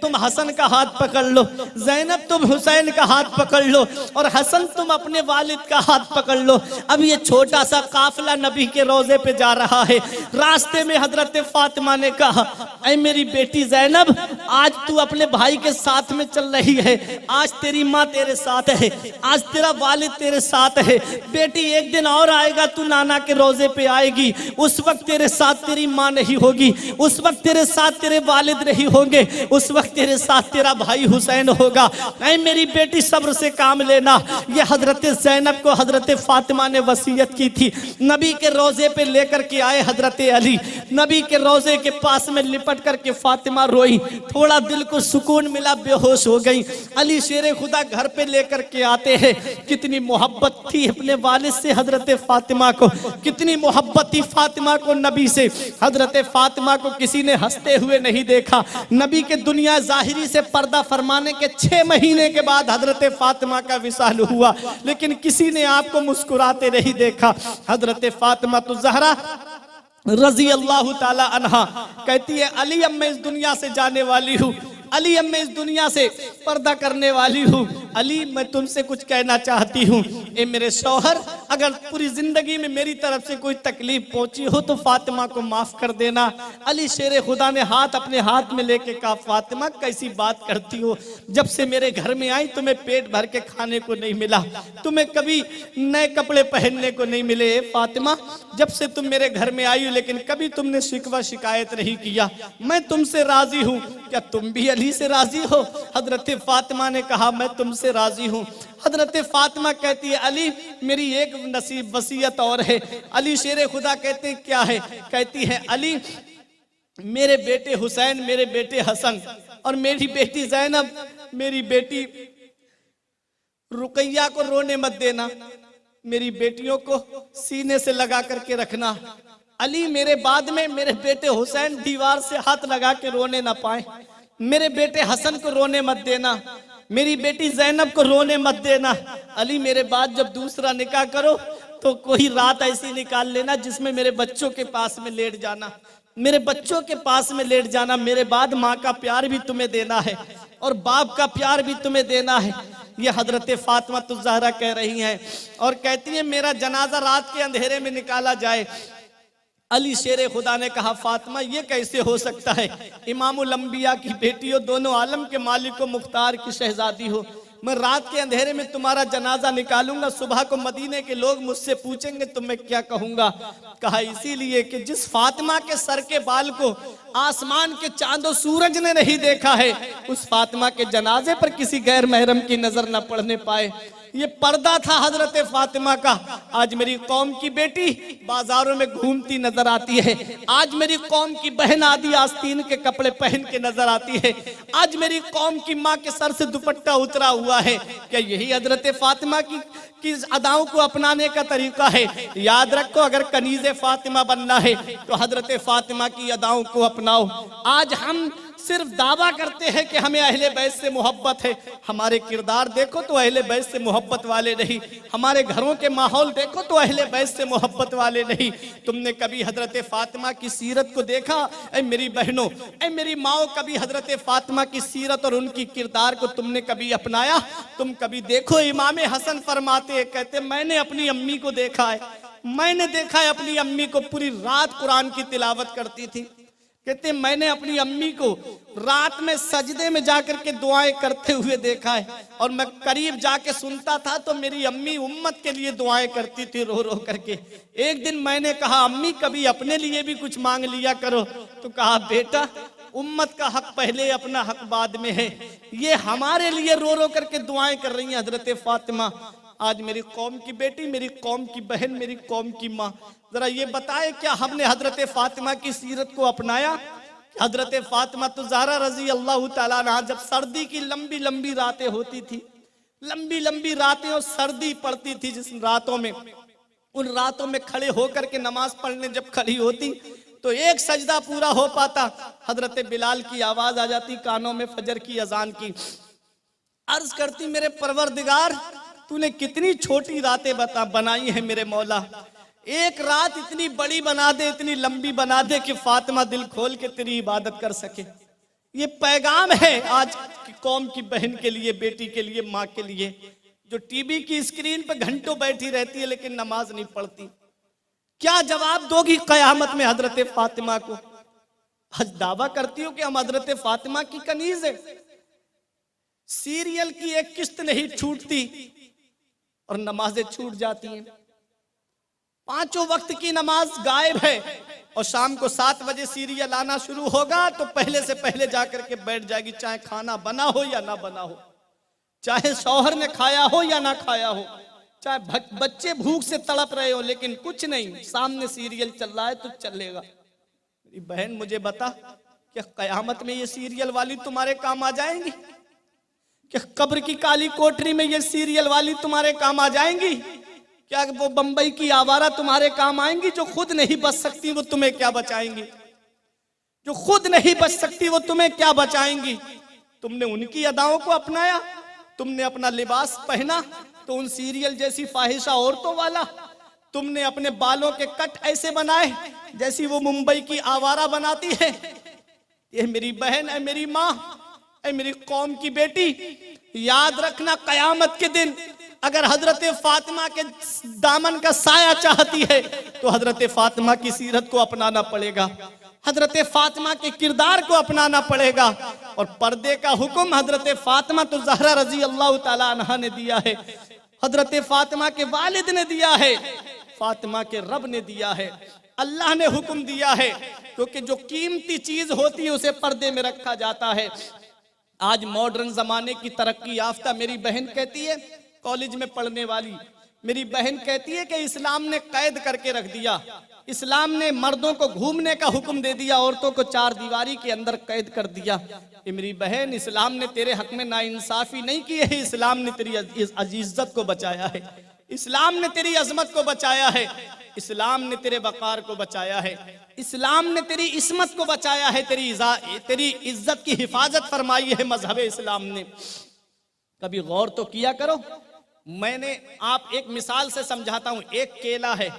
तुम हसन का हाथ पकड़ लो, ज़ैनब तुम हुसैन का हाथ पकड़ लो, और हसन तुम अपने वालिद का हाथ पकड़ लो। अब ये छोटा सा काफिला नबी के रोजे पे जा रहा है। रास्ते में हजरत फातिमा ने कहा, ऐ मेरी बेटी ज़ैनब, आज तू अपने भाई के साथ में चल रही है, आज तेरी माँ तेरे साथ है, आज तेरा वालिद तेरे साथ है। बेटी, एक दिन और आएगा, तू नाना के रोजे पे आएगी, उस वक्त तेरे साथ तेरी माँ नहीं होगी, उस वक्त तेरे साथ तेरे वालिद नहीं होंगे, उस वक्त तेरे साथ तेरा भाई हुसैन होगा। ऐ मेरी बेटी, सब्र से काम लेना। ये हजरत ज़ैनब को हजरत फातिमा ने वसीयत की थी। नबी के रोजे पे लेकर के आए हजरत अली, नबी के रोजे के पास में लिपट करके फातिमा रोई, थोड़ा दिल को सुकून मिला, बेहोश हो गई। अली शेर खुदा घर पे लेकर के आते हैं। कितनी मोहब्बत थी अपने वालिद से हजरत फातिमा को, कितनी मोहब्बत थी फातिमा को नबी से। हजरत फातिमा को किसी ने हंसते हुए नहीं देखा। नबी के दुनिया ज़ाहिरी से पर्दा फरमाने के 6 महीने के बाद हजरत फातिमा का विसाल हुआ, लेकिन किसी ने आपको मुस्कुराते नहीं देखा। हजरत फातिमा तो ज़हरा रज़ी अल्लाह ताला अन्हा कहती है, अली, अब मैं इस दुनिया से जाने वाली हूँ, अली, अब मैं इस दुनिया से पर्दा करने वाली हूँ। अली, मैं तुमसे कुछ कहना चाहती हूँ। ए मेरे शौहर, अगर पूरी जिंदगी में मेरी तरफ से कोई तकलीफ पहुंची हो तो फातिमा को माफ कर देना। अली शेर खुदा ने हाथ अपने हाथ में लेके कहा, फातिमा कैसी बात करती हो, जब से मेरे घर में आई तुम्हें पेट भर के खाने को नहीं मिला, तुम्हें कभी नए कपड़े पहनने को नहीं मिले। फातिमा, जब से तुम मेरे घर में आई हो, लेकिन कभी तुमने शिकवा शिकायत नहीं किया, मैं तुमसे राजी हूँ, क्या तुम भी अली से राजी हो? हजरत फातिमा ने कहा, मैं तुमसे राजी हूँ। हजरत फातिमा कहती है, अली, मेरी एक नसीब वसीयत और है। अली शेर खुदा कहते हैं, क्या है? कहती है, अली, मेरे बेटे हुसैन, मेरे बेटे हसन और मेरी बेटी ज़ैनब, मेरी बेटी रुकैया को रोने मत देना, मेरी बेटियों को सीने से लगा करके रखना। अली, मेरे बाद में मेरे बेटे हुसैन दीवार से हाथ लगा के रोने ना पाए, मेरे बेटे हसन को रोने मत देना, मेरी बेटी ज़ैनब को रोने मत देना। अली, मेरे बाद जब दूसरा निकाह करो तो कोई रात ऐसी निकाल लेना जिसमें मेरे बच्चों के पास में लेट जाना, मेरे बच्चों के पास में लेट जाना। मेरे बाद माँ का प्यार भी तुम्हें देना है और बाप का प्यार भी तुम्हें देना है। ये हजरत फातिमा ज़हरा कह रही हैं और कहती है मेरा जनाजा रात के अंधेरे में निकाला जाए। अली शेर खुदा ने कहा फातिमा ये कैसे हो सकता है, इमामुल अंबिया की बेटी हो, दोनों आलम के मालिक हो, मुख्तार की शहजादी हो, मैं रात के अंधेरे में तुम्हारा जनाजा निकालूंगा, सुबह को मदीने के लोग मुझसे पूछेंगे तो मैं क्या कहूंगा। कहा इसीलिए कि जिस फातिमा के सर के बाल को आसमान के चांदो सूरज ने नहीं देखा है, उस फातिमा के जनाजे पर किसी गैर महरम की नजर न पड़ने पाए। ये पर्दा था हजरत फातिमा का। आज मेरी कौम की बेटी बाजारों में घूमती नजर आती है, आज मेरी कौम की बहन आदि आस्तीन के कपड़े पहन के नजर आती है, आज मेरी कौम की माँ के सर से दुपट्टा उतरा हुआ है। क्या यही हजरत फातिमा की अदाओं को अपनाने का तरीका है? याद रखो, अगर कनीज़े फातिमा बनना है तो हजरत फातिमा की अदाओं को अपनाओ। आज हम सिर्फ दावा करते हैं कि हमें अहले बैत से मोहब्बत है, हमारे किरदार देखो तो अहले बैत से मोहब्बत वाले नहीं, हमारे घरों के माहौल देखो तो अहले बैत से मोहब्बत वाले नहीं। तुमने कभी हजरत फातिमा की सीरत को देखा? ऐ मेरी बहनों, ऐ मेरी माओ, कभी हजरत फातिमा की सीरत और उनकी किरदार को तुमने कभी अपनाया? तुम कभी देखो, इमाम हसन फरमाते हैं, कहते मैंने अपनी अम्मी को देखा है, मैंने देखा है अपनी अम्मी को पूरी रात कुरान की तिलावत करती थी। कहते मैंने अपनी अम्मी को रात में सजदे में जाकर के दुआएं करते हुए देखा है, और मैं करीब जाके सुनता था तो मेरी अम्मी उम्मत के लिए दुआएं करती थी रो रो करके। एक दिन मैंने कहा अम्मी कभी अपने लिए भी कुछ मांग लिया करो, तो कहा बेटा उम्मत का हक पहले, अपना हक बाद में है। ये हमारे लिए रो रो करके दुआएं कर रही हैं हजरत फातिमा। आज मेरी कौम की बेटी, मेरी कौम की बहन, मेरी कौम की माँ, जरा ये बताए क्या हमने हजरत फातिमा की सीरत को अपनाया? हजरत फातिमा ज़हरा रजी अल्लाह ताला अन्हा जब सर्दी की लंबी लंबी रातें होती थी, लंबी लंबी रातें और सर्दी पड़ती थी, जिस रातों में, उन रातों में खड़े होकर के नमाज पढ़ने जब खड़ी होती तो एक सजदा पूरा हो पाता, हजरत बिलाल की आवाज आ जाती कानों में फजर की अजान की। अर्ज करती मेरे परवरदिगार तूने कितनी छोटी रातें बनाई है मेरे मौला, एक रात इतनी बड़ी बना दे, इतनी लंबी बना दे कि फातिमा दिल खोल के तेरी इबादत कर सके। ये पैगाम है आज की कौम की बहन के लिए, बेटी के लिए, माँ के लिए, जो टीवी की स्क्रीन पर घंटों बैठी रहती है लेकिन नमाज नहीं पढ़ती। क्या जवाब दोगी कयामत में हजरत फातिमा को? आज दावा करती हो कि हम हजरत फातिमा की कनीज है। सीरियल की एक किस्त नहीं छूटती और नमाजें छूट जाती हैं। पांचों वक्त की नमाज गायब है, और शाम को 7 बजे सीरियल आना शुरू होगा तो पहले से पहले जाकर के बैठ जाएगी, चाहे खाना बना हो या ना बना हो, चाहे शौहर ने खाया हो या ना खाया हो, चाहे बच्चे भूख से तड़प रहे हो, लेकिन कुछ नहीं, सामने सीरियल चल रहा है तो चलेगा। मेरी बहन मुझे बता, क्या कयामत में ये सीरियल वाली तुम्हारे काम आ जाएंगी? क्या कब्र की काली कोठरी में ये सीरियल वाली तुम्हारे काम आ जाएंगी? क्या वो बंबई की आवारा तुम्हारे काम आएंगी? जो खुद नहीं बच सकती वो तुम्हें क्या बचाएंगी? जो खुद नहीं बच सकती वो तुम्हें क्या बचाएंगी? तुमने उनकी अदाओं को अपनाया, तुमने अपना लिबास पहना तो उन सीरियल जैसी फाहिशा औरतों वाला, तुमने अपने बालों के कट ऐसे बनाए जैसी वो मुंबई की आवारा बनाती है। ये मेरी बहन है, मेरी माँ है, मेरी कौम की बेटी, याद रखना कयामत के दिन अगर हजरत फातिमा के दामन का साया चाहती है तो हजरत फातिमा की सीरत को अपनाना पड़ेगा, हजरत फातिमा के किरदार को अपनाना पड़ेगा। और पर्दे का हुक्म हजरत फातिमा ज़हरा रजी अल्लाह ताला अन्हा ने दिया है, हजरत फातिमा के वालिद ने दिया है, फातिमा के रब ने दिया है, अल्लाह ने हुक्म दिया है, क्योंकि जो कीमती चीज होती है उसे पर्दे में रखा जाता है। आज मॉडर्न जमाने की तरक्की याफ्ता मेरी बहन कहती है, कॉलेज में पढ़ने वाली मेरी बहन कहती है कि इस्लाम ने कैद करके रख दिया, इस्लाम ने मर्दों को घूमने का हुक्म दे दिया, औरतों को 4 दीवारी के अंदर कैद कर दिया। ये मेरी बहन, इस्लाम ने तेरे हक में नाइंसाफी नहीं की है, इस्लाम ने तेरी इज्जत को बचाया है, इस्लाम ने तेरी अजमत को बचाया है, इस्लाम ने तेरे वकार को बचाया है, इस्लाम ने तेरी इस्मत को बचाया है, तेरी इज्जत की हिफाजत फरमाई है मजहब इस्लाम ने। कभी गौर तो किया करो, मैंने आप एक मिसाल से समझाता हूं। एक केला है,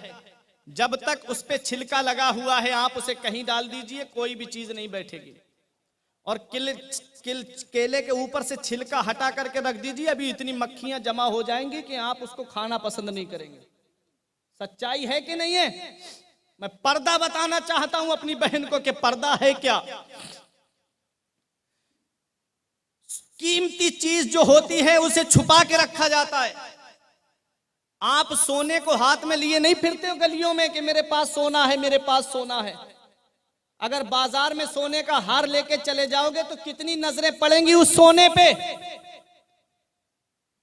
जब तक उस पे छिलका लगा हुआ है आप उसे कहीं डाल दीजिए कोई भी चीज नहीं बैठेगी, और केले के ऊपर से छिलका हटा करके रख दीजिए, अभी इतनी मक्खियां जमा हो जाएंगी कि आप उसको खाना पसंद नहीं करेंगे। सच्चाई है कि नहीं है? मैं पर्दा बताना चाहता हूं अपनी बहन को कि पर्दा है क्या। कीमती चीज जो होती है उसे छुपा के रखा जाता है। आप सोने को हाथ में लिए नहीं फिरते हो गलियों में कि मेरे पास सोना है, मेरे पास सोना है। अगर बाजार में सोने का हार लेके चले जाओगे तो कितनी नजरें पड़ेंगी उस सोने पे।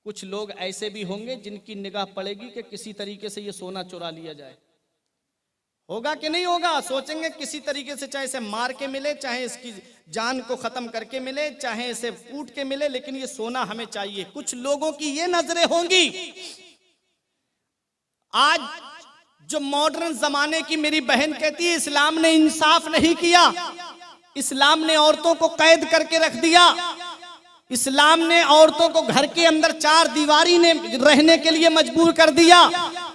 कुछ लोग ऐसे भी होंगे जिनकी निगाह पड़ेगी कि किसी तरीके से ये सोना चुरा लिया जाए। होगा कि नहीं होगा? सोचेंगे किसी तरीके से, चाहे इसे मार के मिले, चाहे इसकी जान को खत्म करके मिले, चाहे इसे कूट के मिले, लेकिन ये सोना हमें चाहिए। कुछ लोगों की ये नजरें होंगी। आज जो मॉडर्न जमाने की मेरी बहन कहती है इस्लाम ने इंसाफ नहीं किया, इस्लाम ने औरतों को कैद करके रख दिया, इस्लाम ने औरतों को घर के अंदर चार दीवारी ने रहने के लिए मजबूर कर दिया,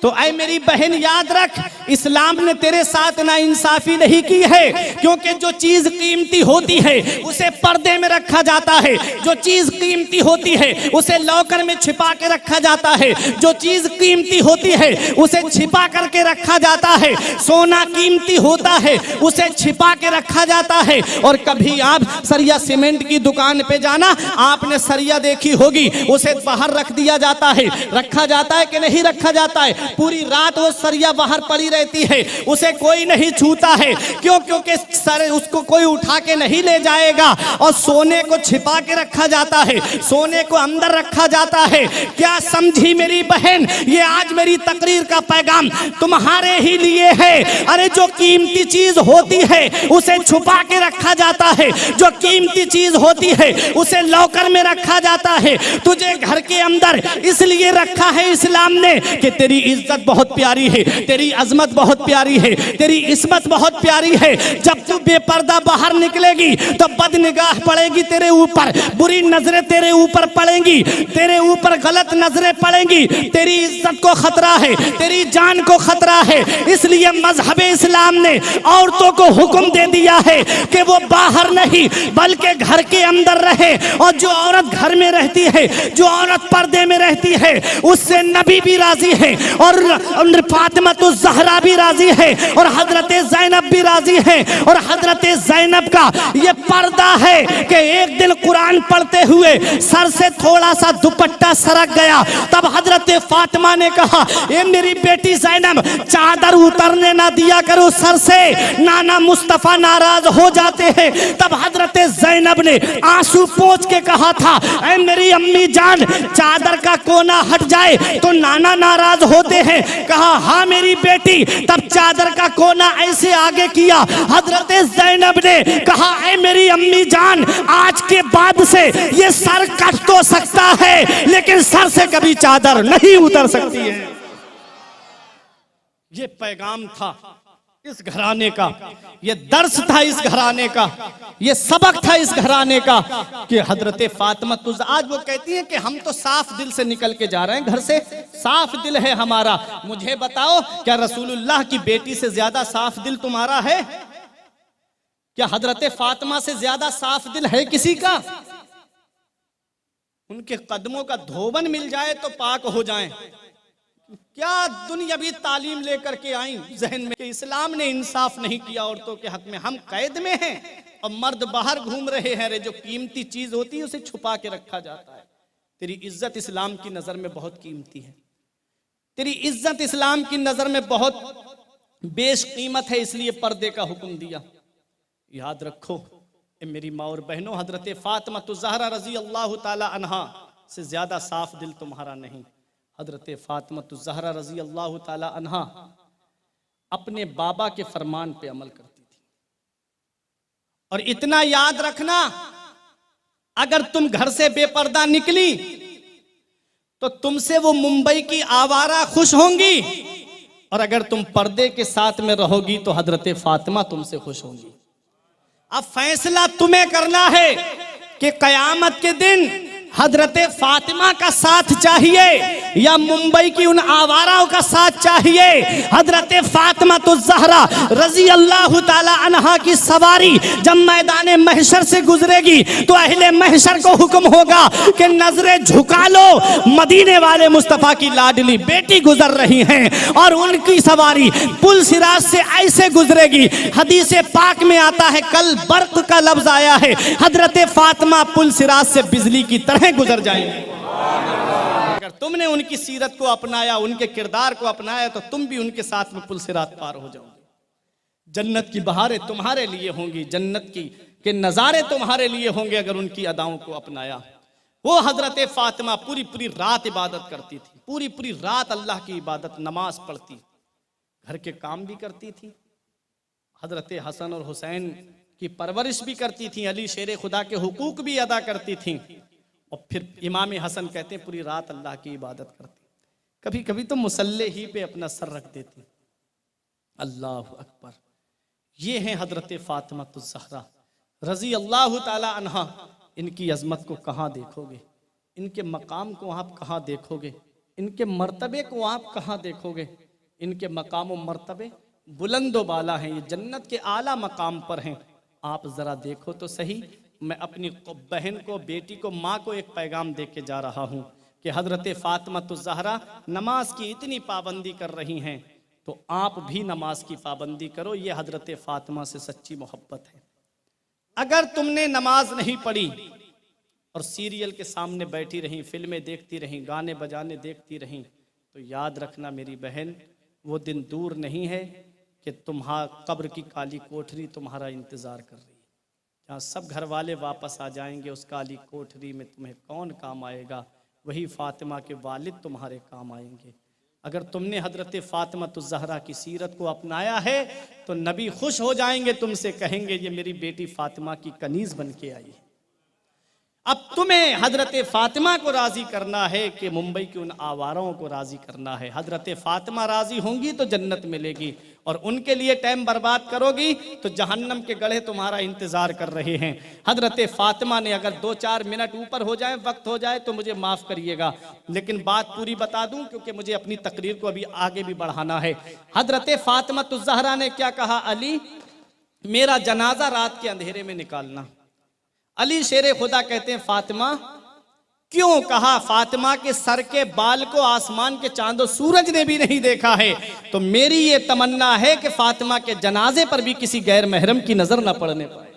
तो ऐ मेरी बहन याद रख, इस्लाम ने तेरे साथ ना इंसाफी नहीं की है। क्योंकि जो चीज कीमती होती है उसे पर्दे में रखा जाता है, जो चीज कीमती होती है उसे लॉकर में छिपा के रखा जाता है, जो चीज कीमती होती है उसे छिपा करके रखा जाता है। सोना कीमती होता है उसे छिपा के रखा जाता है। और कभी आप सरिया सीमेंट की दुकान पे जाना, आपने सरिया देखी होगी, उसे बाहर रख दिया जाता है। रखा जाता है कि नहीं रखा जाता है? पूरी रात वो सरिया बाहर पड़ी रहती है, उसे कोई नहीं छूता है। क्यों? क्योंकि सर उसको कोई उठा के नहीं ले जाएगा। और सोने को छिपा के रखा जाता है, सोने को अंदर रखा जाता है। क्या समझी मेरी बहन? ये आज मेरी तकरीर का पैगाम तुम्हारे ही लिए है। अरे जो कीमती चीज होती है उसे छुपा के रखा जाता है, जो कीमती चीज होती है उसे लॉकर में रखा जाता है। तुझे घर के अंदर इसलिए रखा है इस्लाम ने कि तेरी इज्जत बहुत प्यारी है, तेरी अजमत बहुत प्यारी है, तेरी इस्मत बहुत प्यारी है। जब तू बेपर्दा बाहर निकलेगी तो बदनिगाह पड़ेगी तेरे ऊपर, बुरी नजरें तेरे ऊपर पड़ेंगी, तेरे ऊपर गलत नजरें पड़ेंगी, तेरी इज्जत को खतरा है, तेरी जान को खतरा है। इसलिए मजहब इस्लाम ने औरतों को हुक्म दे दिया है कि वो बाहर नहीं बल्कि घर के अंदर रहे। और जो औरत घर में रहती है, जो औरत पर्दे में रहती है, उससे नबी भी राजी है और फातिमा तो ज़हरा भी राजी है और हजरत ज़ैनब भी राजी है। और हजरत ज़ैनब का ये पर्दा है कि एक दिन कुरान पढ़ते हुए सर से थोड़ा सा दुपट्टा सरक गया, तब हजरत फातिमा ने कहा, ए मेरी बेटी ज़ैनब, चादर उतरने ना दिया करो सर से, नाना मुस्तफ़ा नाराज हो जाते हैं। तब हजरत ज़ैनब ने आंसू पोंछ के कहा था, ऐ मेरी अम्मी जान, चादर का कोना हट जाए तो नाना नाराज होते हैं। कहा, हाँ मेरी बेटी। तब चादर का कोना ऐसे आगे किया। हजरत ज़ैनब ने कहा, ऐ मेरी अम्मी जान, आज के बाद से ये सर कट तो सकता है लेकिन सर से कभी चादर नहीं उतर सकती है। ये पैगाम था इस घराने का, ये दर्स था इस घराने का, ये सबक था इस घराने का कि हजरत फातिमा तुझ। आज वो कहती हैं कि हम तो साफ दिल से निकल के जा रहे हैं घर से, साफ दिल है हमारा। मुझे बताओ, क्या रसूलुल्लाह की बेटी से ज्यादा साफ दिल तुम्हारा है? क्या हजरत फातिमा से ज्यादा साफ दिल है किसी का? उनके कदमों का धोबन मिल जाए तो पाक हो जाएं। क्या दुनियावी तालीम लेकर के आई जहन में कि इस्लाम ने इंसाफ नहीं किया औरतों के हक में। हम कैद में हैं और मर्द बाहर घूम रहे हैं। रे जो कीमती चीज होती है उसे छुपा के रखा जाता है। तेरी इज्जत इस्लाम की नजर में बहुत कीमती है, तेरी इज्जत इस्लाम की नजर में बहुत बेशकीमत है, इसलिए पर्दे का हुक्म दिया। याद रखो मेरी माँ और बहनों, हजरत फातिमा तो ज़हरा रजी अल्लाह ताला अन्हा से ज्यादा साफ दिल तुम्हारा नहीं। हजरत फातिमा तो ज़हरा रजी अल्लाह ताला अन्हा अपने बाबा के फरमान पे अमल करती थी। और इतना याद रखना, अगर तुम घर से बेपर्दा निकली तो तुमसे वो मुंबई की आवारा खुश होंगी, और अगर तुम पर्दे के साथ में रहोगी तो हजरत फातिमा तुमसे खुश होंगी। अब फैसला तुम्हें करना है कि कयामत के दिन हजरत फातिमा का साथ चाहिए या मुंबई की उन आवाराओं का साथ चाहिए? हजरत फातिमा तो ज़हरा रजी अल्लाह ताला अन्हा की सवारी जब मैदान महशर से गुजरेगी तो अहले महशर को हुक्म होगा कि नजरें झुका लो, मदीने वाले मुस्तफा की लाडली बेटी गुजर रही हैं और उनकी सवारी पुल सिराज से ऐसे गुजरेगी। हदीस पाक में आता है, कल बर्क का लफ्ज आया है, हजरत फातिमा पुल सिराज से बिजली की तरह गुजर जाएंगे। अगर तुमने उनकी सीरत को अपनाया, उनके किरदार को अपनाया, तो तुम भी उनके साथ में पुल सिरात पार हो जाओगे। जन्नत की बहारें तुम्हारे लिए होंगी, जन्नत के नज़ारे तुम्हारे लिए होंगे अगर उनकी अदाओं को अपनाया। वो हजरत फातिमा पूरी पूरी रात इबादत करती थी, पूरी पूरी रात अल्लाह की इबादत, नमाज पढ़ती, घर के काम भी करती थी, हजरत हसन और हुसैन की परवरिश भी करती थी, अली शेर खुदा के हुकूक भी अदा करती थी। और फिर इमाम हसन कहते हैं पूरी रात अल्लाह की इबादत करती, कभी कभी तो मुसल्ले ही पे अपना सर रख देती। अल्लाह अकबर। ये हैं हजरत फातिमा तो ज़हरा रजी अल्लाह ताला अन्हा। इनकी अजमत को कहाँ देखोगे, इनके मकाम को आप कहाँ देखोगे, इनके मर्तबे को आप कहाँ देखोगे। इनके मकाम व मर्तबे बुलंदो बाला हैं, ये जन्नत के आला मकाम पर हैं। आप ज़रा देखो तो सही। मैं अपनी बहन को, बेटी को, माँ को एक पैगाम दे के जा रहा हूँ कि हजरत फातिमा तो ज़हरा नमाज की इतनी पाबंदी कर रही हैं, तो आप भी नमाज की पाबंदी करो। ये हजरत फातिमा से सच्ची मोहब्बत है। अगर तुमने नमाज नहीं पढ़ी और सीरियल के सामने बैठी रही, फिल्में देखती रही, गाने बजाने देखती रही, तो याद रखना मेरी बहन, वो दिन दूर नहीं है कि तुम्हारा कब्र की काली कोठरी तुम्हारा इंतज़ार कर रही है, जहाँ सब घर वाले वापस आ जाएंगे। उस काली कोठरी में तुम्हें कौन काम आएगा? वही फातिमा के वालिद तुम्हारे काम आएंगे। अगर तुमने हजरत फातिमा तो ज़हरा की सीरत को अपनाया है तो नबी खुश हो जाएंगे, तुमसे कहेंगे ये मेरी बेटी फातिमा की कनीज़ बन के आई है। अब तुम्हें हजरत फातिमा को राजी करना है कि मुंबई के उन आवारों को राजी करना है। हजरत फातिमा राजी होंगी तो जन्नत मिलेगी, और उनके लिए टाइम बर्बाद करोगी तो जहन्नम के गड्ढे तुम्हारा इंतजार कर रहे हैं। हजरत फातिमा ने अगर 2-4 मिनट ऊपर हो जाए, वक्त हो जाए, तो मुझे माफ करिएगा, लेकिन बात पूरी बता दूं क्योंकि मुझे अपनी तकरीर को अभी आगे भी बढ़ाना है। हजरत फातिमा तो ज़हरा ने क्या कहा? अली मेरा जनाजा रात के अंधेरे में निकालना। अली शेर खुदा कहते हैं फातिमा क्यों? कहा फातिमा के सर के बाल को आसमान के चांदो सूरज ने भी नहीं देखा है, तो मेरी ये तमन्ना है कि फातिमा के जनाजे पर भी किसी गैर महरम की नजर न पड़ने पाए।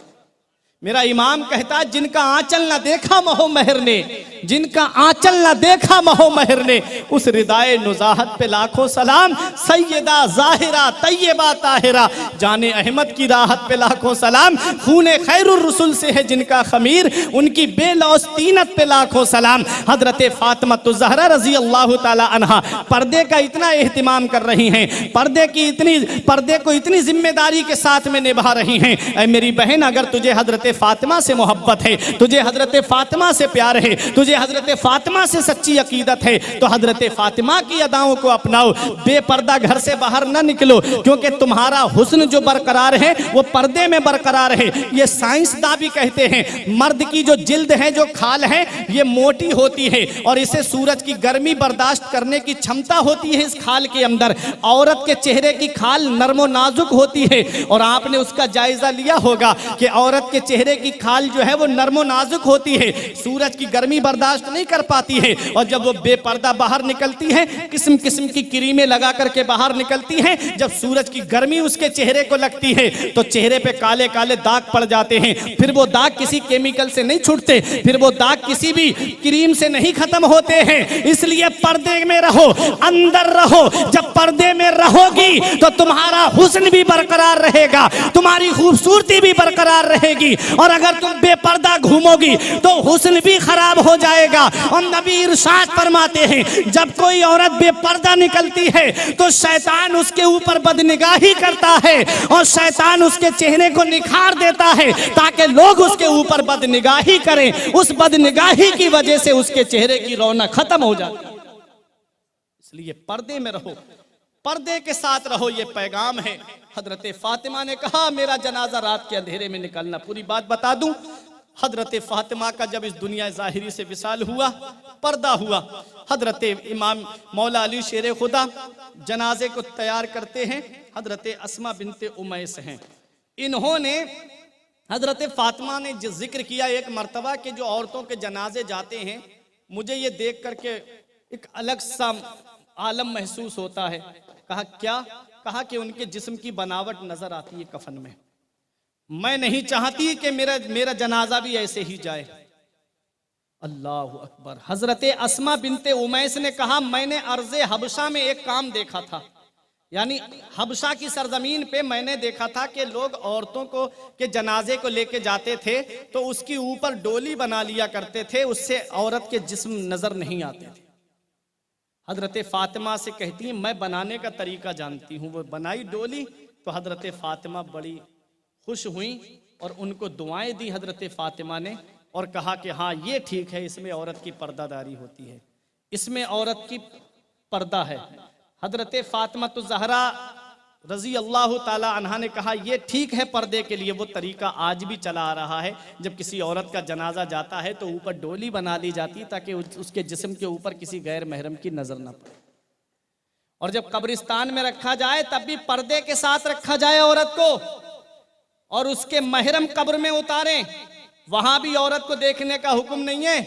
मेरा इमाम कहता है जिनका आंचल न देखा महो महर ने, जिनका आंचल न देखा महो महर ने, उस रिदाए नुज़ाहत पे लाखों सलाम। सैयदा ज़ाहिरा तैयबा ताहिरा जाने अहमद की राहत पे लाखों सलाम। खूने खैरुर रसूल से है जिनका खमीर, उनकी बेलौस तीनत पे लाखों सलाम। हजरत फातिमा तो ज़हरा रजी अल्लाह ताला अन्हा पर्दे का इतना एहतिमाम कर रही हैं, पर्दे को इतनी जिम्मेदारी के साथ में निभा रही हैं। ऐ मेरी बहन, अगर तुझे हजरत फातिमा से मोहब्बत है, तुझे हजरत फातिमा से प्यार है, तुझे हजरत फातिमा से सच्ची अकीदत है, तो हजरत फातिमा की अदाओं को अपनाओ। बेपर्दा घर से बाहर न निकलो, क्योंकि तुम्हारा हुस्न जो बरकरार है वो पर्दे में बरकरार है। ये साइंसदान भी कहते हैं मर्द की जो जिल्द है, जो खाल है, ये मोटी होती है और इसे सूरज की गर्मी बर्दाश्त करने की क्षमता होती है इस खाल के अंदर। औरत के चेहरे की खाल नर्मो नाजुक होती है, और आपने उसका जायजा लिया होगा कि औरत के चेहरे की खाल जो है वो नर्मो नाजुक होती है, सूरज की गर्मी बर्दाश्त नहीं कर पाती है, और जब वो बेपर्दा बाहर निकलती है, किस्म किस्म की क्रीमें लगा करके बाहर निकलती हैं, जब सूरज की गर्मी उसके चेहरे को लगती है तो चेहरे पे काले काले दाग पड़ जाते हैं। फिर वो दाग किसी केमिकल से नहीं छूटते, फिर वो दाग किसी भी क्रीम से नहीं खत्म होते हैं। इसलिए पर्दे में रहो, अंदर रहो। जब पर्दे में रहोगी तो तुम्हारा हुस्न भी बरकरार रहेगा, तुम्हारी खूबसूरती भी बरकरार रहेगी, और अगर तुम बेपर्दा घूमोगी तो हुस्न भी खराब हो जाएगा। और नबी इरशाद फरमाते हैं जब कोई औरत बेपर्दा निकलती है तो शैतान उसके ऊपर बदनिगाही करता है, और शैतान उसके चेहरे को निखार देता है ताकि लोग उसके ऊपर बदनिगाही करें। उस बदनिगाही की वजह से उसके चेहरे की रौनक खत्म हो जाती है। इसलिए पर्दे में रहो, पर्दे के साथ रहो, ये पैगाम है। हजरत फातिमा ने कहा मेरा जनाजा रात के अंधेरे में निकलना। पूरी बात बता दूं, हजरत फातिमा का जब इस दुनिया ज़ाहिरी से विसाल हुआ, पर्दा हुआ, हजरत इमाम मौला अली शेर खुदा जनाजे को तैयार करते हैं। हजरत अस्मा बिनते उमैस हैं, इन्होंने हजरत फातिमा ने जो जिक्र किया एक मर्तबा के जो औरतों के जनाजे जाते हैं, मुझे ये देख करके एक अलग सा आलम महसूस होता है। कहा क्या? कहा कि उनके जिस्म की बनावट नजर आती है कफन में। मैं नहीं चाहती कि मेरा जनाजा भी ऐसे ही जाए। अल्लाह अकबर। हजरत अस्मा बिनते उमैस ने कहा मैंने अर्ज़े हबशा में एक काम देखा था, यानी हबशा की सरजमीन पे मैंने देखा था कि लोग औरतों को के जनाजे को लेके जाते थे तो उसकी ऊपर डोली बना लिया करते थे, उससे औरत के जिस्म नजर नहीं आते थे। हजरत फातिमा से कहती हैं मैं बनाने का तरीका जानती हूँ। वो बनाई डोली तो हजरत फातिमा बड़ी खुश हुई और उनको दुआएं दी हजरत फातिमा ने, और कहा कि हाँ ये ठीक है, इसमें औरत की पर्दादारी होती है, इसमें औरत की पर्दा है। हजरत फातिमा तो ज़हरा रजी अल्लाह ताला अन्हा ने कहा ये ठीक है पर्दे के लिए। वो तरीका आज भी चला आ रहा है, जब किसी औरत का जनाजा जाता है तो ऊपर डोली बना ली जाती है ताकि उसके जिस्म के ऊपर किसी गैर महरम की नजर ना पड़े। और जब कब्रिस्तान में रखा जाए तब भी पर्दे के साथ रखा जाए औरत को, और उसके महरम कब्र में उतारें, वहां भी औरत को देखने का हुक्म नहीं है।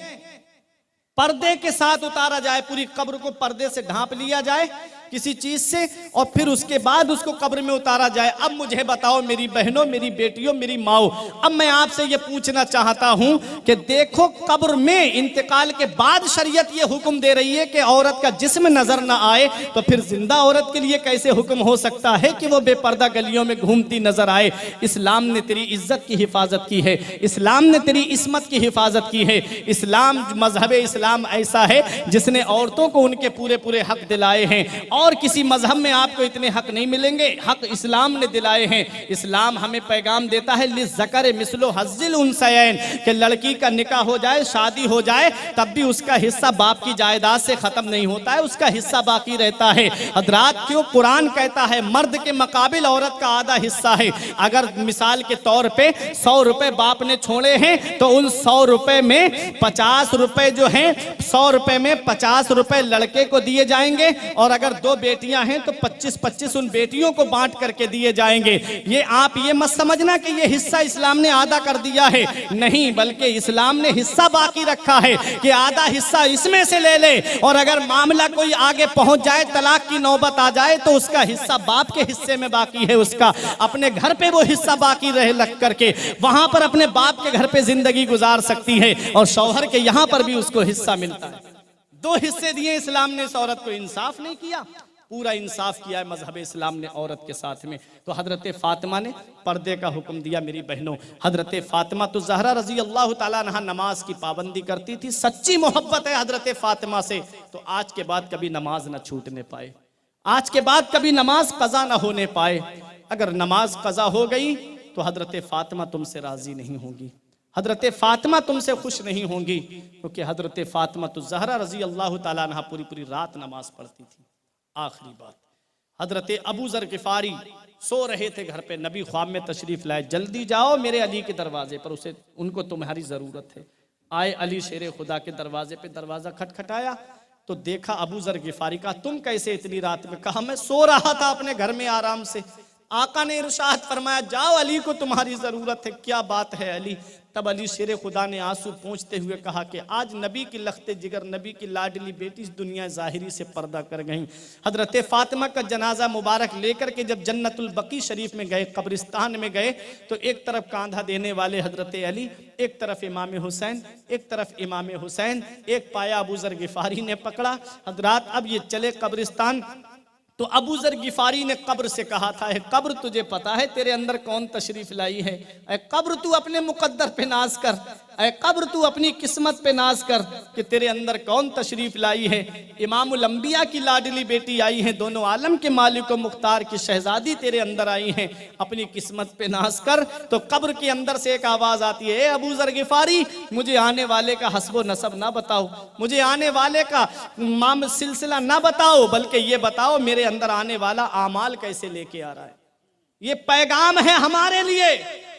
पर्दे के साथ उतारा जाए, पूरी कब्र को पर्दे से ढांप लिया जाए किसी चीज से, और फिर उसके बाद उसको कब्र में उतारा जाए। अब मुझे बताओ मेरी बहनों, मेरी बेटियों, मेरी माओ, अब मैं आपसे ये पूछना चाहता हूं कि देखो कब्र में इंतकाल के बाद शरीयत ये हुक्म दे रही है कि औरत का जिस्म नजर ना आए, तो फिर जिंदा औरत के लिए कैसे हुक्म हो सकता है कि वो बेपर्दा गलियों में घूमती नजर आए? इस्लाम ने तेरी इज्जत की हिफाजत की है, इस्लाम ने तेरी इस्मत की हिफाजत की है। इस्लाम, मजहब इस्लाम ऐसा है जिसने औरतों को उनके पूरे पूरे हक दिलाए हैं, और किसी मजहब में आपको इतने हक नहीं मिलेंगे, हक इस्लाम ने दिलाए हैं। इस्लाम हमें पैगाम देता है लिज़्ज़कर मिस्लु हज़्ज़िल उन्सयैन, कि लड़की का निकाह हो जाए, शादी हो जाए, तब भी उसका हिस्सा बाप की जायदाद से खत्म नहीं होता है, उसका हिस्सा बाकी रहता है। हजरात क्यों कुरान कहता है मर्द के मुकाबिल औरत का आधा हिस्सा है। अगर मिसाल के तौर पे 100 रुपए बाप ने छोड़े हैं तो उन 100 रुपए में 50 रुपए जो हैं, 100 रुपए में 50 रुपए लड़के को दिए जाएंगे, और अगर 2 बेटियां हैं तो 25-25 उन बेटियों को बांट करके दिए जाएंगे। ये आप ये मत समझना कि ये हिस्सा इस्लाम ने आधा कर दिया है, नहीं, बल्कि इस्लाम ने हिस्सा बाकी रखा है कि आधा हिस्सा इसमें से ले ले, और अगर मामला कोई आगे पहुंच जाए, तलाक की नौबत आ जाए, तो उसका हिस्सा बाप के हिस्से में बाकी है, उसका अपने घर पे वो हिस्सा बाकी रहे लग करके, वहां पर अपने बाप के घर पे जिंदगी गुजार सकती है, और शौहर के यहां पर भी उसको हिस्सा मिलता है। 2 हिस्से दिए इस्लाम ने इस औरत को, इंसाफ नहीं किया, पूरा इंसाफ किया है मजहब इस्लाम ने औरत के साथ में। तो हजरत फातिमा ने पर्दे का हुक्म दिया। मेरी बहनों, हजरत फातिमा तो ज़हरा रजी अल्लाह ताला अन्हा नमाज की पाबंदी करती थी, सच्ची मोहब्बत है हजरत फातिमा से, तो आज के बाद कभी नमाज ना छूटने पाए, आज के बाद कभी नमाज कज़ा ना होने पाए। अगर नमाज कज़ा हो गई तो हजरत फातिमा तुमसे राजी नहीं होगी, हजरत फातिमा तुमसे खुश नहीं होंगी, क्योंकि हजरत फातिमा तो ज़हरा रजी अल्लाह ताला अन्हा पूरी पूरी रात नमाज पढ़ती थी। आखिरी बात, हजरत अबू ज़र गिफारी सो रहे थे घर पे, नबी ख्वाब में तशरीफ लाए, जल्दी जाओ मेरे अली के दरवाजे पर, उसे उनको तुम्हारी ज़रूरत है। आए अली शेर खुदा के दरवाजे पे, दरवाज़ा खटखटाया तो देखा अबू ज़र गिफारी। का तुम कैसे इतनी रात में? कहा मैं सो रहा था अपने घर में आराम से। आका ने इरशाद फरमाया जाओ अली को तुम्हारी ज़रूरत है। क्या बात है अली? तब अली शेर खुदा ने आंसू पोंछते हुए कहा कि आज नबी की लख्ते जिगर, नबी की लाडली बेटी इस दुनिया ज़ाहिरी से पर्दा कर गई। हजरत फातिमा का जनाजा मुबारक लेकर के जब जन्नतुल बकी शरीफ में गए, कब्रिस्तान में गए, तो एक तरफ कांधा देने वाले हजरत अली, एक तरफ इमाम हुसैन, एक तरफ इमाम हुसैन, एक पाया अबू ज़र गिफारी ने पकड़ा। हजरात अब ये चले कब्रिस्तान, तो अबू ज़र गिफारी ने कब्र से कहा था, कब्र तुझे पता है तेरे अंदर कौन तशरीफ लाई है? ऐ कब्र तू अपने मुकद्दर पे नाज कर, ऐ कब्र तू अपनी किस्मत पे नाज कर कि तेरे अंदर कौन तशरीफ लाई है। इमामुल अंबिया की लाडली बेटी आई है, दोनों आलम के मालिक व मुख्तार की शहजादी तेरे अंदर आई हैं, अपनी किस्मत पे नाज कर। तो कब्र के अंदर से एक आवाज़ आती है, अबू ज़र गिफारी मुझे आने वाले का हस्ब नसब ना बताओ, मुझे आने वाले का माम सिलसिला ना बताओ, बल्कि ये बताओ मेरे अंदर आने वाला आमाल कैसे लेके आ रहा है। ये पैगाम है हमारे लिए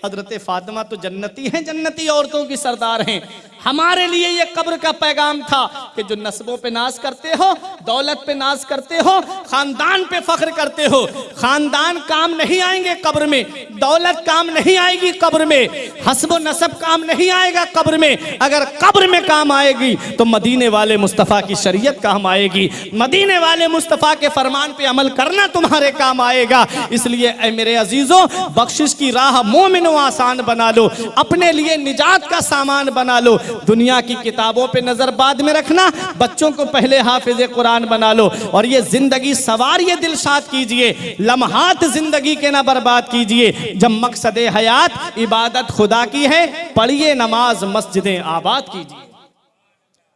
हजरत फातिमा तो जन्नती हैं, जन्नती औरतों की सरदार हैं। हमारे लिए ये कब्र का पैगाम था कि जो नस्बों पे नाज करते हो, दौलत पे नाज करते हो, खानदान पे फख्र करते हो, खानदान काम नहीं आएंगे कब्र में, दौलत काम नहीं आएगी कब्र में, हस्ब नसब काम नहीं आएगा कब्र में। अगर कब्र में काम आएगी तो मदीने वाले मुस्तफ़ा की शरीयत काम आएगी, मदीने वाले मुस्तफ़ा के फरमान पे अमल करना तुम्हारे काम आएगा। इसलिए ऐ मेरे अजीजों, बख्शिश की राह मोमिनो आसान बना लो, अपने लिए निजात का सामान बना लो। दुनिया की किताबों पे नजर बाद में रखना, बच्चों को पहले हाफिज कुरान बना लो और ये जिंदगी सवार ये दिलशाद कीजिए, लम्हात जिंदगी के ना बर्बाद कीजिए। जब मकसद हयात इबादत खुदा की है, पढ़िए नमाज मस्जिदें आबाद कीजिए।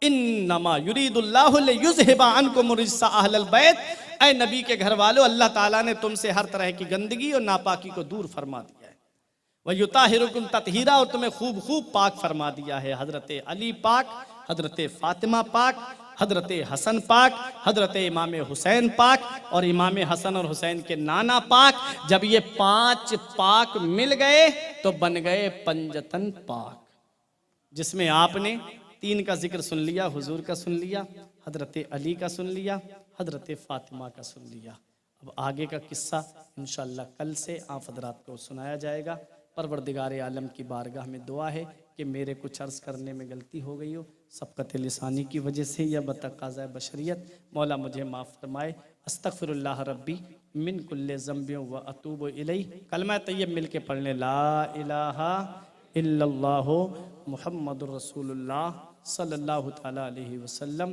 इन्नमा युरीदुल्लाहु लियुज़हिबा अन्कुम रिज्सा अहलल बैत, ऐ नबी के घर वालों, अल्लाह ताला ने तुमसे हर तरह की गंदगी और नापाकी को दूर फरमा दिया है। वह युताहिरुकुम ततहीरा, और तुम्हें खूब खूब पाक फरमा दिया है। हजरत अली पाक, हजरत फातिमा पाक, हजरत हसन पाक, हजरत इमाम हुसैन पाक और इमाम हसन और हुसैन के नाना पाक। जब ये 5 पाक मिल गए तो बन गए पंजतन पाक, जिसमें आपने 3 का जिक्र सुन लिया, हुजूर का सुन लिया, हजरत अली का सुन लिया, हजरत फातिमा का सुन लिया। अब आगे का किस्सा इंशाअल्लाह कल से आप हजरात को सुनाया जाएगा। परवरदिगार आलम की बारगाह में दुआ है कि मेरे कुछ अर्ज़ करने में गलती हो गई हो, सबकत लिसानी की वजह से या बतक़ाज़ा बशरियत, मौला मुझे माफ़ फरमाए। अस्तग़फिरुल्लाह रब्बी मिन कुल्ले ज़ंबि व अतूबु इलैह। कलमा तय्यब मिल के पढ़ने, ला इलाहा इल्लल्लाहु मुहम्मदुर रसूलुल्लाह सल्लल्लाहु तआला अलैहि वसल्लम।